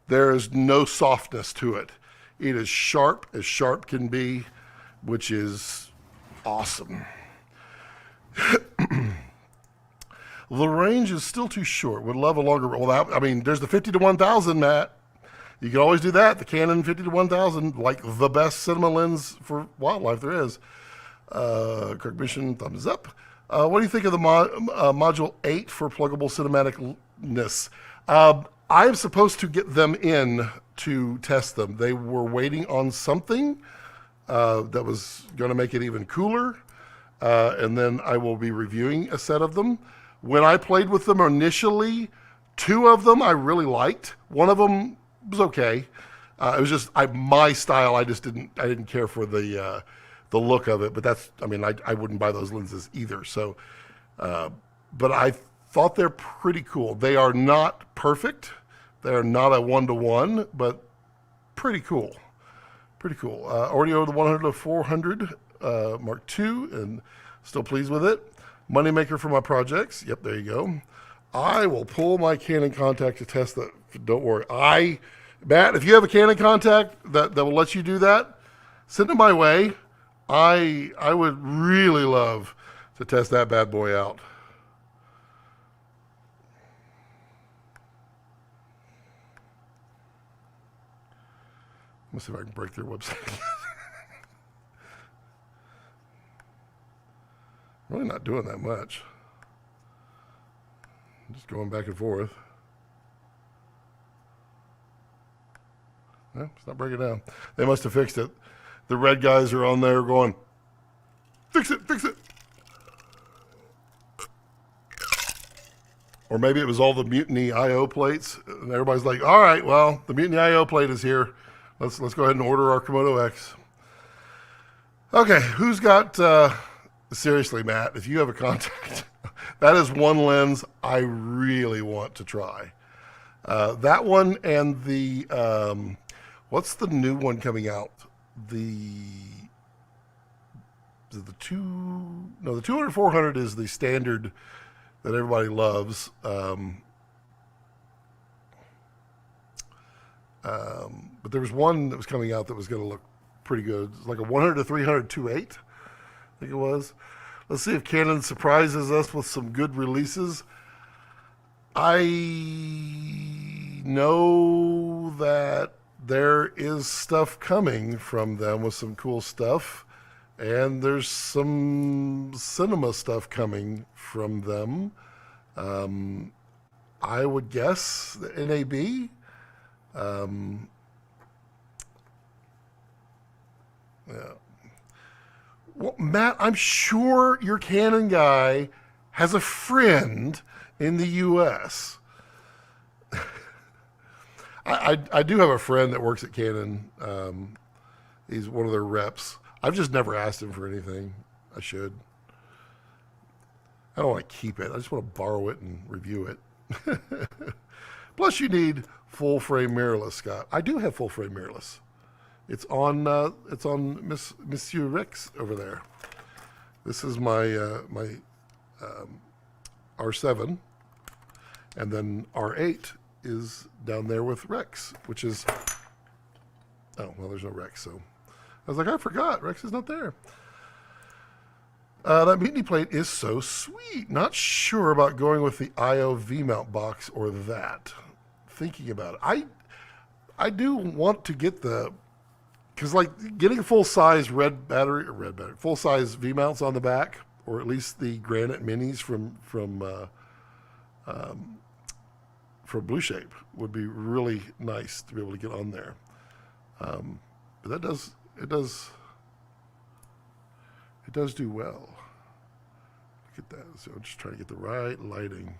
There is no softness to it. It is sharp as sharp can be, which is awesome. The range is still too short. Would love a longer. Well, I mean, there's the 50 to 1000, Matt. You can always do that. The Canon 50 to 1000, like the best cinema lens for wildlife there is. Kirk Mission, thumbs up. What do you think of the Module 8 for pluggable cinematicness? I'm supposed to get them in to test them. They were waiting on something that was going to make it even cooler. And then I will be reviewing a set of them. When I played with them initially, 2 of them I really liked. One of them was okay. It was just my style. I didn't care for the look of it. But that's, I mean, I wouldn't buy those lenses either. So, but I thought they're pretty cool. They are not perfect. They are not a 1-to-1, but pretty cool. Pretty cool. Audio the 100 to 400 Mark II, and still pleased with it. Moneymaker for my projects. Yep, there you go. I will pull my Canon contact to test that. Don't worry. Matt, if you have a Canon contact that will let you do that, send it my way. I would really love to test that bad boy out. Let's see if I can break their website. Really not doing that much. Just going back and forth. No, it's not breaking down. They must have fixed it. The red guys are on there going, fix it, fix it. Or maybe it was all the Mutiny IO plates. And everybody's like, all right, well, the Mutiny IO plate is here. Let's go ahead and order our Komodo X. Okay, who's got... seriously, Matt, if you have a contact, that is one lens I really want to try. That one and the, what's the new one coming out? The 200-400 is the standard that everybody loves. But there was one that was coming out that was going to look pretty good. It's like a 100-300 2.8. I think it was. Let's see if Canon surprises us with some good releases. I know that there is stuff coming from them with some cool stuff, and there's some cinema stuff coming from them. I would guess the NAB. Yeah. Well, Matt, I'm sure your Canon guy has a friend in the U.S. I do have a friend that works at Canon. He's one of their reps. I've just never asked him for anything. I should. I don't want to keep it. I just want to borrow it and review it. Plus, you need full frame mirrorless, Scott. I do have full frame mirrorless. It's on Monsieur Rex over there. This is my my R7, and then R8 is down there with Rex, which is, oh, well, there's no Rex, so I was like, I forgot, Rex is not there. That Mutiny plate is so sweet. Not sure about going with the IO V-mount box or that. Thinking about it. I do want to get the, because like getting full-size full-size V-mounts on the back, or at least the Granite Minis from Blue Shape would be really nice to be able to get on there. But it does do well. Look at that. So I'm just trying to get the right lighting.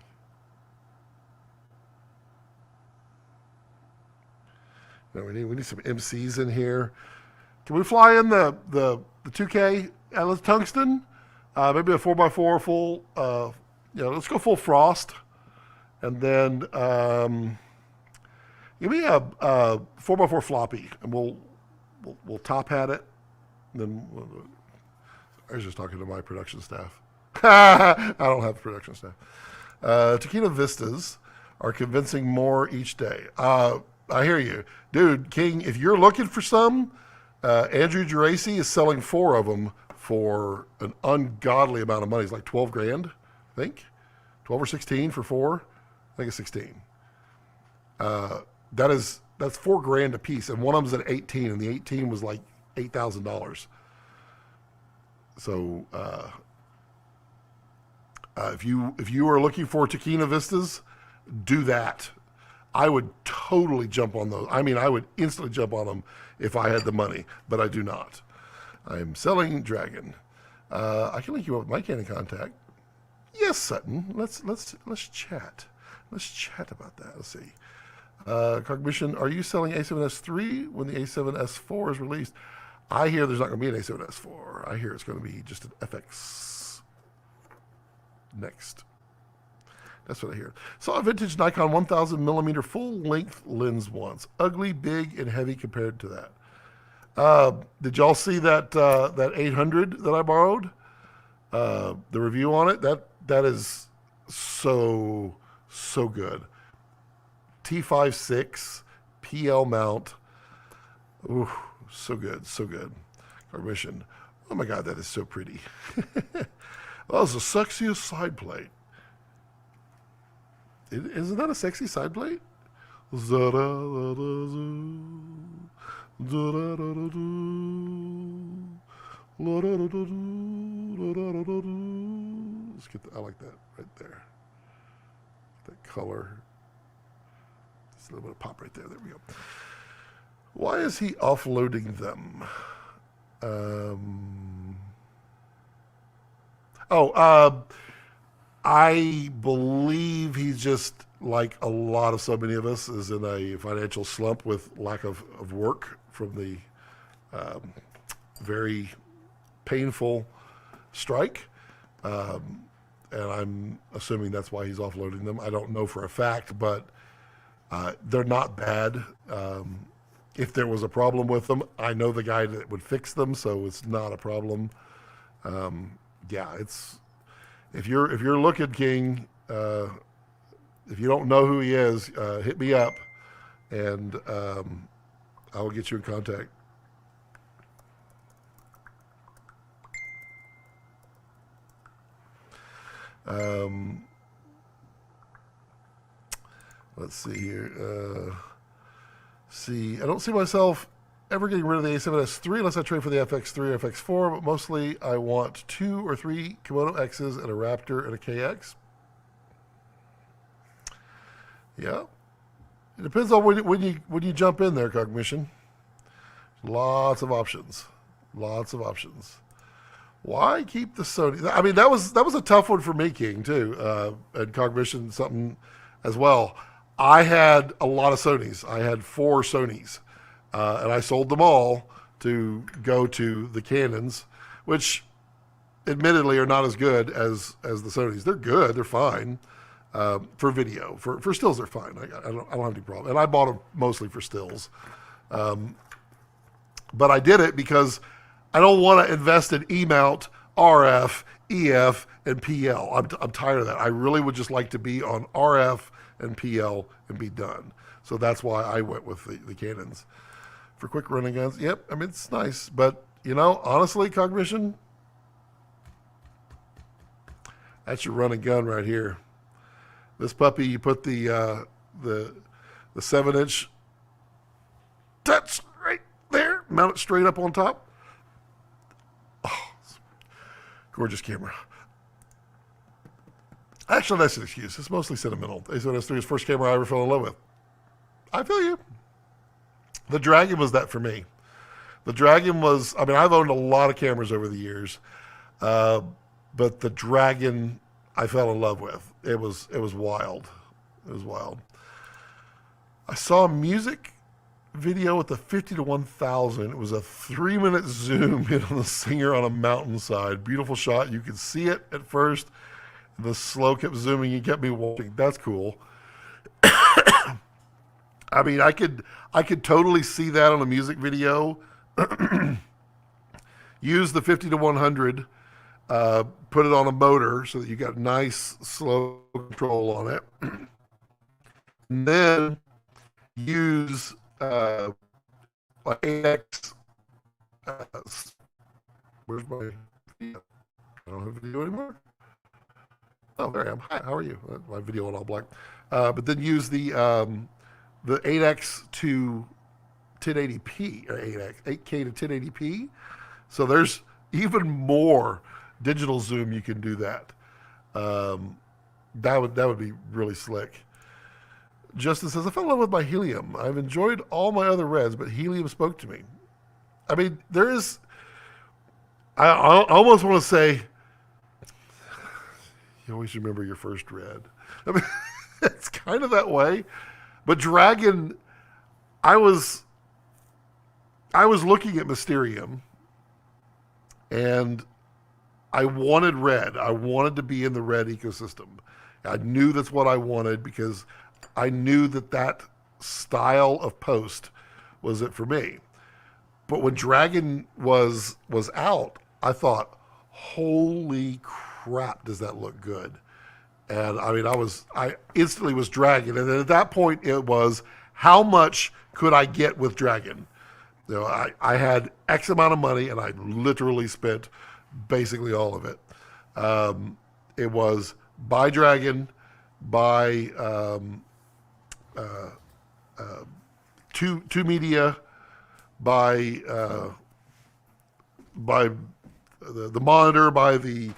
Now we need some MCs in here. Can we fly in the 2K Atlas tungsten? Maybe a 4x4 full. Let's go full frost. And then Give me a 4x4 floppy, and we'll top hat it. Then I was just talking to my production staff. I don't have production staff. Tokina Vistas are convincing more each day. I hear you. Dude, King, if you're looking for some, Andrew Geraci is selling 4 of them for an ungodly amount of money. It's like 12 grand, I think. 12 or 16 for 4. I think it's 16. That's $4 grand a piece, and one of them's at 18, and the 18 was like $8,000. So if you are looking for Tokina Vistas, do that. I would totally jump on those. I mean, I would instantly jump on them if I had the money, but I do not. I am selling Dragon. I can link you up with my Canon contact. Yes, Sutton. Let's chat. Let's chat about that. Let's see. Cognition, are you selling A7S III when the A7S4 is released? I hear there's not going to be an A7S4. I hear it's going to be just an FX next. That's what I hear. Saw a vintage Nikon 1000 millimeter full length lens once. Ugly, big, and heavy compared to that. Did y'all see that that 800 that I borrowed? The review on it. That is so good. T56 PL mount. Ooh, so good, so good. Permission. Oh my God, that is so pretty. That was the sexiest side plate. Isn't that a sexy side plate? Let's get I like that right there. That color. Just a little bit of pop right there. There we go. Why is he offloading them? I believe he's just, like a lot of so many of us, is in a financial slump with lack of work from the very painful strike. And I'm assuming that's why he's offloading them. I don't know for a fact, but they're not bad. If there was a problem with them, I know the guy that would fix them, so it's not a problem. Yeah, it's if you're looking, King, if you don't know who he is, hit me up, and I will get you in contact. Let's see here. I don't see myself ever getting rid of the A7S III unless I trade for the FX3 or FX4, but mostly I want 2 or 3 Komodo X's and a Raptor and a KX. Yeah. It depends on when you jump in there, Cognition. Lots of options. Lots of options. Why keep the Sony? I mean, that was a tough one for me, King, too. And Cognition, something as well. I had a lot of Sonys. I had 4 Sonys. And I sold them all to go to the Canons, which admittedly are not as good as the Sonys. They're good. They're fine for video. For stills, they're fine. I don't have any problem. And I bought them mostly for stills. But I did it because I don't want to invest in E-mount, RF, EF, and PL. I'm tired of that. I really would just like to be on RF and PL and be done. So that's why I went with the Canons. For quick running guns, yep, I mean, it's nice. But, honestly, Cognition, that's your running gun right here. This puppy, you put the 7-inch touch right there, mount it straight up on top. Oh, gorgeous camera. Actually, that's an excuse. It's mostly sentimental. A7S III is the first camera I ever fell in love with. I feel you. The Dragon was that for me. The Dragon was, I've owned a lot of cameras over the years, but the Dragon I fell in love with. It was wild. It was wild. I saw a music video with the 50-1000. It was a 3-minute zoom in on the singer on a mountainside. Beautiful shot. You could see it at first. The slow kept zooming and kept me watching. That's cool. I mean, I could totally see that on a music video. Use the 50 to 100, put it on a motor so that you got nice slow control on it. And then use like AX. Where's my video? I don't have video anymore. Oh, there I am. Hi, how are you? My video went all black. But then use the 8X to 1080p, or 8K to 1080p. So there's even more digital zoom you can do that. That would be really slick. Justin says, I fell in love with my helium. I've enjoyed all my other reds, but helium spoke to me. I mean, there is, I almost want to say, you always remember your first red. I mean, it's kind of that way. But Dragon, I was looking at Mysterium, and I wanted red. I wanted to be in the red ecosystem. I knew that's what I wanted because I knew that style of post was it for me. But when Dragon was out, I thought, holy crap, does that look good? And I mean, I instantly was Dragon. And then at that point it was, how much could I get with Dragon? You know, I had X amount of money and I literally spent basically all of it. It was buy Dragon, buy two media, buy the monitor, buy the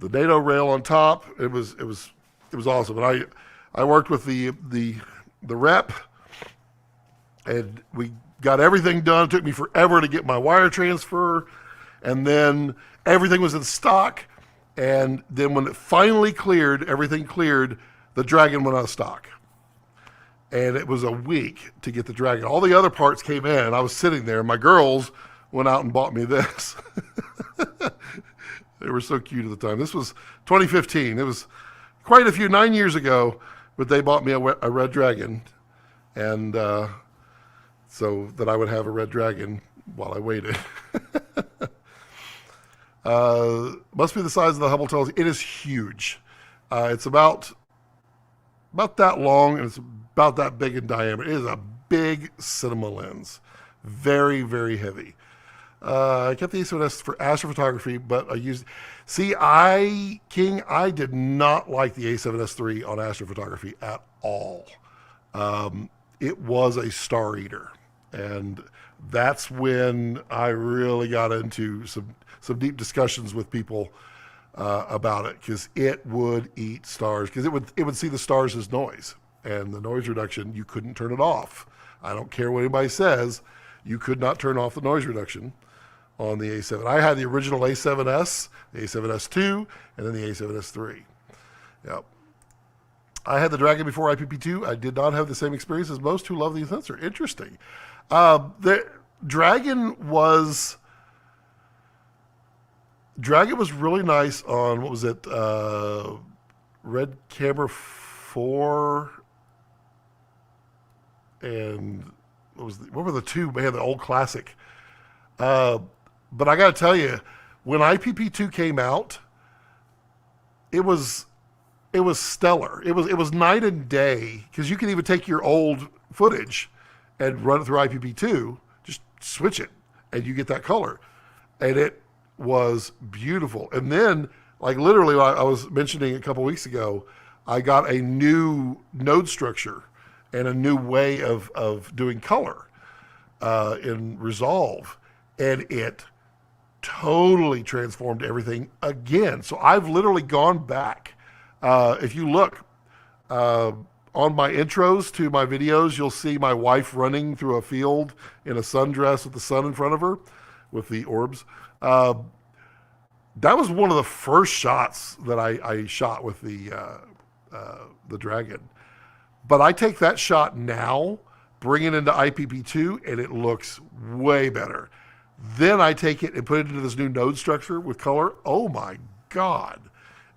NATO rail on top. It was awesome. And I worked with the rep, and we got everything done. It took me forever to get my wire transfer, and then everything was in stock. And then when it finally cleared, everything cleared, the Dragon went out of stock. And it was a week to get the Dragon. All the other parts came in, and I was sitting there. My girls went out and bought me this. They were so cute at the time. This was 2015. It was quite a few, 9 years ago, but they bought me a red Dragon, and so that I would have a red Dragon while I waited. Must be the size of the Hubble telescope. It is huge. It's about that long, and it's about that big in diameter. It is a big cinema lens. Very, very heavy. I kept the A7S for astrophotography, but I used... See, I did not like the A7S III on astrophotography at all. It was a star eater. And that's when I really got into some deep discussions with people about it, because it would eat stars, because it would see the stars as noise, and the noise reduction, you couldn't turn it off. I don't care what anybody says, you could not turn off the noise reduction on the A7. I had the original A7S, the A7S II, and then the A7S III. Yep. I had the Dragon before IPP2. I did not have the same experience as most who love the sensor. Interesting. The Dragon was really nice on, what was it, Red Camera 4, and what were the two? Man, the old classic. But I got to tell you, when IPP2 came out, it was stellar. It was night and day, because you can even take your old footage and run it through IPP2, just switch it, and you get that color. And it was beautiful. And then, like literally, I was mentioning a couple weeks ago, I got a new node structure and a new way of doing color in Resolve, and it totally transformed everything again. So I've literally gone back. If you look on my intros to my videos, you'll see my wife running through a field in a sundress with the sun in front of her with the orbs. That was one of the first shots that I shot with the Dragon. But I take that shot now, bring it into IPP2, and it looks way better. Then I take it and put it into this new node structure with color. Oh my God,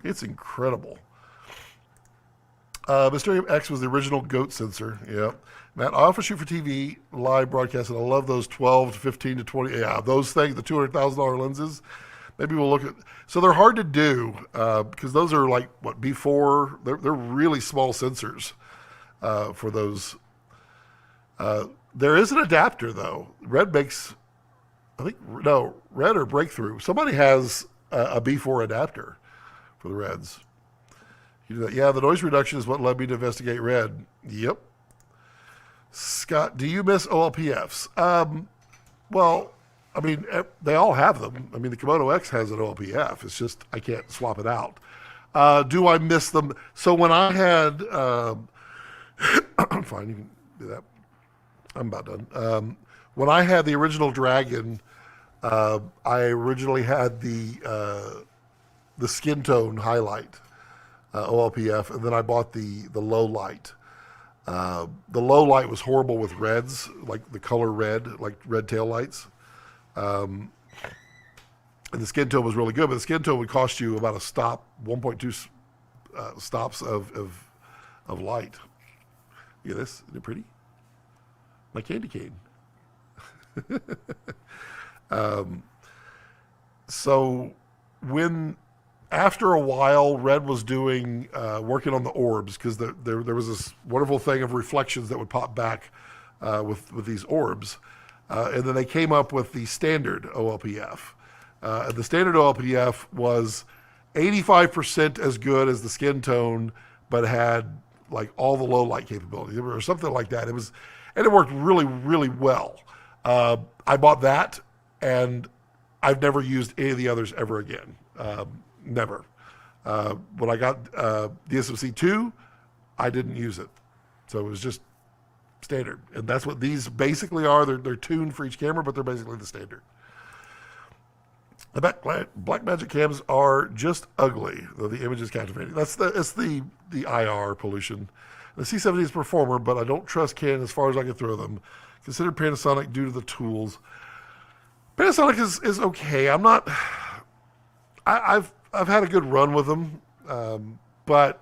it's incredible. Mysterium X was the original GOAT sensor. Yep. Matt, I often shoot for TV, live broadcast, and I love those 12 to 15 to 20. Yeah, those things, the $200,000 lenses. Maybe we'll look at. So they're hard to do because those are like, what, B4? They're really small sensors for those. There is an adapter, though. Red makes, I think, no, Red or Breakthrough. Somebody has a B4 adapter for the Reds. You do that. Yeah, the noise reduction is what led me to investigate Red. Yep. Scott, do you miss OLPFs? Well, I mean, they all have them. I mean, the Komodo X has an OLPF. It's just I can't swap it out. Do I miss them? So when I had, fine, you can do that. I'm about done. When I had the original Dragon, I originally had the skin tone highlight OLPF, and then I bought the low light. The low light was horrible with reds, like the color red, like red tail lights. And the skin tone was really good, but the skin tone would cost you about a stop, 1.2 stops of light. Look at this, isn't it pretty? My candy cane. So after a while, Red was doing working on the orbs because there was this wonderful thing of reflections that would pop back with these orbs, and then they came up with the standard OLPF. And the standard OLPF was 85% as good as the skin tone, but had like all the low light capabilities or something like that. And it worked really, really well. I bought that, and I've never used any of the others ever again. Never. When I got DSMC 2, I didn't use it. So it was just standard. And that's what these basically are. They're tuned for each camera, but they're basically the standard. The Blackmagic cams are just ugly, though the image is captivating. It's the IR pollution. The C70 is a performer, but I don't trust Canon as far as I can throw them. Consider Panasonic due to the tools. Panasonic is okay. I'm not. I've had a good run with them, but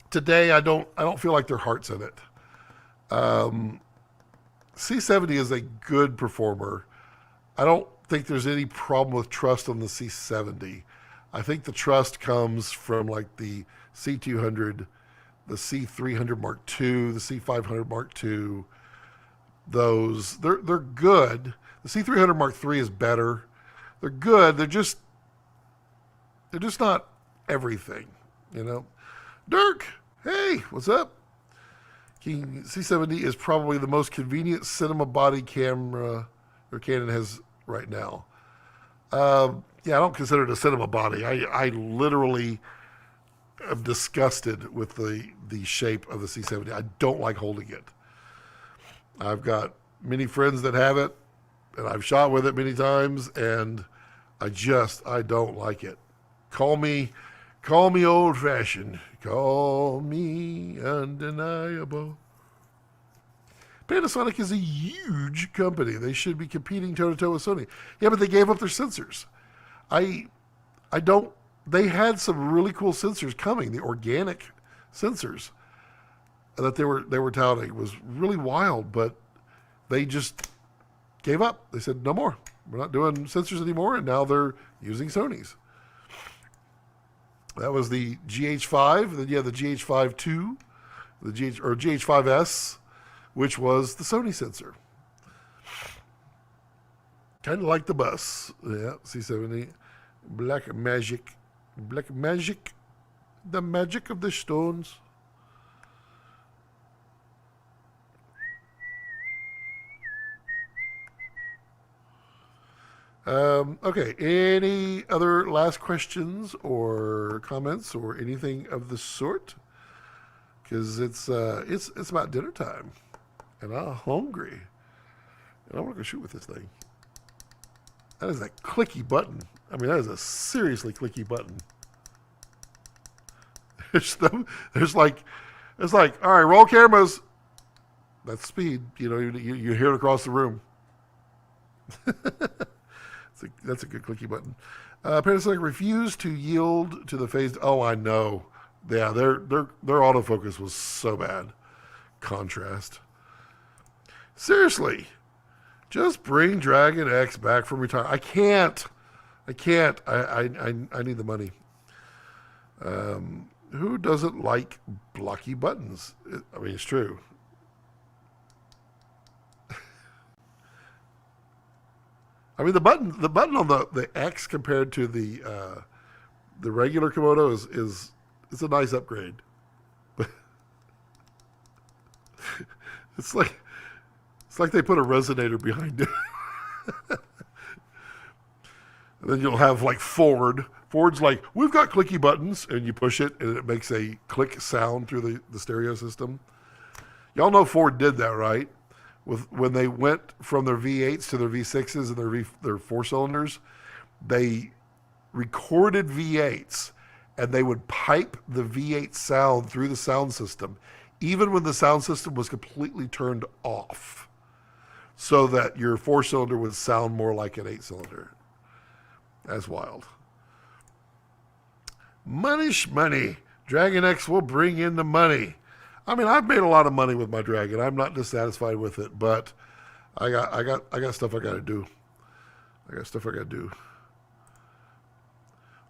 today I don't feel like their heart's in it. C70 is a good performer. I don't think there's any problem with trust on the C70. I think the trust comes from like the C200, the C300 Mark II, the C500 Mark II. Those they're good. The C300 Mark III is better. They're good. They're just not everything, you know. Dirk, hey, what's up? King C70 is probably the most convenient cinema body camera or Canon has right now. Yeah, I don't consider it a cinema body. I literally am disgusted with the shape of the C70. I don't like holding it. I've got many friends that have it, and I've shot with it many times, and I don't like it. Call me old-fashioned. Call me undeniable. Panasonic is a huge company. They should be competing toe-to-toe with Sony. Yeah, but they gave up their sensors. They had some really cool sensors coming, the organic sensors that they were touting. It was really wild, but they just gave up. They said, no more. We're not doing sensors anymore, and now they're using Sony's. That was the GH5. Then you have the GH5 II, GH5S, which was the Sony sensor. Kind of like the bus. Yeah, C70. Blackmagic, the magic of the stones. Okay, any other last questions or comments or anything of the sort? Because it's about dinner time, and I'm hungry, and I want to go shoot with this thing. That is a clicky button. I mean, that is a seriously clicky button. It's like, all right, roll cameras. That's speed. You know, you hear it across the room. That's a good clicky button. Panasonic refused to yield to the phased. Oh, I know. Yeah, their autofocus was so bad. Contrast. Seriously, just bring Dragon X back from retirement. I can't. I need the money. Who doesn't like blocky buttons? I mean, it's true. I mean, the button on the X compared to the regular Komodo is a nice upgrade. It's like they put a resonator behind it. And then you'll have like Ford. Ford's like, we've got clicky buttons, and you push it, and it makes a click sound through the stereo system. Y'all know Ford did that, right? When they went from their V8s to their V6s and their four cylinders, they recorded V8s, and they would pipe the V8 sound through the sound system, even when the sound system was completely turned off, so that your four cylinder would sound more like an 8-cylinder. That's wild. Money. Dragon X will bring in the money. I mean, I've made a lot of money with my Dragon. I'm not dissatisfied with it, but I got stuff I got to do.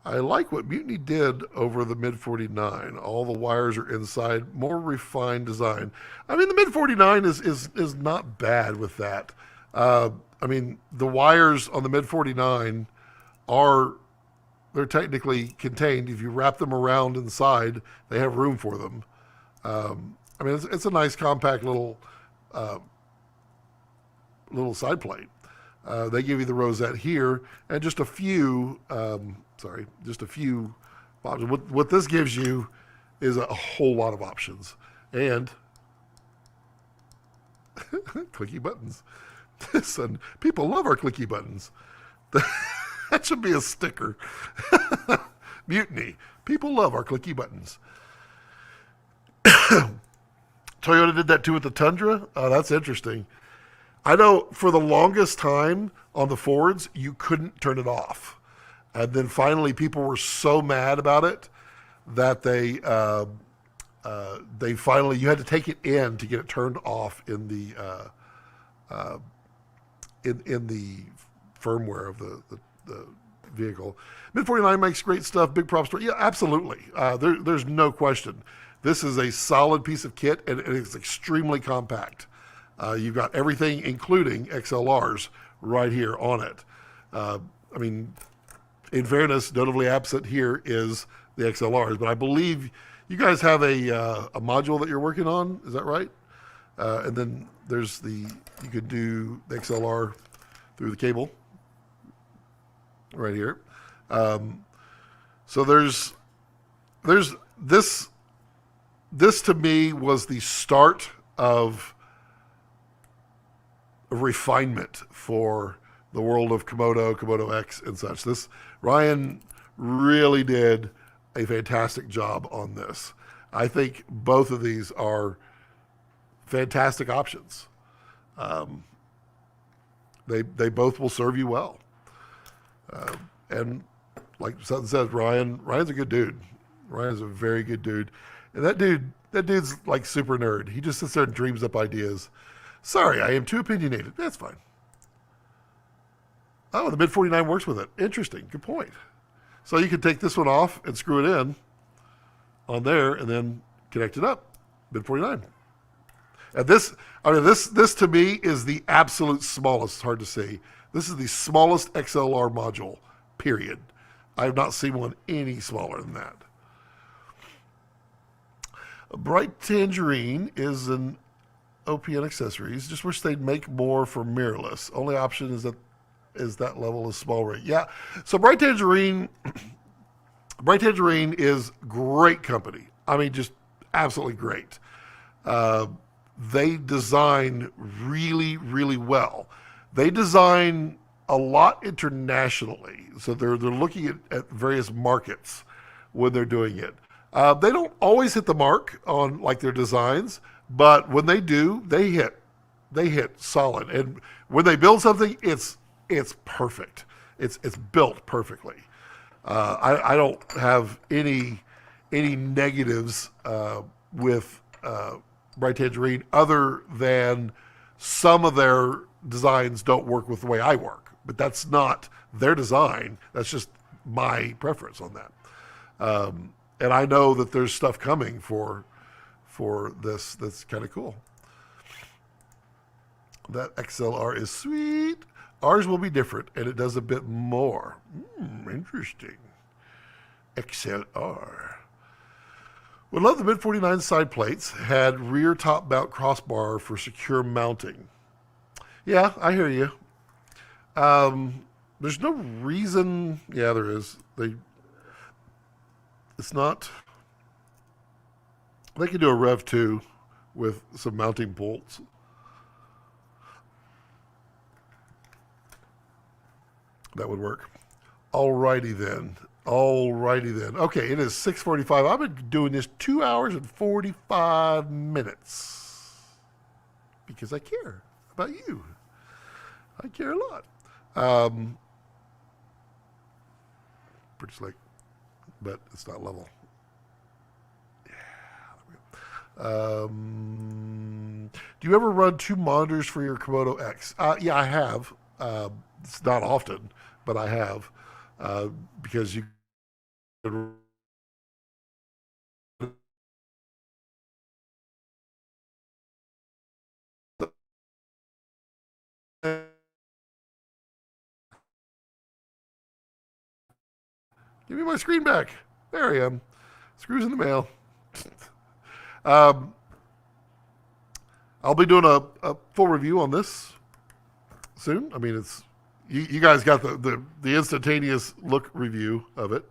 I like what Mutiny did over the Mid 49. All the wires are inside, more refined design. I mean, the Mid 49 is not bad with that. I mean, the wires on the Mid 49 they're technically contained. If you wrap them around inside, they have room for them. I mean, it's a nice compact little side plate. They give you the rosette here and just a few options. What this gives you is a whole lot of options and clicky buttons. Listen, people love our clicky buttons. That should be a sticker. Mutiny. People love our clicky buttons. Toyota did that too with the Tundra. That's interesting. I know for the longest time on the Fords, you couldn't turn it off. And then finally people were so mad about it that they finally, you had to take it in to get it turned off in the in the firmware of the vehicle. Mid 49 makes great stuff. Big props to it. Yeah, absolutely. There's no question. This is a solid piece of kit, and it's extremely compact. You've got everything, including XLRs, right here on it. I mean, in fairness, notably absent here is the XLRs, but I believe you guys have a module that you're working on. Is that right? And then there's you could do the XLR through the cable right here. So there's this to me was the start of refinement for the world of Komodo X and such. Ryan really did a fantastic job on this. I think both of these are fantastic options. They both will serve you well. And like Sutton says, Ryan's a good dude. Ryan's a very good dude. And that dude's like super nerd. He just sits there and dreams up ideas. Sorry, I am too opinionated. That's fine. Oh, the Mid 49 works with it. Interesting. Good point. So you can take this one off and screw it in on there and then connect it up. Mid 49. And this to me is the absolute smallest. It's hard to see. This is the smallest XLR module, period. I have not seen one any smaller than that. Bright Tangerine is an OPN accessories. Just wish they'd make more for mirrorless. Only option is that level is small rate. Yeah. So Bright Tangerine is great company. I mean, just absolutely great. They design really, really well. They design a lot internationally. So they're looking at various markets when they're doing it. They don't always hit the mark on like their designs, but when they do, they hit solid. And when they build something, it's perfect. It's built perfectly. I don't have any negatives with Bright Tangerine other than some of their designs don't work with the way I work. But that's not their design. That's just my preference on that. And I know that there's stuff coming for this that's kind of cool. That XLR is sweet. Ours will be different, and it does a bit more. Interesting. XLR. Would love the mid-49 side plates had rear top mount crossbar for secure mounting. Yeah, I hear you. There's no reason. Yeah, there is. It's not. They could do a Rev 2 with some mounting bolts. That would work. Alrighty then. Okay, it is 6:45. I've been doing this 2 hours and 45 minutes because I care about you. I care a lot. Pretty slick, but it's not level. Do you ever run 2 monitors for your Komodo X? Yeah, I have. It's not often, but I have, because you. Give me my screen back. There I am. Screws in the mail. I'll be doing a full review on this soon. I mean, it's you guys got the instantaneous look review of it,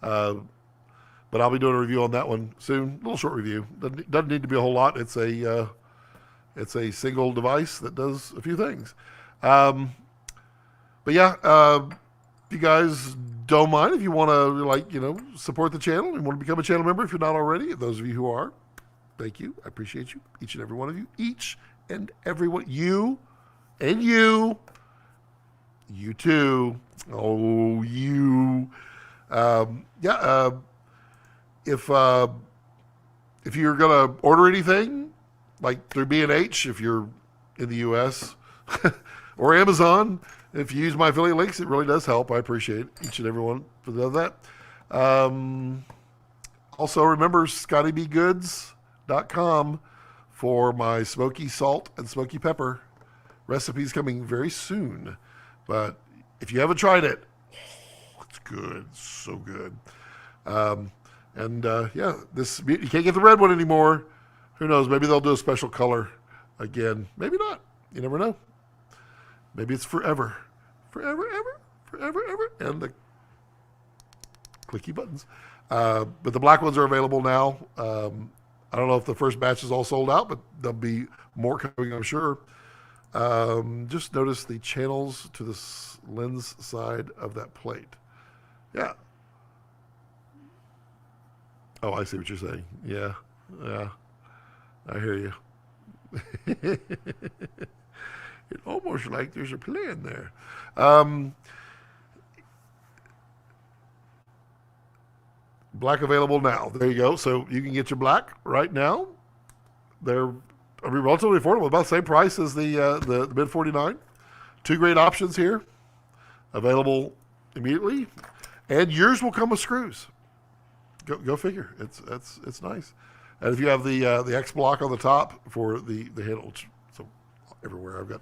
but I'll be doing a review on that one soon. A little short review. Doesn't need to be a whole lot. It's a single device that does a few things. But yeah, if you guys don't mind, if you want to support the channel and want to become a channel member, if you're not already, those of you who are, thank you. I appreciate you, each and every one of you, each and every one, you and you too. Oh, you. If you're gonna order anything, like through B&H, if you're in the U.S. or Amazon, if you use my affiliate links, it really does help. I appreciate each and every one for that. Also, remember ScottyBGoods.com for my smoky salt and smoky pepper recipes coming very soon. But if you haven't tried it, it's good. It's so good. This you can't get the red one anymore. Who knows? Maybe they'll do a special color again. Maybe not. You never know. Maybe it's forever. Forever, ever. And the clicky buttons. But the black ones are available now. I don't know if the first batch is all sold out, but there'll be more coming, I'm sure. Just notice the channels to the lens side of that plate. Yeah. Oh, I see what you're saying. Yeah. I hear you. It's almost like there's a plan there. Black available now. There you go. So you can get your black right now. They're relatively affordable, about the same price as the mid 49. 2 great options here, available immediately, and yours will come with screws. Go figure. It's nice. And if you have the X block on the top for the handle, so everywhere I've got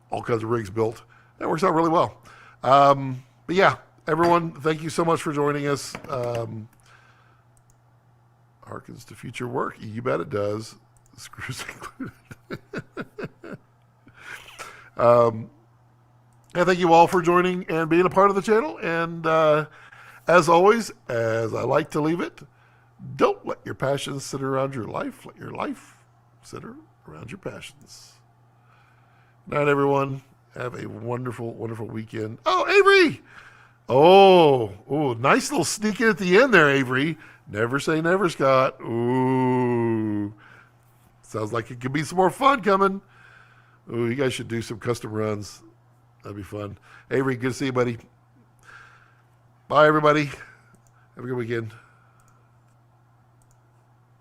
all kinds of rigs built, that works out really well. But yeah, everyone, thank you so much for joining us. Harkens to future work. You bet it does. Screws included. And thank you all for joining and being a part of the channel. And as always, as I like to leave it, don't let your passions sit around your life. Let your life sit around your passions. Good night, everyone. Have a wonderful, wonderful weekend. Oh, Avery! Oh, nice little sneak in at the end there, Avery. Never say never, Scott. Ooh. Sounds like it could be some more fun coming. Ooh, you guys should do some custom runs. That'd be fun. Avery, good to see you, buddy. Bye, everybody. Have a good weekend.